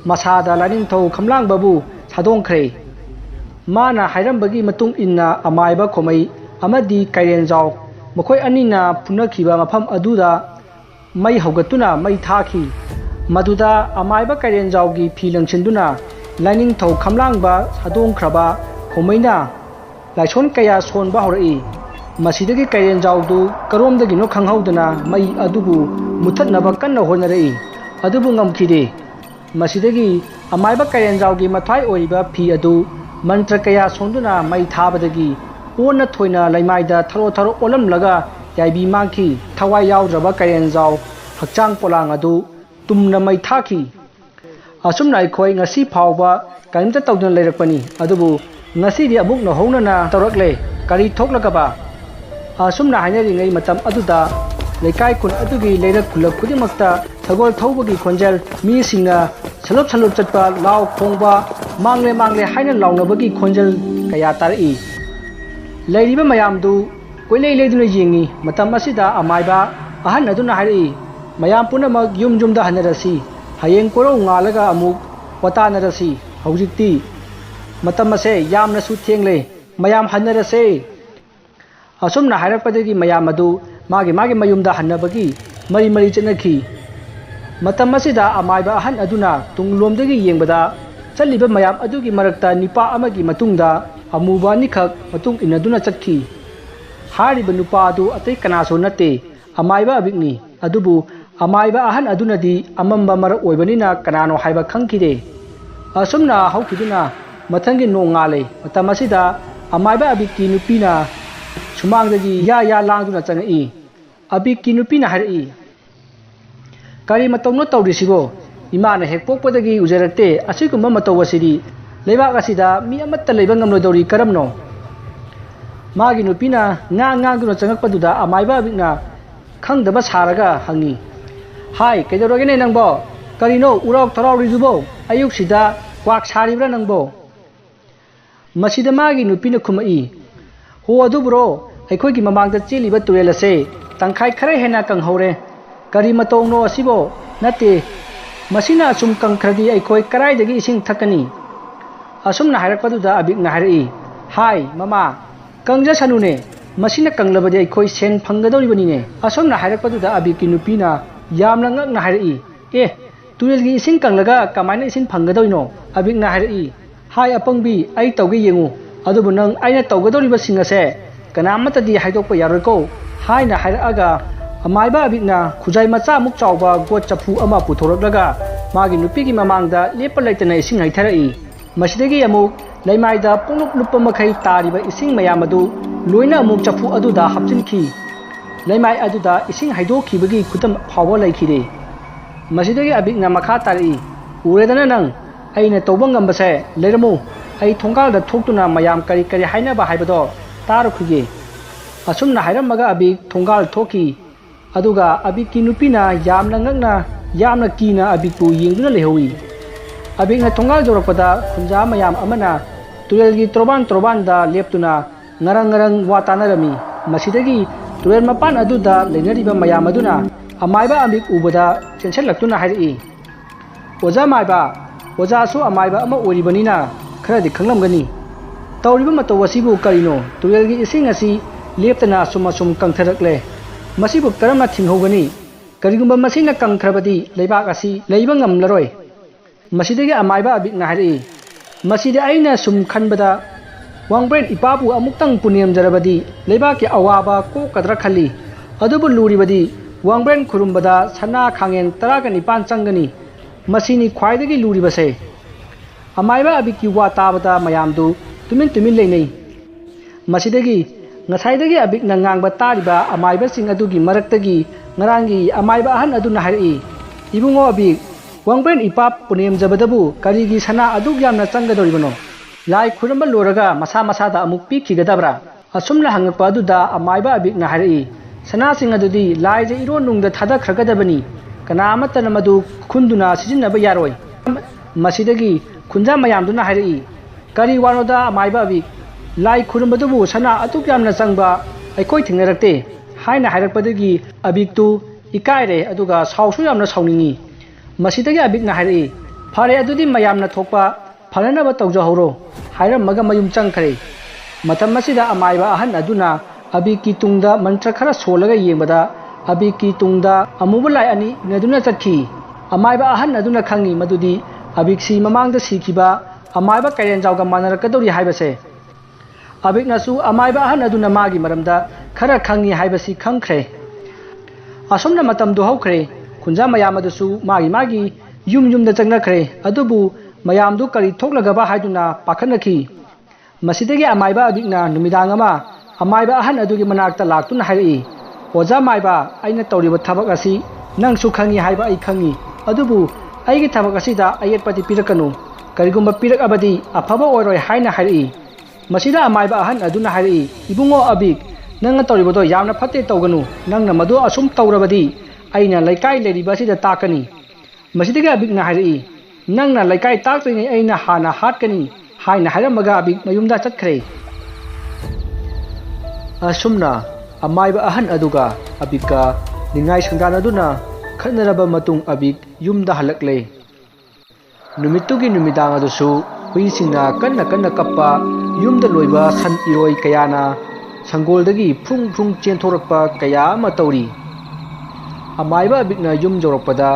मसादा लानिंथौ खमलांगबाबु सादोंख्रे माना हाइरंबगी मतुंग इन्ना अमाइबा खोमै अमदी कैरेंजाव मखोइ अनिना पुनखिबा मफम अदुदा मै हौगतुना मै थाखि मदुदा अमाइबा कैरेंजावगी फी लंगसिंदुना लाइनिंथौ खमलांगबा सादोंख्रबा खोमैना लाइसोन कया सोनबा हौरई मसिदगी कैरेंजावदु करोमदगिनो खंहौदना मै अदुबु मुथतनबा कन्ना होनरई अदुबु ngamखिदे मसिदगी अमाइबा कैरेंजावगी मथाइ ओइबा फी अदु मंत्र कया सोंदुना मै थाबदगी ओन थोइना लैमाइदा थरो थरो ओलमलगा याइबी मांखि थवाइ यावद्रबा कैरेंजाव हक्चांग पोलांग अदु तुमना मै थाखि असुमना अखोइ ngasi फावबा करिमता तौदुना लेरकपनी अदुबु ngasi di amuk no hongna na tawrakle kari thoklakaba asumna hainari matam aduda lekai kun adugi leirak khulak kudimakta thagol thawbagi khonjal mi singa salop salop chatpa law khongba mangle haina lawnabagi khonjal kaya tarai leiriba mayamdu koilei leiduna yengi matam asida amaiba ahan aduna hairi mayam punamak yumda hanarasi hayeng koro ngalaga amuk watanarasi haujikti मतम से यामना सु थेंगले मयाम हन्नरसे असुमना हाइरकपदगी मयाम अदु मागे मयुमदा हन्नबगी मरी चनखि मतम असिदा अमाइबा अहन अदुना तुंगलोमदगी येंगबदा चलिबा मयाम अदुगी मरक्ता Nipah अमगी मतुंगदा अमुबा निखक मतुंग इनदुना चटखि हारिबा नुपा अदु अतै कनासो नते अमाइबा अबिगनी अदुबु अमाइबा अहन अदुनदी अमम्बा मर ओइबनिना कनानो हाइबा खंखिदे असुमना हौखिदुना ꯃꯊꯪꯒꯤ ꯅꯣꯡ ꯉꯥꯜꯂꯦ ꯃꯇꯝ ꯑꯁꯤꯗ ꯑꯃꯥꯏꯕ ꯑꯕꯤꯛꯀꯤ ꯅꯨꯄꯤꯅ ꯁꯨꯃꯥꯡꯗꯒꯤ ꯌꯥ ꯂꯥꯡꯗꯨꯅ ꯆꯪꯉꯛꯏ ꯑꯕꯤꯛꯀꯤ ꯅꯨꯄꯤꯅ ꯍꯥꯏꯔꯛꯏ ꯀꯔꯤ ꯃꯇꯧꯅꯣ ꯇꯧꯔꯤꯁꯤꯕꯣ ꯏꯃꯥꯅ ꯍꯦꯛ ꯄꯣꯛꯄꯗꯒꯤ ꯎꯖꯔꯛꯇꯦ ꯑꯁꯤꯒꯨꯝꯕ ꯃꯇꯧ ꯑꯁꯤꯗꯤ ꯂꯩꯕꯥꯛ ꯑꯁꯤꯗ ꯃꯤ ꯑꯃꯠꯇ ꯂꯩꯕ ꯉꯝꯂꯣꯏꯗꯧꯔꯤ ꯀꯔꯝꯅꯣ ꯃꯥꯒꯤ ꯅꯨꯄꯤꯅ ꯉꯥꯡꯗꯨꯅ ꯆꯪꯉꯛꯄꯗꯨꯗ ꯑꯃꯥꯏꯕ ꯑꯕꯤꯛꯅ ꯈꯪꯗꯕ ꯁꯥꯔꯒ ꯍꯪꯉꯤ ꯍꯥꯏ ꯀꯩꯗꯧꯔꯒꯦꯅꯦ ꯅꯪꯕꯣ ꯀꯔꯤꯅꯣ ꯎꯔꯥꯎ ꯊꯔꯥꯎꯔꯤꯗꯨꯕꯣ ꯑꯌꯨꯛꯁꯤꯗ ꯀ꯭ꯋꯥꯛ ꯁꯥꯔꯤꯕ꯭ꯔꯥ ꯅꯪꯕꯣ ꯃꯁꯤꯗ ꯃꯥꯒꯤ ꯅꯨꯄꯤꯅ ꯈꯨꯝꯃꯛꯏ ꯍꯣ ꯑꯗꯨꯕꯨꯔꯣ ꯑꯩꯈꯣꯏꯒꯤ ꯃꯃꯥꯡꯗ ꯆꯦꯜꯂꯤꯕ ꯇꯨꯔꯦꯜ ꯑꯁꯦ ꯇꯪꯈꯥꯏ ꯈꯔ ꯍꯦꯟꯅ ꯀꯪꯍꯧꯔꯦ ꯀꯔꯤ ꯃꯇꯧꯅꯣ ꯑꯁꯤꯕꯣ ꯅꯠꯇꯦ ꯃꯁꯤꯅ ꯑꯁꯨꯝ ꯀꯪꯈ꯭ꯔꯗꯤ ꯑꯩꯈꯣꯏ ꯀꯗꯥꯏꯗꯒꯤ ꯏꯁꯤꯡ ꯊꯛꯀꯅꯤ ꯑꯁꯨꯝꯅ ꯍꯥꯏꯔꯛꯄꯗꯨꯗ ꯑꯕꯤꯛꯅ ꯍꯥꯏꯔꯛꯏ ꯍꯥꯏ ꯃꯃꯥ ꯀꯪꯖꯁꯅꯨꯅꯦ ꯃꯁꯤꯅ ꯀꯪꯂꯕꯗꯤ ꯑꯩꯈꯣꯏ ꯁꯦꯟ ꯐꯪꯒꯗꯧꯔꯤꯕꯅꯤꯅꯦ ꯑꯁꯨꯝꯅ ꯍꯥꯏꯔꯛꯄꯗꯨꯗ ꯑꯕꯤꯛꯀꯤ ꯅꯨꯄꯤꯅ ꯌꯥꯝꯅ ꯉꯛꯅ ꯍꯥꯏꯔꯛꯏ ꯇꯨꯔꯦꯜꯒꯤ ꯏꯁꯤꯡ ꯀꯪꯂꯒ ꯀꯃꯥꯏꯅ ꯏꯁꯤꯡ ꯐꯪꯒꯗꯧꯔꯤꯅꯣ ꯑꯕꯤꯛꯅ ꯍꯥꯏꯔꯛꯏ ꯍꯥꯏ ꯑꯄꯪꯕꯤ ꯑꯩ ꯇꯧꯒꯦ ꯌꯦꯡꯉꯨ ꯑꯗꯨꯕꯨ ꯅꯪ ꯑꯩꯅ ꯇꯧꯒꯗꯧꯔꯤꯕꯁꯤꯡ ꯑꯁꯦ ꯀꯅꯥꯃꯠꯇꯗꯤ ꯍꯥꯏꯗꯣꯛꯄ ꯌꯥꯔꯣꯏꯀꯣ ꯍꯥꯏꯅ ꯍꯥꯏꯔꯛꯑꯒ ꯑꯃꯥꯏꯕ ꯑꯕꯤꯛꯅ ꯈꯨꯖꯥꯏ ꯃꯆꯥꯃꯨꯛ ꯆꯥꯎꯕ ꯒꯣꯠ ꯆꯐꯨ ꯑꯃ ꯄꯨꯊꯣꯔꯛꯂꯒ ꯃꯥꯒꯤ ꯅꯨꯄꯤꯒꯤ ꯃꯃꯥꯡꯗ ꯂꯦꯞꯄ ꯂꯩꯇꯅ ꯏꯁꯤꯡ ꯍꯩꯊꯔꯛꯏ ꯃꯁꯤꯗꯒꯤ ꯑꯃꯨꯛ ꯂꯩꯃꯥꯏꯗ ꯄꯨꯡꯂꯨꯞ ꯂꯨꯞꯄ ꯃꯈꯩ ꯇꯥꯔꯤꯕ ꯏꯁꯤꯡ ꯃꯌꯥꯝ ꯑꯗꯨ ꯂꯣꯏꯅ ꯑꯃꯨꯛ ꯆꯐꯨ ꯑꯗꯨꯗ ꯍꯥꯞꯆꯤꯟꯈꯤ ꯂꯩꯃꯥꯏ ꯑꯗꯨꯗ ꯏꯁꯤꯡ ꯍꯩꯗꯣꯛꯈꯤꯕꯒꯤ ꯈꯨꯗꯝ ꯐꯥꯎꯕ ꯂꯩꯈꯤꯗꯦ ꯃꯁꯤꯗꯒꯤ ꯑꯕꯤꯛꯅ ꯃꯈꯥ ꯇꯥꯔꯛꯏ ꯎꯔꯦꯗꯅ ꯅꯪ ꯑꯩꯅ ꯇꯧꯕ ꯉꯝꯕꯁꯦ ꯂꯩꯔꯝꯃꯨ ꯑꯩ ꯊꯣꯡꯒꯥꯜꯗ ꯊꯣꯛꯇꯨꯅ ꯃꯌꯥꯝ ꯀꯔꯤ ꯀꯔꯤ ꯍꯥꯏꯅꯕ ꯍꯥꯏꯕꯗꯣ ꯇꯥꯔꯨꯈꯤꯒꯦ ꯑꯁꯨꯝꯅ ꯍꯥꯏꯔꯝꯃꯒ ꯑꯕꯤꯛ ꯊꯣꯡꯒꯥꯜ ꯊꯣꯛꯈꯤ ꯑꯗꯨꯒ ꯑꯕꯤꯛꯀꯤ ꯅꯨꯄꯤꯅ ꯌꯥꯝꯅ ꯉꯛꯅ ꯌꯥꯝꯅ ꯀꯤꯅ ꯑꯕꯤꯛꯄꯨ ꯌꯦꯡꯗꯨꯅ ꯂꯩꯍꯧꯏ ꯑꯕꯤꯛꯅ ꯊꯣꯡꯒꯥꯜ ꯌꯧꯔꯛꯄꯗ ꯈꯨꯟꯖꯥ ꯃꯌꯥꯝ ꯑꯃꯅ ꯇꯨꯔꯦꯜꯒꯤ ꯇꯣꯔꯕꯥꯟꯗ ꯂꯦꯞꯇꯨꯅ ꯉꯔꯪ ꯋꯥ ꯇꯥꯅꯔꯝꯃꯤ ꯃꯁꯤꯗꯒꯤ ꯇꯨꯔꯦꯜ ꯃꯄꯥꯟ ꯑꯗꯨꯗ ꯂꯩꯅꯔꯤꯕ ꯃꯌꯥꯝ ꯑꯗꯨꯅ ꯑꯃꯥꯏꯕ ꯑꯕꯤꯛ ꯎꯕꯗ ꯆꯦꯟꯁꯤꯜꯂꯛꯇꯨꯅ ꯍꯥꯏꯔꯛꯏ ꯑꯣꯖꯥ ꯃꯥꯏꯕ ꯑꯣꯖꯥꯁꯨ ꯑꯃꯥꯏꯕ ꯑꯃ ꯑꯣꯏꯔꯤꯕꯅꯤꯅ ꯈꯔꯗꯤ ꯈꯪꯂꯝꯒꯅꯤ ꯇꯧꯔꯤꯕ ꯃꯇꯧ ꯑꯁꯤꯕꯨ ꯀꯔꯤꯅꯣ ꯇꯨꯔꯦꯜꯒꯤ ꯏꯁꯤꯡ ꯑꯁꯤ ꯂꯦꯞꯇꯅ ꯑꯁꯨꯝ ꯀꯪꯊꯔꯛꯂꯦ ꯃꯁꯤꯕꯨ ꯀꯔꯝꯅ ꯊꯤꯡꯍꯧꯒꯅꯤ ꯀꯔꯤꯒꯨꯝꯕ ꯃꯁꯤꯅ ꯀꯪꯈ꯭ꯔꯕꯗꯤ ꯂꯩꯕꯥꯛ ꯑꯁꯤ ꯂꯩꯕ ꯉꯝꯂꯔꯣꯏ ꯃꯁꯤꯗꯒꯤ ꯑꯃꯥꯏꯕ ꯑꯕꯤꯛꯅ ꯍꯥꯏꯔꯛꯏ ꯃꯁꯤꯗꯤ ꯑꯩꯅ ꯁꯨꯝ ꯈꯟꯕꯗ ꯋꯥꯡꯕ꯭ꯔꯦꯟ ꯏꯄꯥꯕꯨ ꯑꯃꯨꯛꯇꯪ ꯄꯨꯅꯦꯝꯖꯔꯕꯗꯤ ꯂꯩꯕꯥꯛꯀꯤ ꯑꯋꯥꯕ ꯀꯣꯛꯀꯗ꯭ꯔꯥ ꯈꯜꯂꯤ ꯑꯗꯨꯕꯨ ꯂꯨꯔꯤꯕꯗꯤ ꯋꯥꯡꯕ꯭ꯔꯦꯟ ꯈꯨꯔꯨꯝꯕꯗ ꯁꯅꯥ ꯈꯥꯡꯉꯦꯟ 19 ꯆꯪꯒꯅꯤ ꯃꯁꯤꯅꯤ ꯈ꯭ꯋꯥꯏꯗꯒꯤ ꯂꯨꯔꯤꯕꯁꯦ ꯑꯃꯥꯏꯕ ꯑꯕꯤꯛꯀꯤ ꯋꯥ ꯇꯥꯕꯗ ꯃꯌꯥꯝꯗꯨ ꯇꯨꯃꯤꯟ ꯂꯩꯅꯩ ꯃꯁꯤꯗꯒꯤ ꯉꯁꯥꯏꯗꯒꯤ ꯑꯕꯤꯛꯅ ꯉꯥꯡꯕ ꯇꯥꯔꯤꯕ ꯑꯃꯥꯏꯕꯁꯤꯡ ꯑꯗꯨꯒꯤ ꯃꯔꯛꯇꯒꯤ ꯉꯔꯥꯡꯒꯤ ꯑꯃꯥꯏꯕ ꯑꯍꯟ ꯑꯗꯨꯅ ꯍꯥꯏꯔꯛꯏ ꯏꯕꯨꯡꯉꯣ ꯑꯕꯤꯛ ꯋꯥꯡꯕ꯭ꯔꯦꯟ ꯏꯄꯥ ꯄꯨꯅꯦꯝꯖꯕꯗꯕꯨ ꯀꯔꯤꯒꯤ ꯁꯅꯥ ꯑꯗꯨꯛ ꯌꯥꯝꯅ ꯆꯪꯒꯗꯧꯔꯤꯕꯅꯣ ꯂꯥꯏ ꯈꯨꯔꯨꯝꯕ ꯂꯣꯏꯔꯒ ꯃꯁꯥꯗ ꯑꯃꯨꯛ ꯄꯤꯈꯤꯒꯗꯕ꯭ꯔꯥ ꯑꯁꯨꯝꯅ ꯍꯪꯉꯛꯄ ꯑꯗꯨꯗ ꯑꯃꯥꯏꯕ ꯑꯕꯤꯛꯅ ꯍꯥꯏꯔꯛꯏ ꯁꯅꯥꯁꯤꯡ ꯑꯗꯨꯗꯤ ꯂꯥꯏꯗ ꯏꯔꯣꯟꯅꯨꯡꯗ ꯊꯥꯗꯈ꯭ꯔꯒꯗꯕꯅꯤ ꯀꯅꯥ ꯑꯃꯠꯇꯅ ꯃꯗꯨ ꯈꯨꯟꯗꯨꯅ ꯁꯤꯖꯤꯟꯅꯕ ꯌꯥꯔꯣꯏ ꯃꯁꯤꯗꯒꯤ ꯈꯨꯟꯖꯥ ꯃꯌꯥꯝꯗꯨꯅ ꯍꯥꯏꯔꯛꯏ ꯀꯔꯤ ꯋꯥꯅꯣꯗ ꯑꯃꯥꯏꯕ ꯑꯕꯤꯛ ꯂꯥꯏ ꯈꯨꯔꯨꯝꯕꯗꯨꯕꯨ ꯁꯅꯥ ꯑꯗꯨꯛ ꯌꯥꯝꯅ ꯆꯪꯕ ꯑꯩꯈꯣꯏ ꯊꯦꯡꯅꯔꯛꯇꯦ ꯍꯥꯏꯅ ꯍꯥꯏꯔꯛꯄꯗꯒꯤ ꯑꯕꯤꯛꯇꯨ ꯏꯀꯥꯏꯔꯦ ꯑꯗꯨꯒ ꯁꯥꯎꯁꯨ ꯌꯥꯝꯅ ꯁꯥꯎꯅꯤꯡꯉꯤ ꯃꯁꯤꯗꯒꯤ ꯑꯕꯤꯛꯅ ꯍꯥꯏꯔꯛꯏ ꯐꯔꯦ ꯑꯗꯨꯗꯤ ꯃꯌꯥꯝꯅ ꯊꯣꯛꯄ ꯐꯅꯅꯕ ꯇꯧꯖꯍꯧꯔꯣ ꯍꯥꯏꯔꯝꯃꯒ ꯃꯌꯨꯝ ꯆꯪꯈ꯭ꯔꯦ ꯃꯇꯝ ꯑꯁꯤꯗ ꯑꯃꯥꯏꯕ ꯑꯍꯟ ꯑꯗꯨꯅ ꯑꯕꯤꯛꯀꯤ ꯇꯨꯡꯗ ꯃꯟꯇ꯭ꯔ ꯈꯔ ꯁꯣꯜꯂꯒ ꯌꯦꯡꯕꯗ ꯑꯕꯤꯛꯀꯤ ꯇꯨꯡꯗ ꯑꯃꯨꯕ ꯂꯥꯏ ꯑꯅꯤ ꯏꯟꯅꯗꯨꯅ ꯆꯠꯈꯤ ꯑꯃꯥꯏꯕ ꯑꯍꯟ ꯑꯗꯨꯅ ꯈꯪꯉꯤ ꯃꯗꯨꯗꯤ ꯑꯕꯤꯛꯁꯤ ꯃꯃꯥꯡꯗ ꯁꯤꯈꯤꯕ ꯑꯃꯥꯏꯕ ꯀꯩꯔꯦꯟꯖꯥꯎꯒ ꯃꯥꯟꯅꯔꯛꯀꯗꯧꯔꯤ ꯍꯥꯏꯕꯁꯦ ꯑꯕꯤꯛꯅꯁꯨ ꯑꯃꯥꯏꯕ ꯑꯍꯟ ꯑꯗꯨꯅ ꯃꯥꯒꯤ ꯃꯔꯝꯗ ꯈꯔ ꯈꯪꯉꯤ ꯍꯥꯏꯕꯁꯤ ꯈꯪꯈ꯭ꯔꯦ ꯑꯁꯨꯝꯅ ꯃꯇꯝꯗꯨ ꯍꯧꯈ꯭ꯔꯦ ꯈꯨꯟꯖꯥ ꯃꯌꯥꯝ ꯑꯗꯨꯁꯨ ꯃꯥꯒꯤ ꯌꯨꯝꯗ ꯆꯪꯅꯈ꯭ꯔꯦ ꯑꯗꯨꯕꯨ ꯃꯌꯥꯝꯗꯨ ꯀꯔꯤ ꯊꯣꯛꯂꯒꯕ ꯍꯥꯏꯗꯨꯅ ꯄꯥꯈꯠꯅꯈꯤ ꯃꯁꯤꯗꯒꯤ ꯑꯃꯥꯏꯕ ꯑꯕꯤꯛꯅ ꯅꯨꯃꯤꯗꯥꯡ ꯑꯃ ꯑꯃꯥꯏꯕ ꯑꯍꯟ ꯑꯗꯨꯒꯤ ꯃꯅꯥꯛꯇ ꯂꯥꯛꯇꯨꯅ ꯍꯥꯏꯔꯛꯏ ꯑꯣꯖꯥ ꯃꯥꯏꯕ ꯑꯩꯅ ꯇꯧꯔꯤꯕ ꯊꯕꯛ ꯑꯁꯤ ꯅꯪꯁꯨ ꯈꯪꯉꯤ ꯍꯥꯏꯕ ꯑꯩ ꯈꯪꯉꯤ ꯑꯗꯨꯕꯨ ꯑꯩꯒꯤ ꯊꯕꯛ ꯑꯁꯤꯗ ꯑꯌꯦꯠꯄꯗꯤ ꯄꯤꯔꯛꯀꯅꯨ ꯀꯔꯤꯒꯨꯝꯕ ꯄꯤꯔꯛꯑꯕꯗꯤ ꯑꯐꯕ ꯑꯣꯏꯔꯣꯏ ꯍꯥꯏꯅ ꯍꯥꯏꯔꯛꯏ ꯃꯁꯤꯗ ꯑꯃꯥꯏꯕ ꯑꯍꯟ ꯑꯗꯨꯅ ꯍꯥꯏꯔꯛꯏ ꯏꯕꯨꯡꯉꯣ ꯑꯕꯤꯛ ꯅꯪꯅ ꯇꯧꯔꯤꯕꯗꯣ ꯌꯥꯝꯅ ꯐꯠꯇꯦ ꯇꯧꯒꯅꯨ ꯅꯪꯅ ꯃꯗꯨ ꯑꯁꯨꯝ ꯇꯧꯔꯕꯗꯤ ꯑꯩꯅ ꯂꯩꯀꯥꯏ ꯂꯩꯔꯤꯕ ꯑꯁꯤꯗ ꯇꯥꯛꯀꯅꯤ ꯃꯁꯤꯗꯒꯤ ꯑꯕꯤꯛꯅ ꯍꯥꯏꯔꯛꯏ ꯅꯪꯅ ꯂꯩꯀꯥꯏ ꯇꯥꯛꯇ꯭ꯔꯤꯉꯩ ꯑꯩꯅ ꯍꯥꯟꯅ ꯍꯥꯠꯀꯅꯤ ꯍꯥꯏꯅ ꯍꯥꯏꯔꯝꯃꯒ ꯑꯕꯤꯛ ꯃꯌꯨꯝꯗ ꯆꯠꯈ꯭ꯔꯦ ꯑꯁꯨꯝꯅ ꯑꯃꯥꯏꯕ ꯑꯍꯟ ꯑꯗꯨꯒ ꯑꯕꯤꯛꯀ ꯅꯤꯡꯉꯥꯏ ꯁꯪꯗꯥꯅꯗꯨꯅ ꯈꯠꯅꯔꯕ ꯃꯇꯨꯡ ꯑꯕꯤꯛ ꯌꯨꯝꯗ ꯍꯜꯂꯛꯂꯦ ꯅꯨꯃꯤꯠꯇꯨꯒꯤ ꯅꯨꯃꯤꯗꯥꯡ ꯑꯗꯨꯁꯨ ꯍꯨꯏꯁꯤꯡꯅ ꯀꯟꯅ ꯀꯞꯄ ꯌꯨꯝꯗ ꯂꯣꯏꯕ ꯁꯟ ꯏꯔꯣꯏ ꯀꯌꯥꯅ ꯁꯪꯒꯣꯜꯗꯒꯤ ꯐ꯭ꯔꯨꯡ ꯆꯦꯟꯊꯣꯔꯛꯄ ꯀꯌꯥ ꯑꯃ ꯇꯧꯔꯤ ꯑꯃꯥꯏꯕ ꯑꯕꯤꯛꯅ ꯌꯨꯝ ꯌꯧꯔꯛꯄꯗ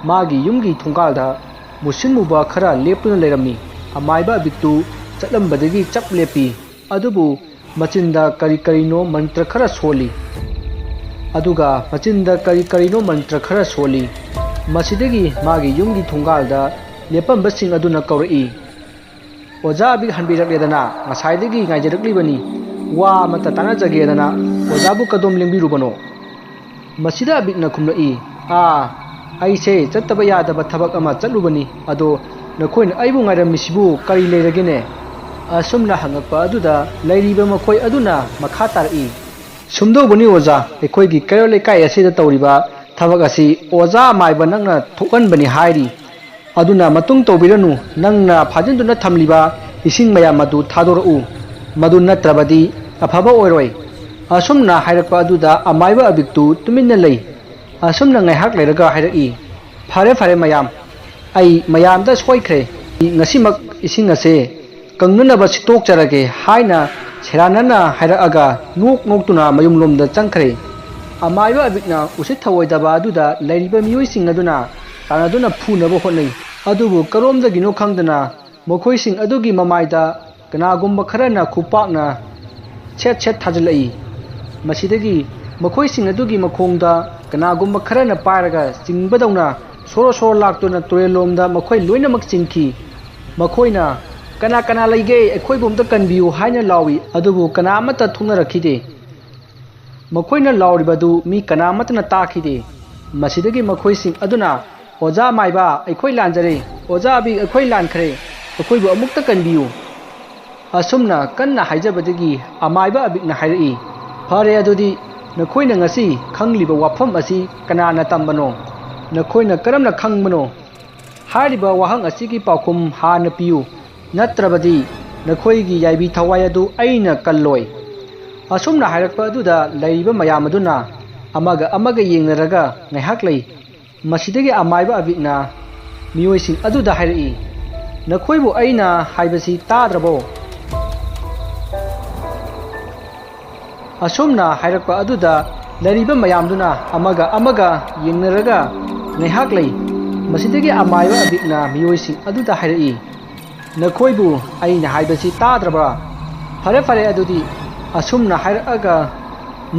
ꯃꯥꯒꯤ ꯌꯨꯝꯒꯤ ꯊꯣꯡꯒꯥꯜꯗ ꯃꯨꯁꯤꯟ ꯃꯨꯕ ꯈꯔ ꯂꯦꯞꯇꯨꯅ ꯂꯩꯔꯝꯃꯤ ꯑꯃꯥꯏꯕ ꯑꯕꯤꯛꯇꯨ ꯆꯠꯂꯝꯕꯗꯒꯤ ꯆꯞ ꯂꯦꯞꯄꯤ ꯑꯗꯨꯕꯨ ꯃꯆꯤꯟꯗ ꯀꯔꯤꯅꯣ ꯃꯟꯇ꯭ꯔ ꯈꯔ ꯁꯣꯜꯂꯤ ꯃꯁꯤꯗꯒꯤ ꯃꯥꯒꯤ ꯌꯨꯝꯒꯤ ꯊꯣꯡꯒꯥꯜꯗ ꯂꯦꯞꯄꯝꯕꯁꯤꯡ ꯑꯗꯨꯅ ꯀꯧꯔꯛꯏ ओजा अबिक हनबिरक्लेदना ngसाइदगी ngaइजरक्लिबनी वा अमत तानाजगेदना ओजाबु कदोम लेंबिरुबनो मसिदा अबिकना खुमलई आइसे चत्तब यादब थबक अमा चलुबनी अदो नखोइन आइबु ngairamiसिबु करी लेरगेने असुमना हंगकपा अदुदा लैरिबा मखोइ अदुना मखा तारई सुमदोबनी ओजा एखोइगी कैरो लेकाइ असिदा तौरिबा थबक असि ओजा माइबा नंगना थोकनबनी हाइरी अदुना मतुंग तौबिरनु नंगना फाजिनदुना थमलिबा इसिंग मयाम मदु थादोरउ मदु नत्रबदी अफबा ओइरोइ असुमना हाइरकपा अदुदा अमाइबा अबिकतु तुमिन्ना लई असुमना ngaihak लेरगा हाइरई फारे फारे मयाम आई मयामदा सोइख्रे ngasimak ising ase कंगनबा सितोक चरगे हाइना सेरानना हाइरअगा नोक नोक्तुना मयुमलोमदा चंखरे अमाइबा अबिकना उसित थवोइदबा अदुदा लैरिबा मियोइसिंग अदुना तानादुना फुनबा होनई अदुबु करोमदगिनो खंगदना मखोइसिंग अदुगी ममाइदा कनागुम्बा खरना खुपाकना छेत छेत थाजलई मसिदगी मखोइसिंग अदुगी मखोंगदा कनागुम्बा खरना पारगा चिंगबदौना सोरो सोरो लाक्तुना तोरेलोमदा मखोइ लोइनमक चिंखी मखोइना कना कना लैगे अखोइबुमदा कनबियु हाइना लावी अदुबु कनामता थुंगरखिदे मखोइना लावरिबदु मी कनामतना ताखिदे मसिदगी मखोइसिंग अदुना ओजा माइबा अखोइ लांजरे ओजा अबि अखोइ लानखरे अखोइबु अमुक्ता कनबियु असुमना कन्ना हाइजबदगी अमाइबा अबिकना हाइरई फरे अदुदी नखोइना ngasi खंगलिबा वाफम असि कनाना तंबनो नखोइना करमना खंगबनो हारिबा वाहंग असिगी पाखुम हाना पियु नत्रबदी नखोइगी याइबी थवाय अदु अइना कल्लोय असुमना हाइरकपा अदुदा लैरिबा मयाम अदुना अमगा येंगनरगा ngaihak lei मसिदगी अमाइबा अबिकना मियोइसिंग अदुदा हाइरई नखोइबु अइना हाइबसि ताद्रबो असुमना हाइरकपा अदुदा लैरिबा मयामदुना अमगा येंगनरगा ngaihak lei मसिदगी अमाइबा अबिकना मियोइसिंग अदुदा हाइरई नखोइबु अइना हाइबसि ताद्रबा फरे फरे अदुदी असुमना हाइरअगा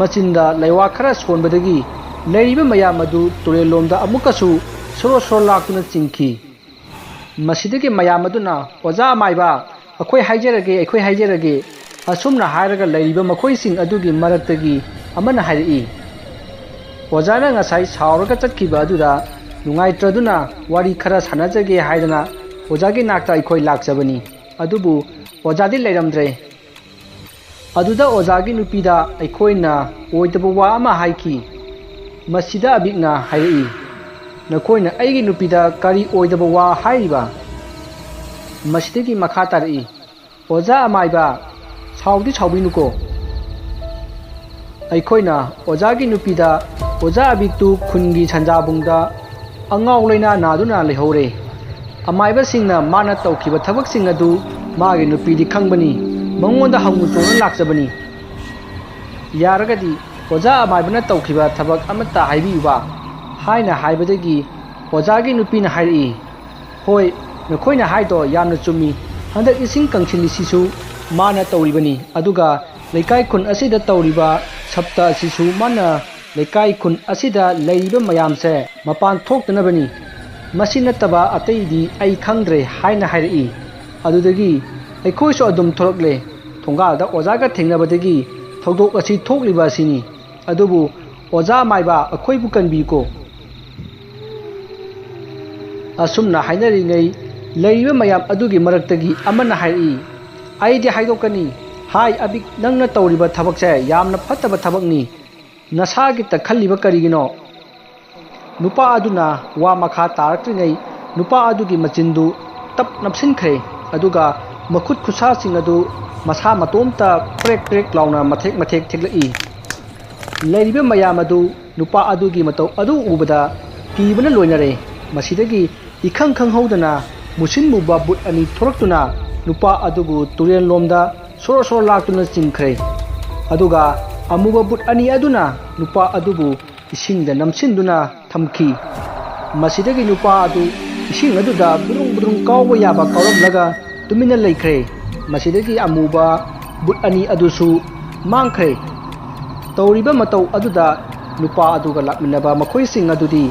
मचिंदा लैवा खरा सोनबदगी लैरिबा मयाम अदु तुरेलोमदा अमुकसु सोरो सोरो लाक्तुना चिंखी मसिदगी मयाम अदुना ओजा माइबा अखोइ हाइजरगे असुमना हाइरगा लैरिबा मखोइसिंग अदुगी मरक्तगी अमना हाइरई ओजाना ngасai सावरगा चटखिबा अदुदा नुंगाइत्रदुना वारी खरा सानाजगे हाइदना ओजागी नाक्ता अखोइ लाक्चबनी अदुबु ओजादी लैरमद्रे अदुदा ओजागी नुपीदा अखोइना ओइदबा वा अमा हाइखी मसिदा अबिकना हाइरई नखोइना अइगी नुपीदा करी ओइदबा वा हाइरिबा मसिदगी मखा तारई ओजा अमाइबा साउदी साउबिनुको अखोइना ओजागी नुपीदा ओजा अबिकतु खुनगी संजाबुंगदा अंगाव लैना नादुना लेहौरे अमाइबा सिंगना माना तौखिबा थबक सिंग अदु मागे नुपीदी खंगबनी मंगोंदा हंगु तोना लाक्चबनी यारगदी ओजा अमाइबना तौखिबा थबक अमता हाइबिबा हाइना हाइबदगी ओजागी नुपीना हाइरई होय नखोइना हाइदो यामना चुम्मी हंदक इसिंग कंसिलिसिसु माना तौरिबनी अदुगा लेकाई खुन असिदा तौरिबा सप्ता असिसु माना लेकाई खुन असिदा लैरिबा मयामसे मपान थोक्तनबनी मसि नत्तबा अतैदी अई खंद्रे हाइना हाइरई अदुदगी अखोइसु अदुम थोरकले थोंगालदा ओजागा थेंगनबदगी थौदोक असि थोक्लिबा असिनी अदुबु ओजा माइबा अखोइबु कनबिको असुमना हाइनरिङै लैरिबा मयाम अदुगी मरक्तगी अमना हाइरई आइदि हाइदोकनी हाइ अबिक नंगना तौरिबा थबकसे यामना फत्तबा थबकनी नसागी तखल्लिबा करिगिनो नुपा अदुना वा मखा तारक्त्रिङै नुपा अदुगी मचिंदु तप नपसिनख्रे अदुगा मखुत खुसासिंग अदु मसा मतोमता प्रेक प्रेक लाउना मथेक मथेक थेक्लई लैरिबा मयाम अदु नुपा अदुगी मतौ अदु उबदा कीबना लोइनरे मसिदगी इखंग खंगहौदना मुसिन मुबा बुट अनि थोरक्तुना नुपा अदुबु तुरेन लोमदा सोरो सोरो लाक्तुना चिंख्रे अदुगा अमुबा बुट अनि अदुना नुपा अदुबु इसिंगदा नमसिनदुना थमखी मसिदगी नुपा अदु इसिंग अदुदा बुरुंग बुरुंग कावबा याबा कावरमलगा तुमिना लैख्रे मसिदगी अमुबा बुट अनि अदुसु मांख्रे तौरिबा मतौ अदुदा नुपा अदुगा लाकमिनबा मखोइसिंग अदुदी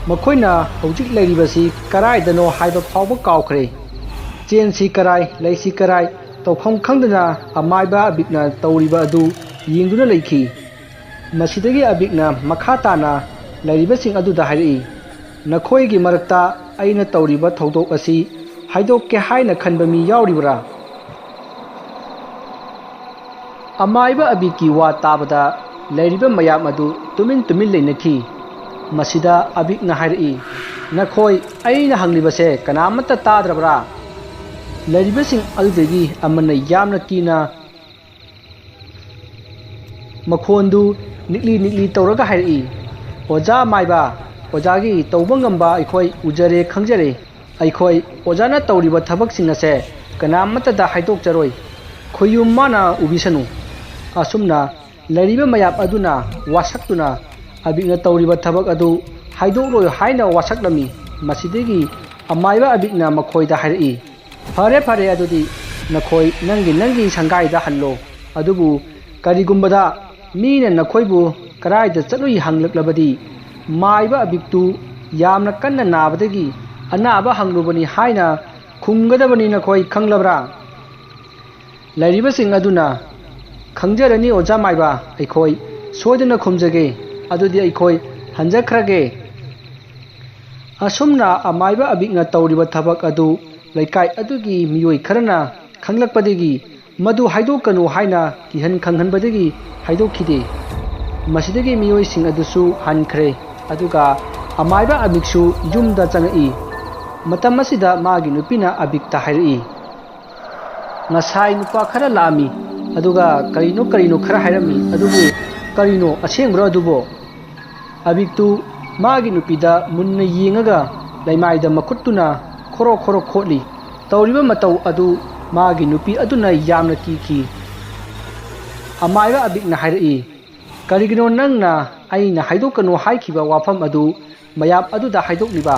मखोइना हौजिक लैरिबसी कराइदनो हाइबा फावबा कावख्रे ꯆꯦꯟꯁꯤ ꯀꯔꯥꯏ ꯂꯩꯁꯤ ꯀꯔꯥꯏ ꯇꯧꯐꯝ ꯈꯪꯗꯅ ꯑꯃꯥꯏꯕ ꯑꯕꯤꯛꯅ ꯇꯧꯔꯤꯕ ꯑꯗꯨ ꯌꯦꯡꯗꯨꯅ ꯂꯩꯈꯤ꯫ ꯃꯁꯤꯗꯒꯤ ꯑꯕꯤꯛꯅ ꯃꯈꯥ ꯇꯥꯅ ꯂꯩꯔꯤꯕꯁꯤꯡ ꯑꯗꯨꯗ ꯍꯥꯏꯔꯛꯏ, ꯅꯈꯣꯏꯒꯤ ꯃꯔꯛꯇ ꯑꯩꯅ ꯇꯧꯔꯤꯕ ꯊꯧꯗꯣꯛ ꯑꯁꯤ ꯍꯥꯏꯗꯣꯛꯀꯦ ꯍꯥꯏꯅ ꯈꯟꯕ ꯃꯤ ꯌꯥꯎꯔꯤꯕ꯭ꯔꯥ? ꯑꯃꯥꯏꯕ ꯑꯕꯤꯛꯀꯤ ꯋꯥ ꯇꯥꯕꯗ ꯂꯩꯔꯤꯕ ꯃꯌꯥꯝ ꯑꯗꯨ ꯇꯨꯃꯤꯟ ꯇꯨꯃꯤꯟ ꯂꯩꯅꯈꯤ꯫ ꯃꯁꯤꯗ ꯑꯕꯤꯛꯅ ꯍꯥꯏꯔꯛꯏ, ꯅꯈꯣꯏ ꯑꯩꯅ ꯍꯪꯂꯤꯕꯁꯦ ꯀꯅꯥꯃꯠꯇ ꯇꯥꯗ꯭ꯔꯕ꯭ꯔꯥ? ꯂꯩꯔꯤꯕꯁꯤꯡ ꯑꯗꯨꯗꯒꯤ ꯑꯃꯅ ꯌꯥꯝꯅ ꯀꯤꯅ ꯃꯈꯣꯟꯗꯨ ꯅꯤꯛꯂꯤ ꯅꯤꯛꯂꯤ ꯇꯧꯔꯒ ꯍꯥꯏꯔꯛꯏ, ꯑꯣꯖꯥ ꯑꯃꯥꯏꯕ, ꯑꯣꯖꯥꯒꯤ ꯇꯧꯕ ꯉꯝꯕ ꯑꯩꯈꯣꯏ ꯎꯖꯔꯦ ꯈꯪꯖꯔꯦ꯫ ꯑꯩꯈꯣꯏ ꯑꯣꯖꯥꯅ ꯇꯧꯔꯤꯕ ꯊꯕꯛꯁꯤꯡ ꯑꯁꯦ ꯀꯅꯥꯃꯠꯇꯗ ꯍꯥꯏꯗꯣꯛꯆꯔꯣꯏ, ꯈꯨꯌꯨꯝ ꯃꯥꯅ ꯎꯕꯤꯁꯅꯨ꯫ ꯑꯁꯨꯝꯅ ꯂꯩꯔꯤꯕ ꯃꯌꯥꯝ ꯑꯗꯨꯅ ꯋꯥꯁꯛꯇꯨꯅ ꯑꯕꯤꯛꯅ ꯇꯧꯔꯤꯕ ꯊꯕꯛ ꯑꯗꯨ ꯍꯥꯏꯗꯣꯛꯂꯣꯏ ꯍꯥꯏꯅ ꯋꯥꯁꯛꯂꯝꯃꯤ꯫ ꯃꯁꯤꯗꯒꯤ ꯑꯃꯥꯏꯕ ꯑꯕꯤꯛꯅ ꯃꯈꯣꯏꯗ ꯍꯥꯏꯔꯛꯏ, ꯐꯔꯦ ꯐꯔꯦ ꯑꯗꯨꯗꯤ ꯅꯈꯣꯏ ꯅꯪꯒꯤ ꯁꯪꯒꯥꯏꯗ ꯍꯜꯂꯣ꯫ ꯑꯗꯨꯕꯨ ꯀꯔꯤꯒꯨꯝꯕꯗ ꯃꯤꯅ ꯅꯈꯣꯏꯕꯨ ꯀꯔꯥꯏꯗ ꯆꯠꯂꯨꯏ ꯍꯪꯂꯛꯂꯕꯗꯤ ꯃꯥꯏꯕ ꯑꯕꯤꯛꯇꯨ ꯌꯥꯝꯅ ꯀꯟꯅ ꯅꯥꯕꯗꯒꯤ ꯑꯅꯥꯕ ꯍꯪꯂꯨꯕꯅꯤ ꯍꯥꯏꯅ ꯈꯨꯝꯒꯗꯕꯅꯤ, ꯅꯈꯣꯏ ꯈꯪꯂꯕ꯭ꯔꯥ? ꯂꯩꯔꯤꯕꯁꯤꯡ ꯑꯗꯨꯅ ꯈꯪꯖꯔꯅꯤ ꯑꯣꯖꯥ ꯃꯥꯏꯕ, ꯑꯩꯈꯣꯏ ꯁꯣꯏꯗꯅ ꯈꯨꯝꯖꯒꯦ, ꯑꯗꯨꯗꯤ ꯑꯩꯈꯣꯏ ꯍꯟꯖꯈ꯭ꯔꯒꯦ꯫ ꯑꯁꯨꯝꯅ ꯑꯃꯥꯏꯕ ꯑꯕꯤꯛꯅ ꯇꯧꯔꯤꯕ ꯊꯕꯛ ꯑꯗꯨ ꯂꯩꯀꯥꯏ ꯑꯗꯨꯒꯤ ꯃꯤꯑꯣꯏ ꯈꯔꯅ ꯈꯪꯂꯛꯄꯗꯒꯤ ꯃꯗꯨ ꯍꯥꯏꯗꯣꯛꯀꯅꯨ ꯍꯥꯏꯅ ꯀꯤꯍꯟ ꯈꯪꯍꯟꯕꯗꯒꯤ ꯍꯥꯏꯗꯣꯛꯈꯤꯗꯦ꯫ ꯃꯁꯤꯗꯒꯤ ꯃꯤꯑꯣꯏꯁꯤꯡ ꯑꯗꯨꯁꯨ ꯍꯟꯈ꯭ꯔꯦ, ꯑꯗꯨꯒ ꯑꯃꯥꯏꯕ ꯑꯕꯤꯛꯁꯨ ꯌꯨꯝꯗ ꯆꯪꯉꯛꯏ꯫ ꯃꯇꯝ ꯑꯁꯤꯗ ꯃꯥꯒꯤ ꯅꯨꯄꯤꯅ ꯑꯕꯤꯛꯇ ꯍꯥꯏꯔꯛꯏ, ꯉꯁꯥꯏ ꯅꯨꯄꯥ ꯈꯔ ꯂꯥꯛꯑꯝꯃꯤ, ꯑꯗꯨꯒ ꯀꯔꯤꯅꯣ ꯈꯔ ꯍꯥꯏꯔꯝꯃꯤ, ꯑꯗꯨꯕꯨ ꯀꯔꯤꯅꯣ ꯑꯁꯦꯡꯕ꯭ꯔꯣ ꯑꯗꯨꯕꯣ? ꯑꯕꯤꯛꯇꯨ ꯃꯥꯒꯤ ꯅꯨꯄꯤꯗ ꯃꯨꯟꯅ ꯌꯦꯡꯉꯒ ꯂꯩꯃꯥꯏꯗ ꯃꯈꯨꯠꯇꯨꯅ ꯈꯣꯔꯣ ꯈꯣꯔꯣ ꯈꯣꯠꯂꯤ꯫ ꯇꯧꯔꯤꯕ ꯃꯇꯧ ꯑꯗꯨ ꯃꯥꯒꯤ ꯅꯨꯄꯤ ꯑꯗꯨꯅ ꯌꯥꯝꯅ ꯀꯤꯈꯤ꯫ ꯑꯃꯥꯏꯕ ꯑꯕꯤꯛꯅ ꯍꯥꯏꯔꯛꯏ, ꯀꯔꯤꯒꯤꯅꯣ ꯅꯪꯅ ꯑꯩꯅ ꯍꯥꯏꯗꯣꯛꯀꯅꯨ ꯍꯥꯏꯈꯤꯕ ꯋꯥꯐꯝ ꯑꯗꯨ ꯃꯌꯥꯝ ꯑꯗꯨꯗ ꯍꯥꯏꯗꯣꯛꯂꯤꯕ?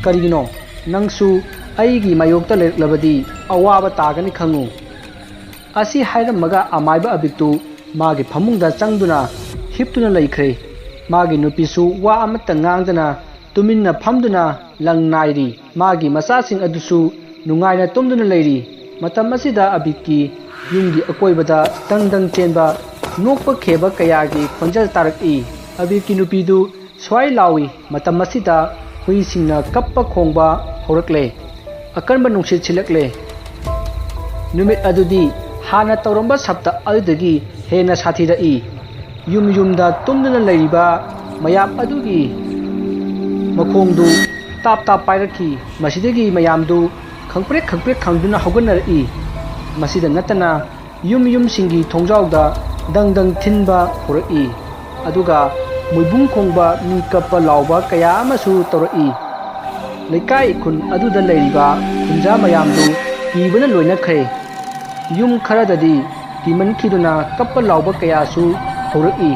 ꯀꯔꯤꯒꯤꯅꯣ? ꯅꯪꯁꯨ ꯑꯩꯒꯤ ꯃꯥꯌꯣꯛꯇ ꯂꯩꯔꯛꯂꯕꯗꯤ ꯑꯋꯥꯕ ꯇꯥꯒꯅꯤ ꯈꯪꯉꯨ꯫ ꯑꯁꯤ ꯍꯥꯏꯔꯝꯃꯒ ꯑꯃꯥꯏꯕ ꯑꯕꯤꯛꯇꯨ ꯃꯥꯒꯤ ꯐꯃꯨꯡꯗ ꯆꯪꯗꯨꯅ ꯍꯤꯞꯇꯨꯅ ꯂꯩꯈ꯭ꯔꯦ꯫ ꯃꯥꯒꯤ ꯅꯨꯄꯤꯁꯨ ꯋꯥ ꯑꯃꯠꯇ ꯉꯥꯡꯗꯅ ꯇꯨꯃꯤꯟꯅ ꯐꯝꯗꯨꯅ ꯂꯪ ꯅꯥꯏꯔꯤ꯫ ꯃꯥꯒꯤ ꯃꯆꯥꯁꯤꯡ ꯑꯗꯨꯁꯨ ꯅꯨꯡꯉꯥꯏꯅ ꯇꯨꯝꯗꯨꯅ ꯂꯩꯔꯤ꯫ ꯃꯇꯝ ꯑꯁꯤꯗ ꯑꯕꯤꯛꯀꯤ ꯌꯨꯝꯒꯤ ꯑꯀꯣꯏꯕꯗ ꯗꯪ ꯗꯪ ꯆꯦꯟꯕ ꯅꯣꯛꯄ ꯈꯦꯕ ꯀꯌꯥꯒꯤ ꯈꯣꯟꯖꯦꯜ ꯇꯥꯔꯛꯏ꯫ ꯑꯕꯤꯛꯀꯤ ꯅꯨꯄꯤꯗꯨ ꯁ꯭ꯋꯥꯏ ꯂꯥꯎꯏ꯫ ꯃꯇꯝ ꯑꯁꯤꯗ ꯍꯨꯏꯁꯤꯡꯅ ꯀꯞꯄ ꯈꯣꯡꯕ ꯍꯧꯔꯛꯂꯦ꯫ ꯑꯀꯟꯕ ꯅꯨꯡꯁꯤꯠ ꯁꯤꯠꯂꯛꯂꯦ꯫ ꯅꯨꯃꯤꯠ ꯑꯗꯨꯗꯤ ꯍꯥꯟꯅ ꯇꯧꯔꯝꯕ ꯁꯞꯇ ꯑꯗꯨꯗꯒꯤ ꯍꯦꯟꯅ ꯁꯥꯊꯤꯔꯛꯏ꯫ ꯌꯨꯝꯗ ꯇꯨꯝꯗꯨꯅ ꯂꯩꯔꯤꯕ ꯃꯌꯥꯝ ꯑꯗꯨꯒꯤ ꯃꯈꯣꯡꯗꯨ ꯇꯥꯞ ꯇꯥꯞ ꯄꯥꯏꯔꯛꯈꯤ꯫ ꯃꯁꯤꯗꯒꯤ ꯃꯌꯥꯝꯗꯨ ꯈꯪꯄ꯭ꯔꯦꯛ ꯈꯪꯗꯨꯅ ꯍꯧꯒꯠꯅꯔꯛꯏ꯫ ꯃꯁꯤꯗ ꯅꯠꯇꯅ ꯌꯨꯝꯁꯤꯡꯒꯤ ꯊꯣꯡꯖꯥꯎꯗ ꯗꯪ ꯗꯪ ꯊꯤꯟꯕ ꯍꯧꯔꯛꯏ, ꯑꯗꯨꯒ ꯃꯣꯏꯕꯨꯡ ꯈꯣꯡꯕ, ꯃꯤ ꯀꯞꯄ ꯂꯥꯎꯕ ꯀꯌꯥ ꯑꯃꯁꯨ ꯇꯧꯔꯛꯏ꯫ ꯂꯩꯀꯥꯏ ꯈꯨꯟ ꯑꯗꯨꯗ ꯂꯩꯔꯤꯕ ꯈꯨꯟꯖꯥ ꯃꯌꯥꯝꯗꯨ ꯀꯤꯕꯅ ꯂꯣꯏꯅꯈ꯭ꯔꯦ꯫ ꯌꯨꯝ ꯈꯔꯗꯗꯤ ꯀꯤꯃꯟꯈꯤꯗꯨꯅ ꯀꯞꯄ ꯂꯥꯎꯕ ꯀꯌꯥꯁꯨ ꯍꯧꯔꯛꯏ꯫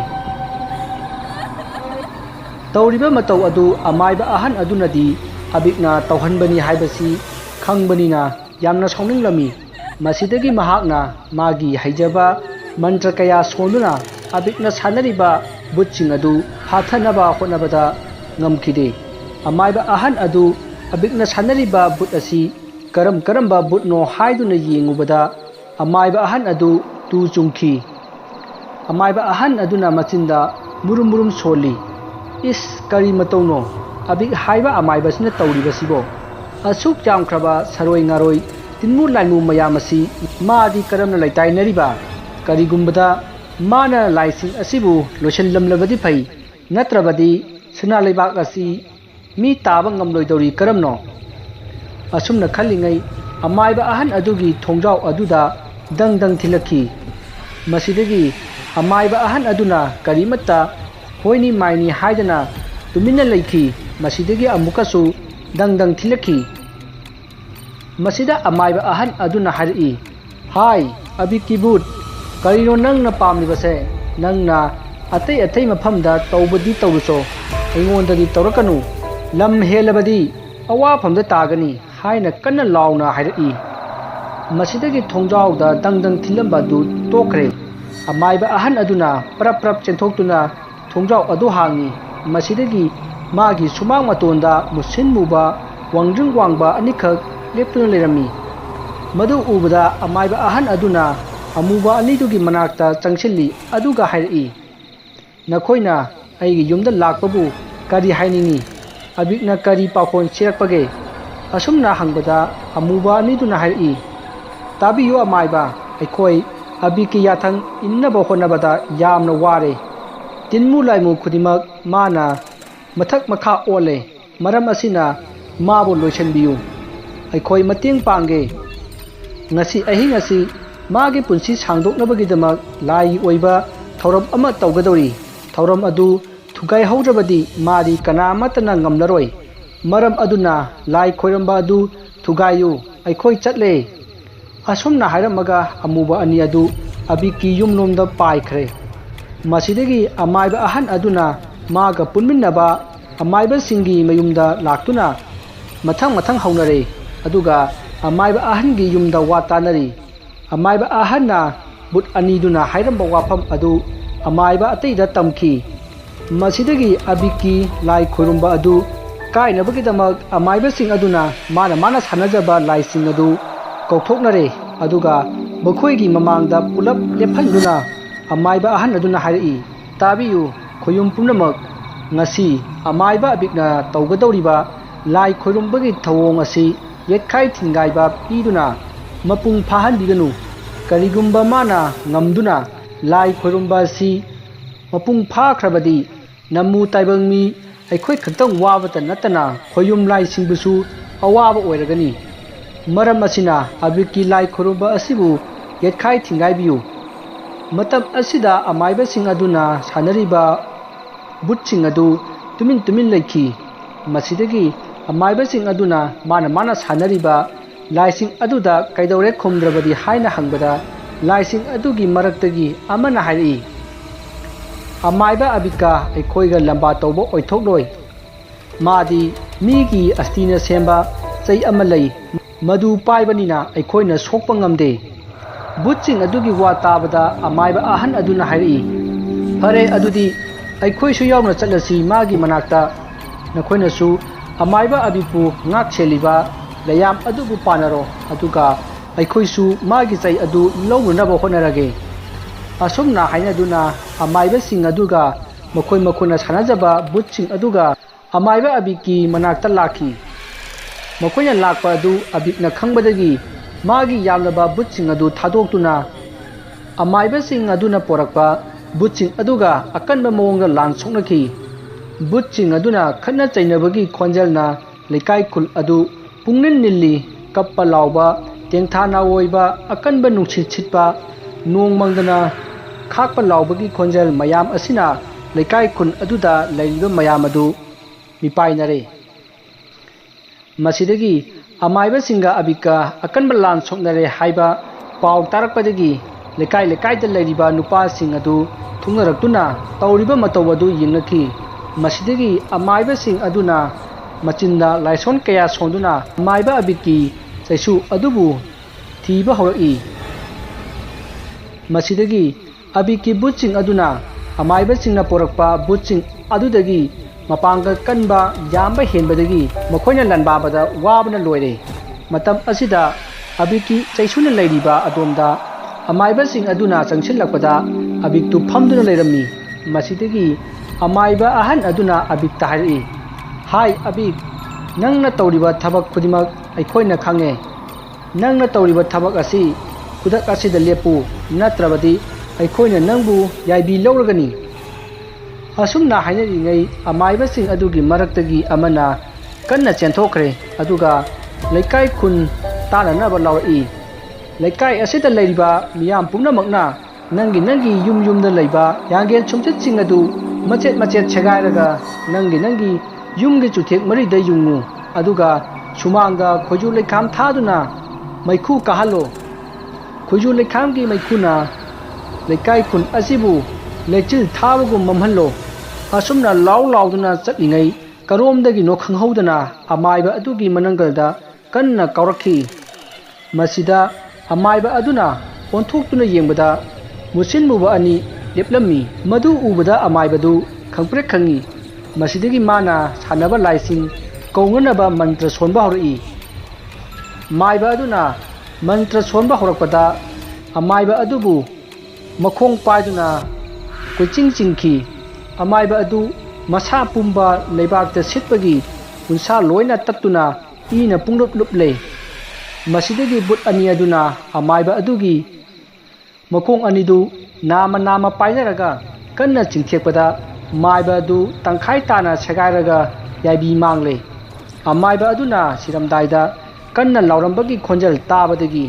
ꯇꯧꯔꯤꯕ ꯃꯇꯧ ꯑꯗꯨ ꯑꯃꯥꯏꯕ ꯑꯍꯟ ꯑꯗꯨꯅꯗꯤ ꯑꯕꯤꯛꯅ ꯇꯧꯍꯟꯕꯅꯤ ꯍꯥꯏꯕꯁꯤ ꯈꯪꯕꯅꯤꯅ ꯌꯥꯝꯅ ꯁꯥꯎꯅꯤꯡꯂꯝꯃꯤ꯫ ꯃꯁꯤꯗꯒꯤ ꯃꯍꯥꯛꯅ ꯃꯥꯒꯤ ꯍꯩꯖꯕ ꯃꯟꯇ꯭ꯔ ꯀꯌꯥ ꯁꯣꯟꯗꯨꯅ ꯑꯕꯤꯛꯅ ꯁꯥꯟꯅꯔꯤꯕ ꯕꯨꯠꯁꯤꯡ ꯑꯗꯨ ꯐꯥꯊꯅꯕ ꯍꯣꯠꯅꯕꯗ ꯉꯝꯈꯤꯗꯦ꯫ ꯑꯃꯥꯏꯕ ꯑꯍꯟ ꯑꯗꯨ ꯑꯕꯤꯛꯅ ꯁꯥꯟꯅꯔꯤꯕ ꯕꯨꯠ ꯑꯁꯤ ꯀꯔꯝꯕ ꯕꯨꯠꯅꯣ ꯍꯥꯏꯗꯨꯅ ꯌꯦꯡꯉꯨꯕꯗ ꯑꯃꯥꯏꯕ ꯑꯍꯟ ꯑꯗꯨ ꯇꯨ ꯆꯨꯡꯈꯤ꯫ ꯑꯃꯥꯏꯕ ꯑꯍꯟ ꯑꯗꯨꯅ ꯃꯆꯤꯟꯗ ꯃꯨꯔꯨꯝ ꯃꯨꯔꯨꯝ ꯁꯣꯜꯂꯤ꯫ ꯏꯁ, ꯀꯔꯤ ꯃꯇꯧꯅꯣ ꯑꯕꯤꯛ ꯍꯥꯏꯕ ꯑꯃꯥꯏꯕꯁꯤꯅ ꯇꯧꯔꯤꯕꯁꯤꯕꯣ? ꯑꯁꯨꯛ ꯌꯥꯝꯈ꯭ꯔꯕ ꯁꯔꯣꯏ ꯉꯥꯔꯣꯏ ꯇꯤꯟꯃꯨ ꯂꯥꯏꯃꯨ ꯃꯌꯥꯝ ꯑꯁꯤ ꯃꯥꯗꯤ ꯀꯔꯝꯅ ꯂꯩꯇꯥꯏꯅꯔꯤꯕ? ꯀꯔꯤꯒꯨꯝꯕꯗ ꯃꯥꯅ ꯂꯥꯏꯁꯤꯡ ꯑꯁꯤꯕꯨ ꯂꯣꯏꯁꯤꯜꯂꯝꯂꯕꯗꯤ ꯐꯩ, ꯅꯠꯇ꯭ꯔꯕꯗꯤ ꯁꯅꯥ ꯂꯩꯕꯥꯛ ꯑꯁꯤ ꯃꯤ ꯇꯥꯕ ꯉꯝꯂꯣꯏꯗꯧꯔꯤ ꯀꯔꯝꯅꯣ? ꯑꯁꯨꯝꯅ ꯈꯜꯂꯤꯉꯩ ꯑꯃꯥꯏꯕ ꯑꯍꯟ ꯑꯗꯨꯒꯤ ꯊꯣꯡꯖꯥꯎ ꯑꯗꯨꯗ ꯗꯪ ꯗꯪ ꯊꯤꯜꯂꯛꯈꯤ꯫ ꯃꯁꯤꯗꯒꯤ ꯑꯃꯥꯏꯕ ꯑꯍꯟ ꯑꯗꯨꯅ ꯀꯔꯤꯃꯠꯇ ꯍꯣꯏꯅꯤ ꯃꯥꯏꯅꯤ ꯍꯥꯏꯗꯅ ꯇꯨꯃꯤꯟꯅ ꯂꯩꯈꯤ꯫ ꯃꯁꯤꯗꯒꯤ ꯑꯃꯨꯛꯀꯁꯨ ꯗꯪ ꯗꯪ ꯊꯤꯜꯂꯛꯈꯤ꯫ ꯃꯁꯤꯗ ꯑꯃꯥꯏꯕ ꯑꯍꯟ ꯑꯗꯨꯅ ꯍꯥꯏꯔꯛꯏ, ꯍꯥꯏ ꯑꯕꯤꯛꯀꯤ ꯕꯨꯠ, ꯀꯔꯤꯅꯣ ꯅꯪꯅ ꯄꯥꯝꯂꯤꯕꯁꯦ? ꯅꯪꯅ ꯑꯇꯩ ꯃꯐꯝꯗ ꯇꯧꯕꯗꯤ ꯇꯧꯔꯨꯆꯣ, ꯑꯩꯉꯣꯟꯗꯗꯤ ꯇꯧꯔꯛꯀꯅꯨ, ꯂꯝ ꯍꯦꯜꯂꯕꯗꯤ ꯑꯋꯥꯐꯝꯗ ꯇꯥꯒꯅꯤ ꯍꯥꯏꯅ ꯀꯟꯅ ꯂꯥꯎꯅ ꯍꯥꯏꯔꯛꯏ꯫ ꯃꯁꯤꯗꯒꯤ ꯊꯣꯡꯖꯥꯎꯗ ꯗꯪ ꯗꯪ ꯊꯤꯜꯂꯝꯕ ꯑꯗꯨ ꯇꯣꯛꯈ꯭ꯔꯦ꯫ ꯑꯃꯥꯏꯕ ꯑꯍꯟ ꯑꯗꯨꯅ ꯄ꯭ꯔꯞ ꯆꯦꯟꯊꯣꯛꯇꯨꯅ ꯊꯣꯡꯖꯥꯎ ꯑꯗꯨ ꯍꯥꯡꯉꯤ꯫ ꯃꯁꯤꯗꯒꯤ ꯃꯥꯒꯤ ꯁꯨꯃꯥꯡ ꯃꯇꯣꯟꯗ ꯃꯨꯁꯤꯟ ꯃꯨꯕ ꯋꯥꯡꯗ꯭ꯔꯤꯡ ꯋꯥꯡꯕ ꯑꯅꯤꯈꯛ ꯂꯦꯞꯇꯨꯅ ꯂꯩꯔꯝꯃꯤ꯫ मधु उबदा अमाइबा अहन अदुना अमुबा अनिदुगी मनाक्ता चंगसिल्ली अदुगा हायरई नखोइना अइगी युमदा लाकपबु करी हायनिंगी अबिकना करी पाखोन सिरकपगे असुमना हंगबदा अमुबा अनिदुना हायरई ताबियो अमाइबा अखोई अबिकी याथंग इन्नबा होनबदा यामना वारे तिन्मु लाइमु खुदिमक माना मथक मखा ओले मरम असिना माबु लोइसनबियु अखोई मतेंग पांगे ngasi ahi ngasi magi punsi sangdoknabagidamak lai oiba thauram ama tawgadori thauram adu thugai haudrabadi mari kanamatana ngamlaroi maram aduna lai khoiramba adu thugayu aikhoi chatle asumna hairamaga amuba ani adu abiki yumnomda paikhre masidagi amaiba ahan aduna maga punminnaba amaiba singi mayumda laktuna mathang haunare aduga अमाइबा अहन की युमदा वा तानरी अमाइबा अहन्ना बुट अनीदुना हाइरंबा वाफम अदु अमाइबा अतैदा तमखी मसिदगी अबिकी लाई खुरुंबा अदु काइनबगिदमक अमाइबा सिंग अदुना माना सानजबा लाई सिंग अदु कौथोकनरे अदुगा मखोइगी ममांगदा pull-up लेफनदुना अमाइबा अहन अदुना हाइरई ताबियु खोयुम पुनमक ngasi अमाइबा अबिकना तौगदौरिबा लाई खुरुंबगी थवोंग असि येखाई थिंगाइबा पीदुना मपुंग फाहनबिगनु करिगुंबा माना ngamduna lai khoirumba si mapung phakrabadi namu taibangmi aikhoi khantang wabata natana khoyum lai singbusu awaba oiragani maram asina abiki lai khorumba asibu yekhai thingaibiu matam asida amaiba sing aduna sanariba butching adu tumin leikhi masidagi अमाइबा सिंग अदुना माना सानरिबा lysing अदुदा कैदौरे खुमद्रबदी हाइना हंगबदा lysing अदुगी मरक्तगी अमना हाइरी अमाइबा अबिका अखोइगा लंबा तौबो ओइथोकलोय मादी मीगी अस्तिना सेंबा चै अमा लई मदु पाइबनिना अखोइना सोकपा ngamde बुचिंग अदुगी वा ताबदा अमाइबा अहन अदुना हाइरी फरे अदुदी अखोइसु यावना चलसी मागी मनाक्ता नखोइनासु अमाइबा अबिपु ngak cheliba layam adubu panaro aduga aikhoisu magi chai adu lowunaba honarage asumna hainaduna amaiba sing aduga makhona sanajaba butching aduga amaiba abiki manakta lakhi makhona lakpa adu abikna khangbadagi magi yamlaba butching adu thadoktuna amaiba sing aduna porakpa butching aduga akanba mawongda lansoknaki बुचिंग अदुना Khanna चैनबगी खोंजलना लेकाई खुल अदु पुंगनिन निल्ली kappa लाउबा तेंथाना ओइबा अकनबा नुसित छिटबा नोंग मंगदना खाकपा लाउबगी खोंजल मयाम असिना लेकाई खुन अदुदा लैरिबा मयाम अदु मिपाइनरे मसिदगी अमाइबा सिंगा अबिका अकनबा लान सोकनरे हाइबा पाउ तारकपदगी लेकाई the लैरिबा नुपा सिंग अदु थुंगरक्तुना तौरिबा मतौ अदु यिंगनखी मसिदगी अमाइबा सिंग अदुना मचिंदा लाइसोन कया सोंदुना अमाइबा अबिकी चैसु अदुबु थीबा हौरई मसिदगी अबिकी बुचिंग अदुना अमाइबा सिंगना पोरकपा बुचिंग अदुदगी मपांग कनबा यामबा हेनबदगी मखोइना लनबाबदा वाबना लोइरे मतम असिदा अबिकी चैसुना लैरिबा अदोमदा अमाइबा सिंग अदुना चंगसिलकपदा अबिकतु फमदुना लैरमनी मसिदगी अमाइबा अहन अदुना अबिक ताहरी हाय अबिक नंगना तौरिबा थबक खुदिमक अखोइना खांगे नंगना तौरिबा थबक असि खुदक असिदा लेपु नत्रबदी अखोइना नंगबु याइबी लौरगनी असुमना हाइनरिङै अमाइबा सिंग अदुगी मरक्तगी अमना कन्ना चेंथोखरे अदुगा लेकाई खुन ताननबा लाउरई लेकाई असिदा लैरिबा मियाम पुनमकना नंगी युमदा लैबा यांगेल छुमचेतसिंग अदु मचेत छगायरगा नंगी युमगे चुथेक मरिदा युंगु अदुगा सुमांगा खोजु लेखाम थादुना मैखु कहलो खोजु लेखाम की मैखुना लेकाई खुन असिबु लेचिल थाबगु ममहल्लो असुमना लाउदुना चटलिङै करोमदगी नो खंहौदना अमाइबा अदुगी मनंगलदा कन्ना कौरखी मसिदा अमाइबा अदुना ओंथोक्तुना येंबदा मुसिनमुबा अनि लेपलमी मधु उबदा अमाइबदु खंप्रे खंगी मसिदगी माना सानबा लाइसिंग कौंगनबा मंत्र सोनबा हौरई माइबा अदुना मंत्र सोनबा होरकपदा अमाइबा अदुबु मखोंग पाइदुना कोइचिंग चिंखी अमाइबा अदु मसा पुंबा लेबाकता सिटपगी उनसा लोइना तत्तुना ईना पुंगलुप लुपले मसिदगी बुट अनि अदुना अमाइबा अदुगी मखोंग अनिदु नामा पाइनरगा कन्ना चिंथेकपदा माइबा अदु तंखाइ ताना सेगाइरगा याइबी मांगले अमाइबा अदुना सिरमदाइदा कन्ना लाउरंबगी खोंजल ताबदगी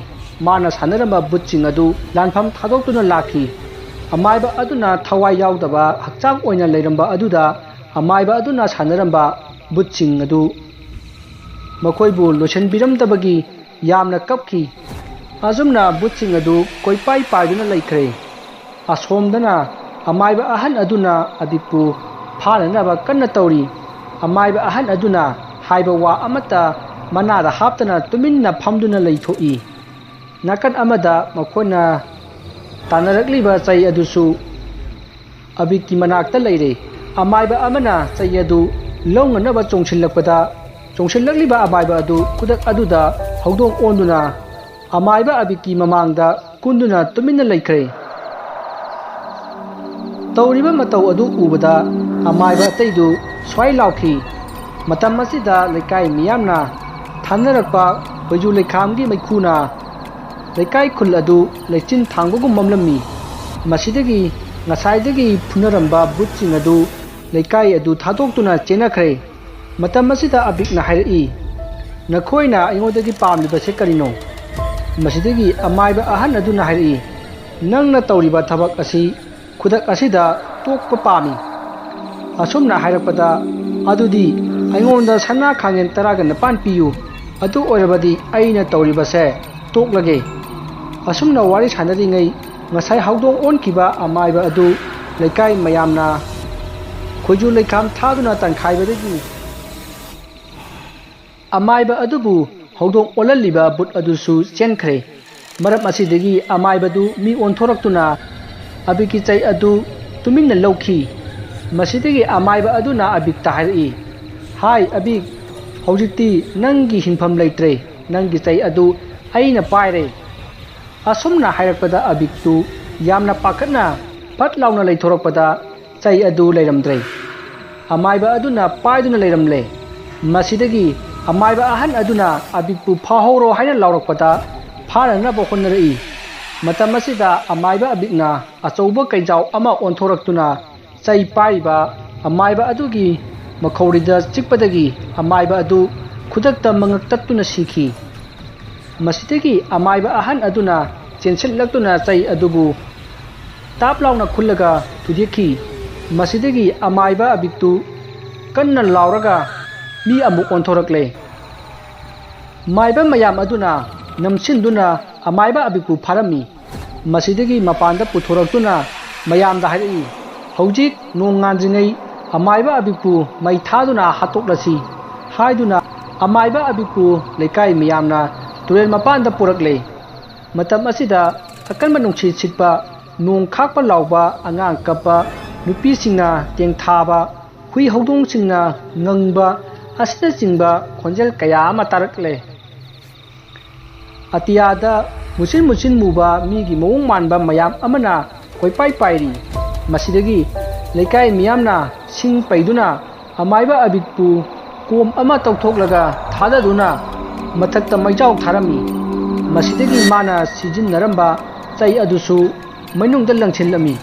माना सानरंबा बुटसिंग अदु लानफम थादोक्तुना लाखी अमाइबा अदुना थवाइ याउदबा हक्चांग ओइना लेरंबा अदुदा अमाइबा अदुना सानरंबा बुटसिंग अदु मखोइबु लोसनबिरमदबगी यामना कपखी अजुमना बुटसिंग अदु कोइपाइ पाइदुना लैखरे असोमदना अमाइबा अहन अदुना अबिकपु फाननबा कन्ना तौरी अमाइबा अहन अदुना हाइबा वा अमता मनादा हापतना तुमिन्ना फमदुना लैथोई नाकन अमदा मखोना तानरकलिबा चै अदुसु अबिकि मनाक्ता लैरे अमाइबा अमना चै अदु लौंगनबा चोंसिल्लकलिबा अमाइबा अदु कुदक अदुदा हौदोंग ओंदुना अमाइबा अबिकि ममांगदा कुंदुना तुमिन्ना लैखरे तौरिबा मतौ अदु उबदा अमाइबा अतैदु स्वाइ लाउखी मतम असिदा लेकाइ मियामना थानरकपा बैजु लेखामगी मैखुना लेकाइ खुल अदु लेचिन थांबगुम ममलमी मसिदगी ngसाइदगी फुनरंबा बुटसिंग अदु लेकाइ अदु थादोक्तुना चेनखरे मतम असिदा अबिकना हाइरई नखोइना अइगोदगी पामलिबसे करिनो मसिदगी अमाइबा अहन अदुना हाइरई नंगना तौरिबा थबक असि खुदक असिदा तोकपा पामी असुमना हाइरपदा अदुदी अइगोंदा सना खांगेन तरागा नपान पियु अदु ओरबदी अइना तौरिबसे तोकलगे असुमना वारी सानरिङै ngसाइ हाउदोंग ओनखिबा अमाइबा अदु लेकाइ मयामना खोइजु लेखाम थादुना तनखाइबदगी अमाइबा अदुबु हाउदोंग ओललिबा बुट अदुसु चेनखरे मरम असिदगी अमाइबदु मी ओनथोरक्तुना अबिकि चै अदु तुमिन्ना लौखी मसिदगी अमाइबा अदुना अबिक ताहारई हाय अबिक हौजिक्ति नंगी हिंफम लैत्रे नंगी चै अदु अइना पाइरे असुमना हाइरकपदा अबिकतु यामना पाखतना फट लाउना लैथोरकपदा चै अदु लैरमद्रे अमाइबा अदुना पाइदुना लैरमले मसिदगी अमाइबा अहन अदुना अबिकपु फाहौरो हाइना लाउरकपदा फाननबा होनरई मतम असिदा अमाइबा अबिकना अचौबा कैजाव अमा ओनथोरक्तुना चै पाइबा अमाइबा अदुगी मखौरिदा चिकपदगी अमाइबा अदु खुदक्ता मंगक तत्तुना सिखी मसिदगी अमाइबा अहन अदुना चेनसिल्लक्तुना चै अदुबु ताप लाउना खुल्लगा तुदिखी मसिदगी अमाइबा अबिकतु कन्ना लाउरगा मी अमु ओनथोरकले माइबा मयाम अदुना नमसिंदुना अमाइबा अबिकपु फारमी मसिदगी मपानदा पुथोरक्तुना मयामदा हाइरई हौजिक नोंगांजिङै अमाइबा अबिकपु मै थादुना हातोक्लसी हाइदुना अमाइबा अबिकपु लेकाइ मियामना तुरेल मपानदा पुरकले मतम असिदा अकनबा नुंसी सिटपा नोंग खाकपा लाउबा अंगांग कपा नुपीसिंगना तेंथाबा हुई हौदोंसिंगना ngंगबा असिदा चिंगबा खोंजेल कया अमा तारकले अतियादा मुसिन मुबा मीगी मौंग मानबा मयाम अमना कोइपाइ पाइरी मसिदगी लेकाइ मियामना सिंग पैदुना अमाइबा अबिकपु कोम अमा तौथोकलगा थाददुना मथक्ता मैजाव थारमी मसिदगी माना सिजिनरंबा चै अदुसु मैनुंगदा लंगसिलमी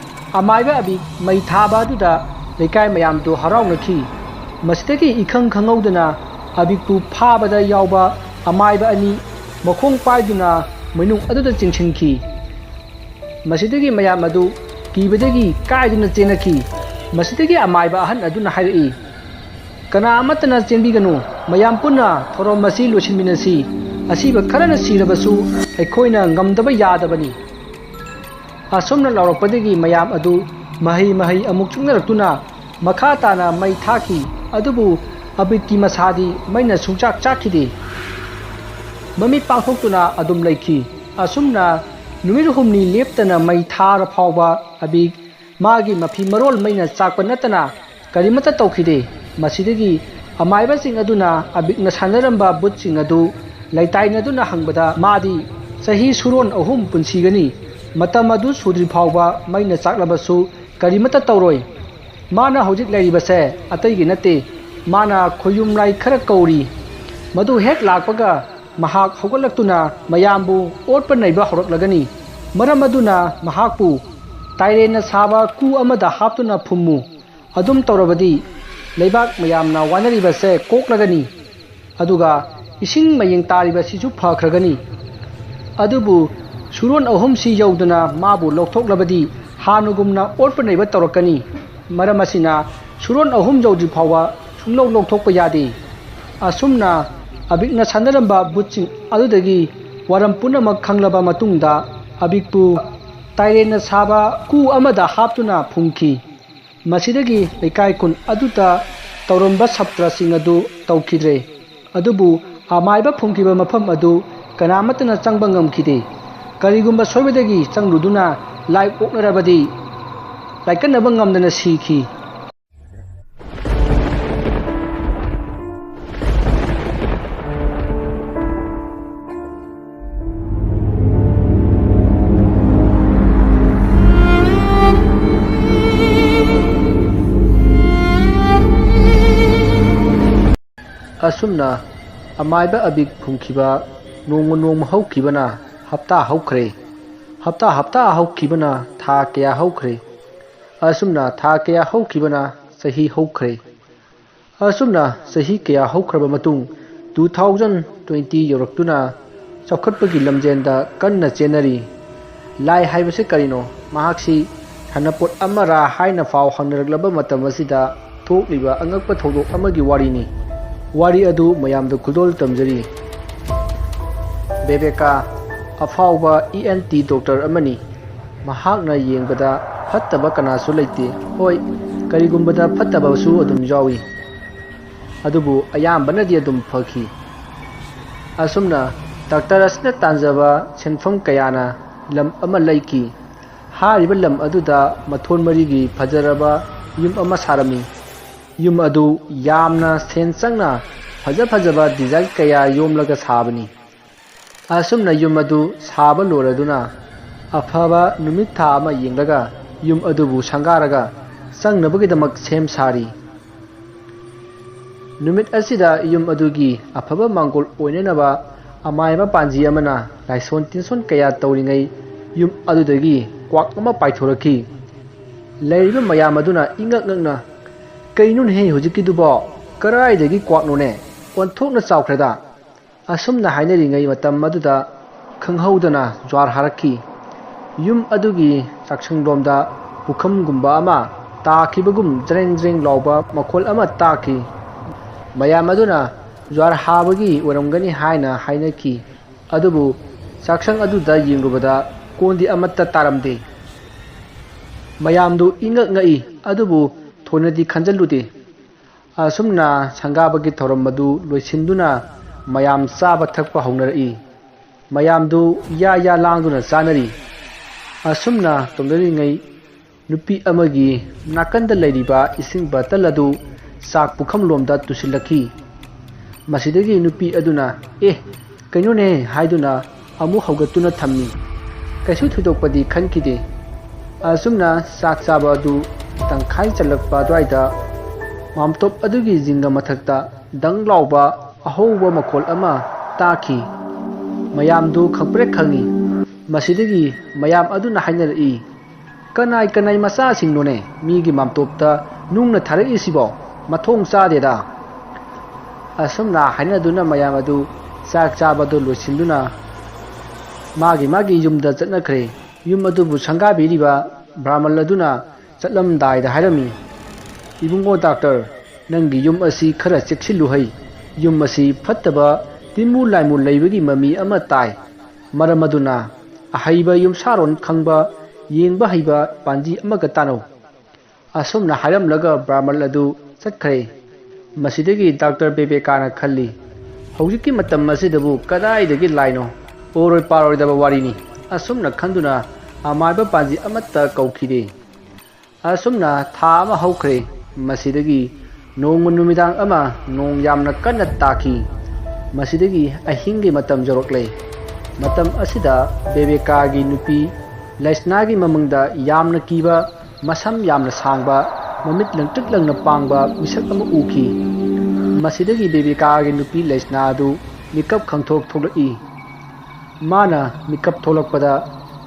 अमाइबा अबिक मै थाबा अदुदा लेकाइ मयामदु हराउनखी मसिदगी इखंग खंगौदना अबिकपु फाबदा यावबा अमाइबा अनि मखोंग पाइदुना मैनुंग अदुदा चिंगसिनखी मसिदगी मयाम अदु कीबदगी कायदुना चेनखी मसिदगी अमाइबा अहन अदुना हाइरई कना अमतना चेनबिगनु मयाम पुन्ना थोरो मसी लोसिनमिनसी असीबा खरना सिरबसु अखोइना ngमदबा यादबनी असुमना लाउरकपदगी मयाम अदु मही अमुक चुंगरक्तुना मखा ताना मै थाखी अदुबु अबिकि मसादी मैना सुचाक चाखिदे ममी पाखोक्तुना अदुम लैखी असुमना नुमिर हुमनी लेप्तना मै थार फावबा अबिक मागी मफी मरोल मैना चाकपा नतना करिमता तौखिदे मसिदगी अमाइबा सिंग अदुना अबिकना सानरंबा बुटसिंग अदु लैताइनदुना हंगबदा मादी चही सुरोन अहुम पुनसीगनी मतम अदु सुद्री फावबा मैना चाकलबसु करीमता तौरोय माना हौजिक लेरिबसे अतैगी नते माना खोयुम लाई खर कौरी मधु हेक लाकपगा महाक हौगलक्तुना मयामबु ओटपा नैबा हौरक्लगनी मरम अदुना महाकपु ताइरेना साबा कु अमदा हाप्तुना फुम्मु अदुम तौरबदी लेबाक मयामना वानरिबसे कोक्लगनी अदुगा इसिंग मयेंग तारिबसिसु फखरगनी अदुबु सुरोन अहुम सी यौदुना माबु लौथोक्लबदी हानुगुमना ओटपा नैबा तौरकनी मरम असिना सुरोन अहुम यौद्रि फावा सुंगलौ लौथोक्पा यादे असुमना अबिकना सानरंबा बुचिंग अदुदगी वारम पुनमक खंगलबा मतुंगदा अबिकपु ताइरेना साबा कु अमदा हाप्तुना फुंखी मसिदगी लेकाय कुन अदुता तौरंबा सप्त्र सिंग अदु तौखिद्रे अदुबु अमाइबा फुंखिबा मफम अदु कनामतना चंगबा ngमखिदे करिगुंबा सोयबदगी चंगलुदुना लाइ ओकनरबदी लाइकनबा ngमदना सीखी असुमना अमाइबा अबिक फुंखिबा नोंग हौखिबना हप्ता हौखरे हप्ता हप्ता हौखिबना था कया हौखरे असुमना था कया हौखिबना सही हौखरे असुमना सही कया हौखरबा मतुंग 2020 यौरक्तुना चौखटपगी लमजेंदा कन्ना चेनरी लाई हाइबसे करिनो महाक्सी हनपोट अमरा हाइना फाव हंगरगलबा मतम असिदा थोकलिबा अंगकपा थौदोक अमगी वारिनी वारी अदु मयामद खुदोल तमजरी बेबेका अफाउबा ENT डॉक्टर अमनी महाकना येंगबदा फत्तबा कनासु लेते होय करिगुंबदा फत्तबासु अदुम यावी अदुबु अयामबनदी अदुम फखी असुमना डॉक्टर असना तांजबा सेनफम कयाना लम अमा लैकी हारिबा लम अदुदा मथोन मरिगी फजरबा युम अमा सारमी युम अदु यामना सेन चंगना फजबा डिजाइन कया योमलगा साबनी असुमना युम अदु साबा लोरदुना अफबा नुमित था अमा येंगलगा युम अदुबु संगारगा चंगनबगिदमक सेम सारी नुमित असिदा युम अदुगी अफबा मांगोल ओइननबा अमायबा पांजी अमना लाइसोन तिनसोन कया तौरिंगै युम अदुदगी क्वाक अमा पाइथोरकी लैरिबा मयाम अदुना इंगक ngakna कईनुन हे हुजिकिदुबो कराइदगी क्वाकनोने ओंथोकना चावख्रेदा असुमना हाइनरिङै मतम मदुदा खंगहौदना ज्वार हारकी युम अदुगी चाक्संगलोमदा पुखमगुंबा अमा ताखिबगुम जरेंग जरेंग लाउबा मखोल अमा ताखी मयाम अदुना ज्वार हाबगी ओरमगनी हाइना हाइनकी अदुबु चाक्संग अदुदा येंगुबदा कोंदी अमत्ता तारमदे मयामदु इंगक ngai अदुबु थोनदी खंजलुदे असुमना संगाबगी थौरम मदु लोइसिंदुना मयाम चाबा थकपा हौनरई मयामदु या लांगदुना चानरी असुमना तोंदरिङै नुपी अमगी नाकंदा लैरिबा इसिंग बतल अदु चाक पुखम लोमदा तुसिलखी मसिदगी नुपी अदुना कइनोने हाइदुना अमु हौगतुना थम्मी कैसु थुदोकपदी खनखिदे असुमना चाक चाबा अदु तंखाई चलकपा द्वाइदा मामतोप अदुगी जिंगा मथक्ता दंग लाउबा अहौबा मखोल अमा ताखी मयामदु खंप्रे खंगी मसिदगी मयाम अदुना हाइनरई कनाई मसा सिंगनोने मीगी मामतोपता नुंगना थारईसिबो मथोंग चादेदा असुमना हाइनदुना मयाम अदु चाक चाबदु लोइसिंदुना मागी युमदा चटनखरे युम अदुबु संगाबिरिबा ब्राह्मण अदुना चटलमदाइदा हाइरमी इबुंगो डॉक्टर नंगी युम असी खरा चेक्सिलुहै युम असी फत्तबा तिमु लाइमु लैबगी ममी अमा ताई मरम अदुना अहैबा युम सारोन खंगबा येंगबा हैबा पांजी अमगा तानो असुमना हाइरमलगा ब्राह्मण अदु चटखरे मसिदगी डॉक्टर बेबेकाना खल्ली हौजिकी मतम मसिदबु कदाइदगी लाइनो ओरोय पारोयदबा वारिनी असुमना खंदुना अमाइबा पांजी अमत्ता कौखिदे असुमना था अमा हौखरे मसिदगी नोंग नुमिदांग अमा नोंग यामना कन्ना ताकी मसिदगी अहिंगी मतम जरोक्ले ꯃꯇꯝ ꯑꯁꯤꯗ ꯕꯦꯕꯦꯀꯥꯒꯤ ꯅꯨꯄꯤ ꯂꯩꯁꯅꯥꯒꯤ ꯃꯃꯪꯗ ꯌꯥꯝꯅ ꯀꯤꯕ ꯃꯁꯝ ꯌꯥꯝꯅ ꯁꯥꯡꯕ ꯃꯃꯤꯠ ꯂꯪꯇ꯭ꯔꯤꯛ ꯂꯪꯅ ꯄꯥꯡꯕ ꯃꯤꯁꯛ ꯑꯃ ꯎꯈꯤ꯫ ꯃꯁꯤꯗꯒꯤ ꯕꯦꯕꯦꯀꯥꯒꯤ ꯅꯨꯄꯤ ꯂꯩꯁꯅꯥ ꯑꯗꯨ ꯃꯤꯀꯞ ꯈꯪꯊꯣꯛ ꯊꯣꯛꯂꯛꯏ꯫ ꯃꯥꯅ ꯃꯤꯀꯞ ꯊꯣꯛꯂꯛꯄꯗ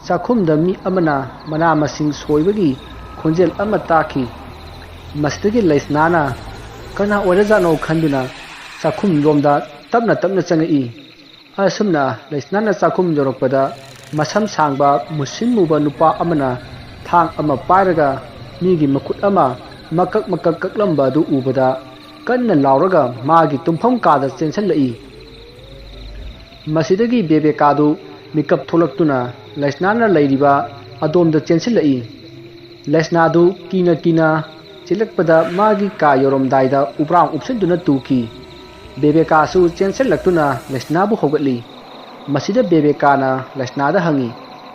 ꯆꯥꯛꯈꯨꯝꯗ ꯃꯤ ꯑꯃꯅ ꯃꯅꯥ ꯃꯁꯤꯡ ꯁꯣꯏꯕꯒꯤ ꯈꯣꯟꯖꯦꯜ ꯑꯃ ꯇꯥꯈꯤ꯫ ꯃꯁꯤꯗꯒꯤ ꯂꯩꯁꯅꯥꯅ ꯀꯅꯥ ꯑꯣꯏꯔꯖꯥꯠꯅꯣ ꯈꯟꯗꯨꯅ ꯆꯥꯛꯈꯨꯝ ꯂꯣꯝꯗ ꯇꯞꯅ ꯇꯞꯅ ꯆꯪꯉꯛꯏ꯫ ꯑꯁꯨꯝꯅ ꯂꯩꯁꯅꯥꯅ ꯆꯥꯛꯈꯨꯝ ꯌꯧꯔꯛꯄꯗ ꯃꯁꯝ ꯁꯥꯡꯕ ꯃꯨꯁꯤꯟ ꯃꯨꯕ ꯅꯨꯄꯥ ꯑꯃꯅ ꯊꯥꯡ ꯑꯃ ꯄꯥꯏꯔꯒ ꯃꯤꯒꯤ ꯃꯈꯨꯠ ꯑꯃ ꯃꯀꯛ ꯃꯀꯛ ꯀꯛꯂꯝꯕ ꯑꯗꯨ ꯎꯕꯗ ꯀꯟꯅ ꯂꯥꯎꯔꯒ ꯃꯥꯒꯤ ꯇꯨꯝꯐꯝ ꯀꯥꯗ ꯆꯦꯟꯁꯤꯜꯂꯛꯏ꯫ ꯃꯁꯤꯗꯒꯤ ꯕꯦꯕꯦꯀꯥꯗꯨ ꯃꯤꯀꯞ ꯊꯣꯛꯂꯛꯇꯨꯅ ꯂꯩꯁꯅꯥꯅ ꯂꯩꯔꯤꯕ ꯑꯗꯣꯝꯗ ꯆꯦꯟꯁꯤꯜꯂꯛꯏ꯫ ꯂꯩꯁꯅꯥꯗꯨ ꯀꯤꯅ ꯀꯤꯅ ꯆꯦꯜꯂꯛꯄꯗ ꯃꯥꯒꯤ ꯀꯥ ꯌꯧꯔꯝꯗꯥꯏꯗ ꯎꯄ꯭ꯔꯥꯡ ꯎꯞꯁꯤꯟꯗꯨꯅ ꯇꯨꯈꯤ꯫ ꯕꯦꯕꯦꯀꯥꯁꯨ ꯆꯦꯟꯁꯤꯜꯂꯛꯇꯨꯅ ꯂꯩꯁꯅꯥꯕꯨ ꯍꯧꯒꯠꯂꯤ꯫ ꯃꯁꯤꯗ ꯕꯦꯕꯦꯀꯥꯅ ꯂꯩꯁꯅꯥꯗ ꯍꯪꯉꯤ,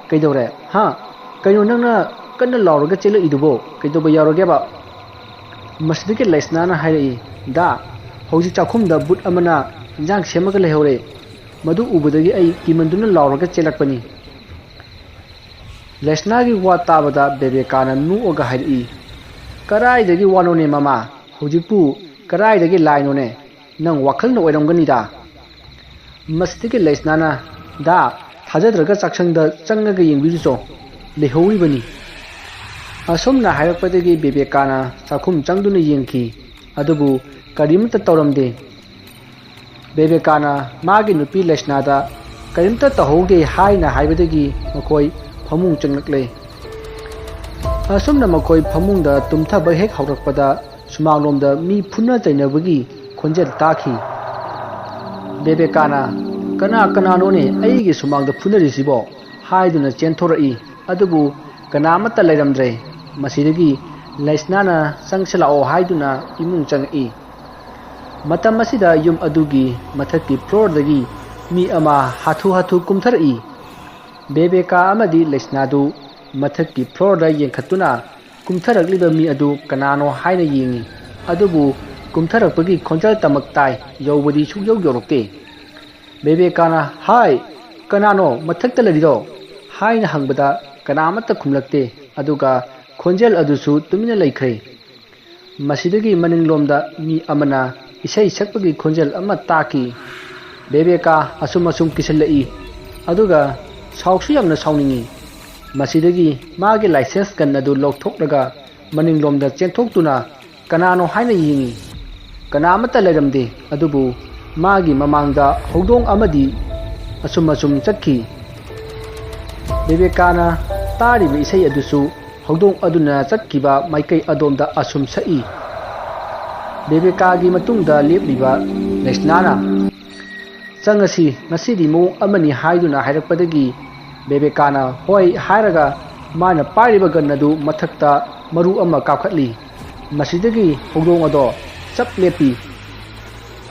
ꯀꯩꯗꯧꯔꯦ? ꯍꯥ? ꯀꯩꯅꯣ ꯅꯪꯅ ꯀꯟꯅ ꯂꯥꯎꯔꯒ ꯆꯦꯜꯂꯛꯏꯗꯨꯕꯣ? ꯀꯩꯗꯧꯕ ꯌꯥꯎꯔꯒꯦꯕ? ꯃꯁꯤꯗꯒꯤ ꯂꯩꯁꯅꯥꯅ ꯍꯥꯏꯔꯛꯏ, ꯗꯥ, ꯍꯧꯖꯤꯛ ꯆꯥꯛꯈꯨꯝꯗ ꯕꯨꯠ ꯑꯃꯅ ꯏꯟꯖꯥꯡ ꯁꯦꯝꯃꯒ ꯂꯩꯍꯧꯔꯦ꯫ ꯃꯗꯨ ꯎꯕꯗꯒꯤ ꯑꯩ ꯀꯤꯃꯟꯗꯨꯅ ꯂꯥꯎꯔꯒ ꯆꯦꯜꯂꯛꯄꯅꯤ꯫ ꯂꯩꯁꯅꯥꯒꯤ ꯋꯥ ꯇꯥꯕꯗ ꯕꯦꯕꯦꯀꯥꯅ ꯅꯣꯛꯑꯒ ꯍꯥꯏꯔꯛꯏ, ꯀꯔꯥꯏꯗꯒꯤ ꯋꯥꯅꯣꯅꯦ ꯃꯃꯥ? ꯍꯧꯖꯤꯛꯄꯨ ꯀꯔꯥꯏꯗꯒꯤ ꯂꯥꯏꯅꯣꯅꯦ? ꯅꯪ ꯋꯥꯈꯜꯅ ꯑꯣꯏꯔꯝꯒꯅꯤꯗ꯫ ꯃꯁꯤꯗꯒꯤ ꯂꯩꯁꯅꯥꯅ, ꯗꯥ, ꯊꯥꯖꯗ꯭ꯔꯒ ꯆꯥꯛꯁꯪꯗ ꯆꯪꯉꯒ ꯌꯦꯡꯕꯤꯔꯨꯆꯣ, ꯂꯩꯍꯧꯔꯤꯕꯅꯤ꯫ ꯑꯁꯨꯝꯅ ꯍꯥꯏꯔꯛꯄꯗꯒꯤ ꯕꯦꯕꯦꯀꯥꯅ ꯆꯥꯛꯈꯨꯝ ꯆꯪꯗꯨꯅ ꯌꯦꯡꯈꯤ, ꯑꯗꯨꯕꯨ ꯀꯔꯤꯃꯠꯇ ꯇꯧꯔꯝꯗꯦ꯫ ꯕꯦꯕꯦꯀꯥꯅ ꯃꯥꯒꯤ ꯅꯨꯄꯤ ꯂꯩꯁꯅꯥꯗ ꯀꯔꯤꯝꯇ ꯇꯧꯍꯧꯗꯦ ꯍꯥꯏꯅ ꯍꯥꯏꯕꯗꯒꯤ ꯃꯈꯣꯏ ꯐꯃꯨꯡ ꯆꯪꯂꯛꯂꯦ꯫ ꯑꯁꯨꯝꯅ ꯃꯈꯣꯏ ꯐꯃꯨꯡꯗ ꯇꯨꯝꯊꯕ ꯍꯦꯛ ꯍꯧꯔꯛꯄꯗ ꯁꯨꯃꯥꯡꯂꯣꯝꯗ ꯃꯤ ꯐꯨꯅ ꯆꯩꯅꯕꯒꯤ ꯈꯣꯟꯖꯦꯜ ꯇꯥꯈꯤ꯫ ꯕꯦꯕꯦꯀꯥꯅ, ꯀꯅꯥ ꯀꯅꯥꯅꯣꯅꯦ ꯑꯩꯒꯤ ꯁꯨꯃꯥꯡꯗ ꯐꯨꯅꯔꯤꯁꯤꯕꯣ? ꯍꯥꯏꯗꯨꯅ ꯆꯦꯟꯊꯣꯔꯛꯏ, ꯑꯗꯨꯕꯨ ꯀꯅꯥꯃꯠꯇ ꯂꯩꯔꯝꯗ꯭ꯔꯦ꯫ ꯃꯁꯤꯗꯒꯤ ꯂꯩꯁꯅꯥꯅ ꯆꯪꯁꯤꯜꯂꯛꯑꯣ ꯍꯥꯏꯗꯨꯅ ꯏꯃꯨꯡ ꯆꯪꯉꯛꯏ꯫ ꯃꯇꯝ ꯑꯁꯤꯗ ꯌꯨꯝ ꯑꯗꯨꯒꯤ ꯃꯊꯛꯀꯤ ꯐ꯭ꯂꯣꯔꯗꯒꯤ ꯃꯤ ꯑꯃ ꯍꯥꯊꯨ ꯍꯥꯊꯨ ꯀꯨꯝꯊꯔꯛꯏ꯫ ꯕꯦꯕꯦꯀꯥ ꯑꯃꯗꯤ ꯂꯩꯁꯅꯥꯗꯨ ꯃꯊꯛꯀꯤ ꯐ꯭ꯂꯣꯔꯗ ꯌꯦꯡꯈꯠꯇꯨꯅ ꯀꯨꯝꯊꯔꯛꯂꯤꯕ ꯃꯤ ꯑꯗꯨ ꯀꯅꯥꯅꯣ ꯍꯥꯏꯅ ꯌꯦꯡꯉꯤ, ꯑꯗꯨꯕꯨ ꯀꯨꯝꯊꯔꯛꯄꯒꯤ ꯈꯣꯟꯖꯦꯜ ꯇꯃꯛ ꯇꯥꯏ, ꯌꯧꯕꯗꯤ ꯁꯨꯛꯌꯧ ꯌꯧꯔꯛꯇꯦ꯫ ꯕꯦꯕꯦꯀꯥꯅ, ꯍꯥꯏ, ꯀꯅꯥꯅꯣ ꯃꯊꯛꯇ ꯂꯩꯔꯤꯗꯣ? ꯍꯥꯏꯅ ꯍꯪꯕꯗ ꯀꯅꯥꯃꯠꯇ ꯈꯨꯝꯂꯛꯇꯦ, ꯑꯗꯨꯒ ꯈꯣꯟꯖꯦꯜ ꯑꯗꯨꯁꯨ ꯇꯨꯃꯤꯟꯅ ꯂꯩꯈ꯭ꯔꯦ꯫ ꯃꯁꯤꯗꯒꯤ ꯃꯅꯤꯡꯂꯣꯝꯗ ꯃꯤ ꯑꯃꯅ ꯏꯁꯩ ꯁꯛꯄꯒꯤ ꯈꯣꯟꯖꯦꯜ ꯑꯃ ꯇꯥꯈꯤ꯫ ꯕꯦꯕꯦꯀꯥ ꯑꯁꯨꯝ ꯀꯤꯁꯤꯜꯂꯛꯏ, ꯑꯗꯨꯒ ꯁꯥꯎꯁꯨ ꯌꯥꯝꯅ ꯁꯥꯎꯅꯤꯡꯉꯤ꯫ ꯃꯁꯤꯗꯒꯤ ꯃꯥꯒꯤ ꯂꯥꯏꯁꯦꯟꯁ ꯒꯟ ꯑꯗꯨ ꯂꯧꯊꯣꯛꯂꯒ ꯃꯅꯤꯡꯂꯣꯝꯗ ꯆꯦꯟꯊꯣꯛꯇꯨꯅ ꯀꯅꯥꯅꯣ ꯍꯥꯏꯅ ꯌꯦꯡꯉꯤ꯫ ꯀꯅꯥꯃꯠꯇ ꯂꯩꯔꯝꯗꯦ, ꯑꯗꯨꯕꯨ ꯃꯥꯒꯤ ꯃꯃꯥꯡꯗ ꯍꯧꯗꯣꯡ ꯑꯃꯗꯤ ꯑꯁꯨꯝ ꯆꯠꯈꯤ꯫ ꯕꯦꯕꯦꯀꯥꯅ ꯇꯥꯔꯤꯕ ꯏꯁꯩ ꯑꯗꯨꯁꯨ ꯍꯧꯗꯣꯡ ꯑꯗꯨꯅ ꯆꯠꯈꯤꯕ ꯃꯥꯏꯀꯩ ꯑꯗꯣꯝꯗ ꯑꯁꯨꯝ ꯁꯛꯏ꯫ ꯕꯦꯕꯦꯀꯥꯒꯤ ꯃꯇꯨꯡꯗ ꯂꯦꯞꯂꯤꯕ ꯂꯩꯁꯅꯥꯅ, ꯆꯪꯉꯁꯤ, ꯉꯁꯤꯗꯤ ꯃꯑꯣꯡ ꯑꯃꯅꯤ ꯍꯥꯏꯗꯨꯅ ꯍꯥꯏꯔꯛꯄꯗꯒꯤ ꯕꯦꯕꯦꯀꯥꯅ ꯍꯣꯏ ꯍꯥꯏꯔꯒ ꯃꯥꯅ ꯄꯥꯏꯔꯤꯕ ꯒꯟ ꯑꯗꯨ ꯃꯊꯛꯇ ꯃꯔꯨ ꯑꯃ ꯀꯥꯞꯈꯠꯂꯤ꯫ ꯃꯁꯤꯗꯒꯤ ꯍꯧꯗꯣꯡ ꯑꯗꯣ ꯆꯞ ꯂꯦꯞꯄꯤ,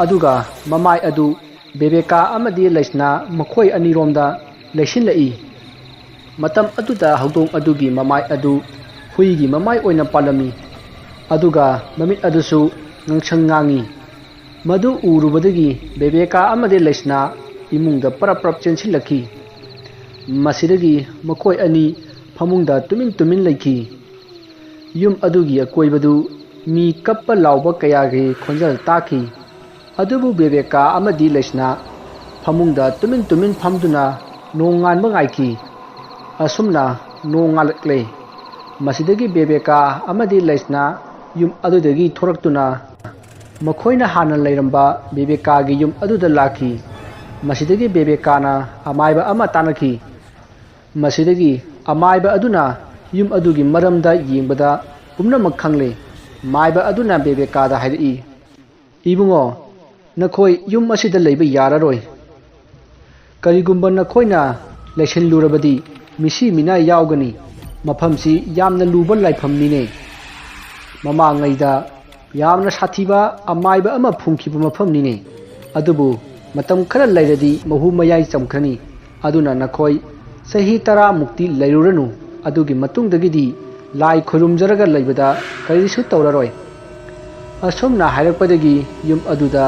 ꯑꯗꯨꯒ ꯃꯃꯥꯏ ꯑꯗꯨ ꯕꯦꯕꯦꯀꯥ ꯑꯃꯗꯤ ꯂꯩꯁꯅꯥ ꯃꯈꯣꯏ ꯑꯅꯤꯔꯣꯝꯗ ꯂꯩꯁꯤꯜꯂꯛꯏ꯫ ꯃꯇꯝ ꯑꯗꯨꯗ ꯍꯧꯗꯣꯡ ꯑꯗꯨꯒꯤ ꯃꯃꯥꯏ ꯑꯗꯨ ꯍꯨꯏꯒꯤ ꯃꯃꯥꯏ ꯑꯣꯏꯅ ꯄꯥꯜꯂꯝꯃꯤ, ꯑꯗꯨꯒ ꯃꯃꯤꯠ ꯑꯗꯨꯁꯨ ꯉꯪꯁꯪ ꯉꯥꯡꯉꯤ꯫ ꯃꯗꯨ ꯎꯔꯨꯕꯗꯒꯤ ꯕꯦꯕꯦꯀꯥ ꯑꯃꯗꯤ ꯂꯩꯁꯅꯥ ꯏꯃꯨꯡꯗ ꯄꯔꯞ ꯆꯦꯟꯁꯤꯜꯂꯛꯈꯤ꯫ ꯃꯁꯤꯗꯒꯤ ꯃꯈꯣꯏ ꯑꯅꯤ ꯐꯃꯨꯡꯗ ꯇꯨꯃꯤꯟ ꯂꯩꯈꯤ꯫ ꯌꯨꯝ ꯑꯗꯨꯒꯤ ꯑꯀꯣꯏꯕꯗꯨ ꯃꯤ ꯀꯞꯄ ꯂꯥꯎꯕ ꯀꯌꯥꯒꯤ ꯈꯣꯟꯖꯦꯜ ꯇꯥꯈꯤ, ꯑꯗꯨꯕꯨ ꯕꯦꯕꯦꯀꯥ ꯑꯃꯗꯤ ꯂꯩꯁꯅꯥ ꯐꯃꯨꯡꯗ ꯇꯨꯃꯤꯟ ꯐꯝꯗꯨꯅ ꯅꯣꯡ ꯉꯥꯟꯕ ꯉꯥꯏꯈꯤ꯫ ꯑꯁꯨꯝꯅ ꯅꯣꯡ ꯉꯥꯜꯂꯛꯂꯦ꯫ ꯃꯁꯤꯗꯒꯤ ꯕꯦꯕꯦꯀꯥ ꯑꯃꯗꯤ ꯂꯩꯁꯅꯥ ꯌꯨꯝ ꯑꯗꯨꯗꯒꯤ ꯊꯣꯔꯛꯇꯨꯅ ꯃꯈꯣꯏꯅ ꯍꯥꯟꯅ ꯂꯩꯔꯝꯕ ꯕꯦꯕꯦꯀꯥꯒꯤ ꯌꯨꯝ ꯑꯗꯨꯗ ꯂꯥꯛꯈꯤ꯫ ꯃꯁꯤꯗꯒꯤ ꯕꯦꯕꯦꯀꯥꯅ ꯑꯃꯥꯏꯕ ꯑꯃ ꯇꯥꯟꯅꯈꯤ꯫ ꯃꯁꯤꯗꯒꯤ ꯑꯃꯥꯏꯕ ꯑꯗꯨꯅ ꯌꯨꯝ ꯑꯗꯨꯒꯤ ꯃꯔꯝꯗ ꯌꯦꯡꯕꯗ ꯄꯨꯝꯅꯃꯛ ꯈꯪꯂꯦ꯫ ꯃꯥꯏꯕ ꯑꯗꯨꯅ ꯕꯦꯕꯦꯀꯥꯗ ꯍꯥꯏꯔꯛꯏ, ꯏꯕꯨꯡꯉꯣ, ꯅꯈꯣꯏ ꯌꯨꯝ ꯑꯁꯤꯗ ꯂꯩꯕ ꯌꯥꯔꯔꯣꯏ꯫ ꯀꯔꯤꯒꯨꯝꯕ ꯅꯈꯣꯏꯅ ꯂꯩꯁꯤꯜꯂꯨꯔꯕꯗꯤ ꯃꯤꯁꯤ ꯃꯤꯅꯥꯏ ꯌꯥꯎꯒꯅꯤ꯫ ꯃꯐꯝꯁꯤ ꯌꯥꯝꯅ ꯂꯨꯕ ꯂꯥꯏꯐꯝꯅꯤꯅꯦ꯫ ꯃꯃꯥꯡꯉꯩꯗ ꯌꯥꯝꯅ ꯁꯥꯊꯤꯕ ꯑꯃꯥꯏꯕ ꯑꯃ ꯐꯨꯝꯈꯤꯕ ꯃꯐꯝꯅꯤꯅꯦ, ꯑꯗꯨꯕु ꯃꯇꯝ ꯈꯔ ꯂꯩꯔꯗꯤ ꯃꯍꯨ ꯃꯌꯥꯏ ꯆꯝꯈ꯭ꯔꯅꯤ꯫ ꯑꯗꯨꯅ नखोई चही 10 मुक्ति लेरुरनु अदुगी मतुंगदगिदी लाई खुरुमजरगा लेबदा करिसु तौररोय। असोमना हायरकपदगी युम अदुदा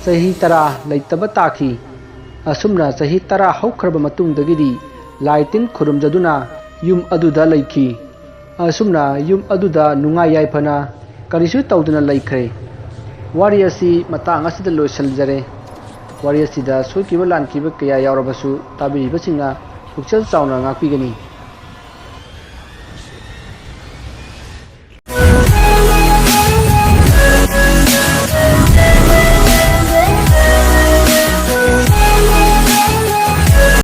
चही 10 लेतब ताखी। असुमना चही 10 हौखरबा मतुंगदगिदी lai tin khurumjaduna yum aduda laiki asumna yum aduda nungai yaifana karisu tawduna laikre wari asi matang asida loisaljare wari asida soikiba lankiba kaya yawrabasu tabiriba singa pukchal chauna ngakpigani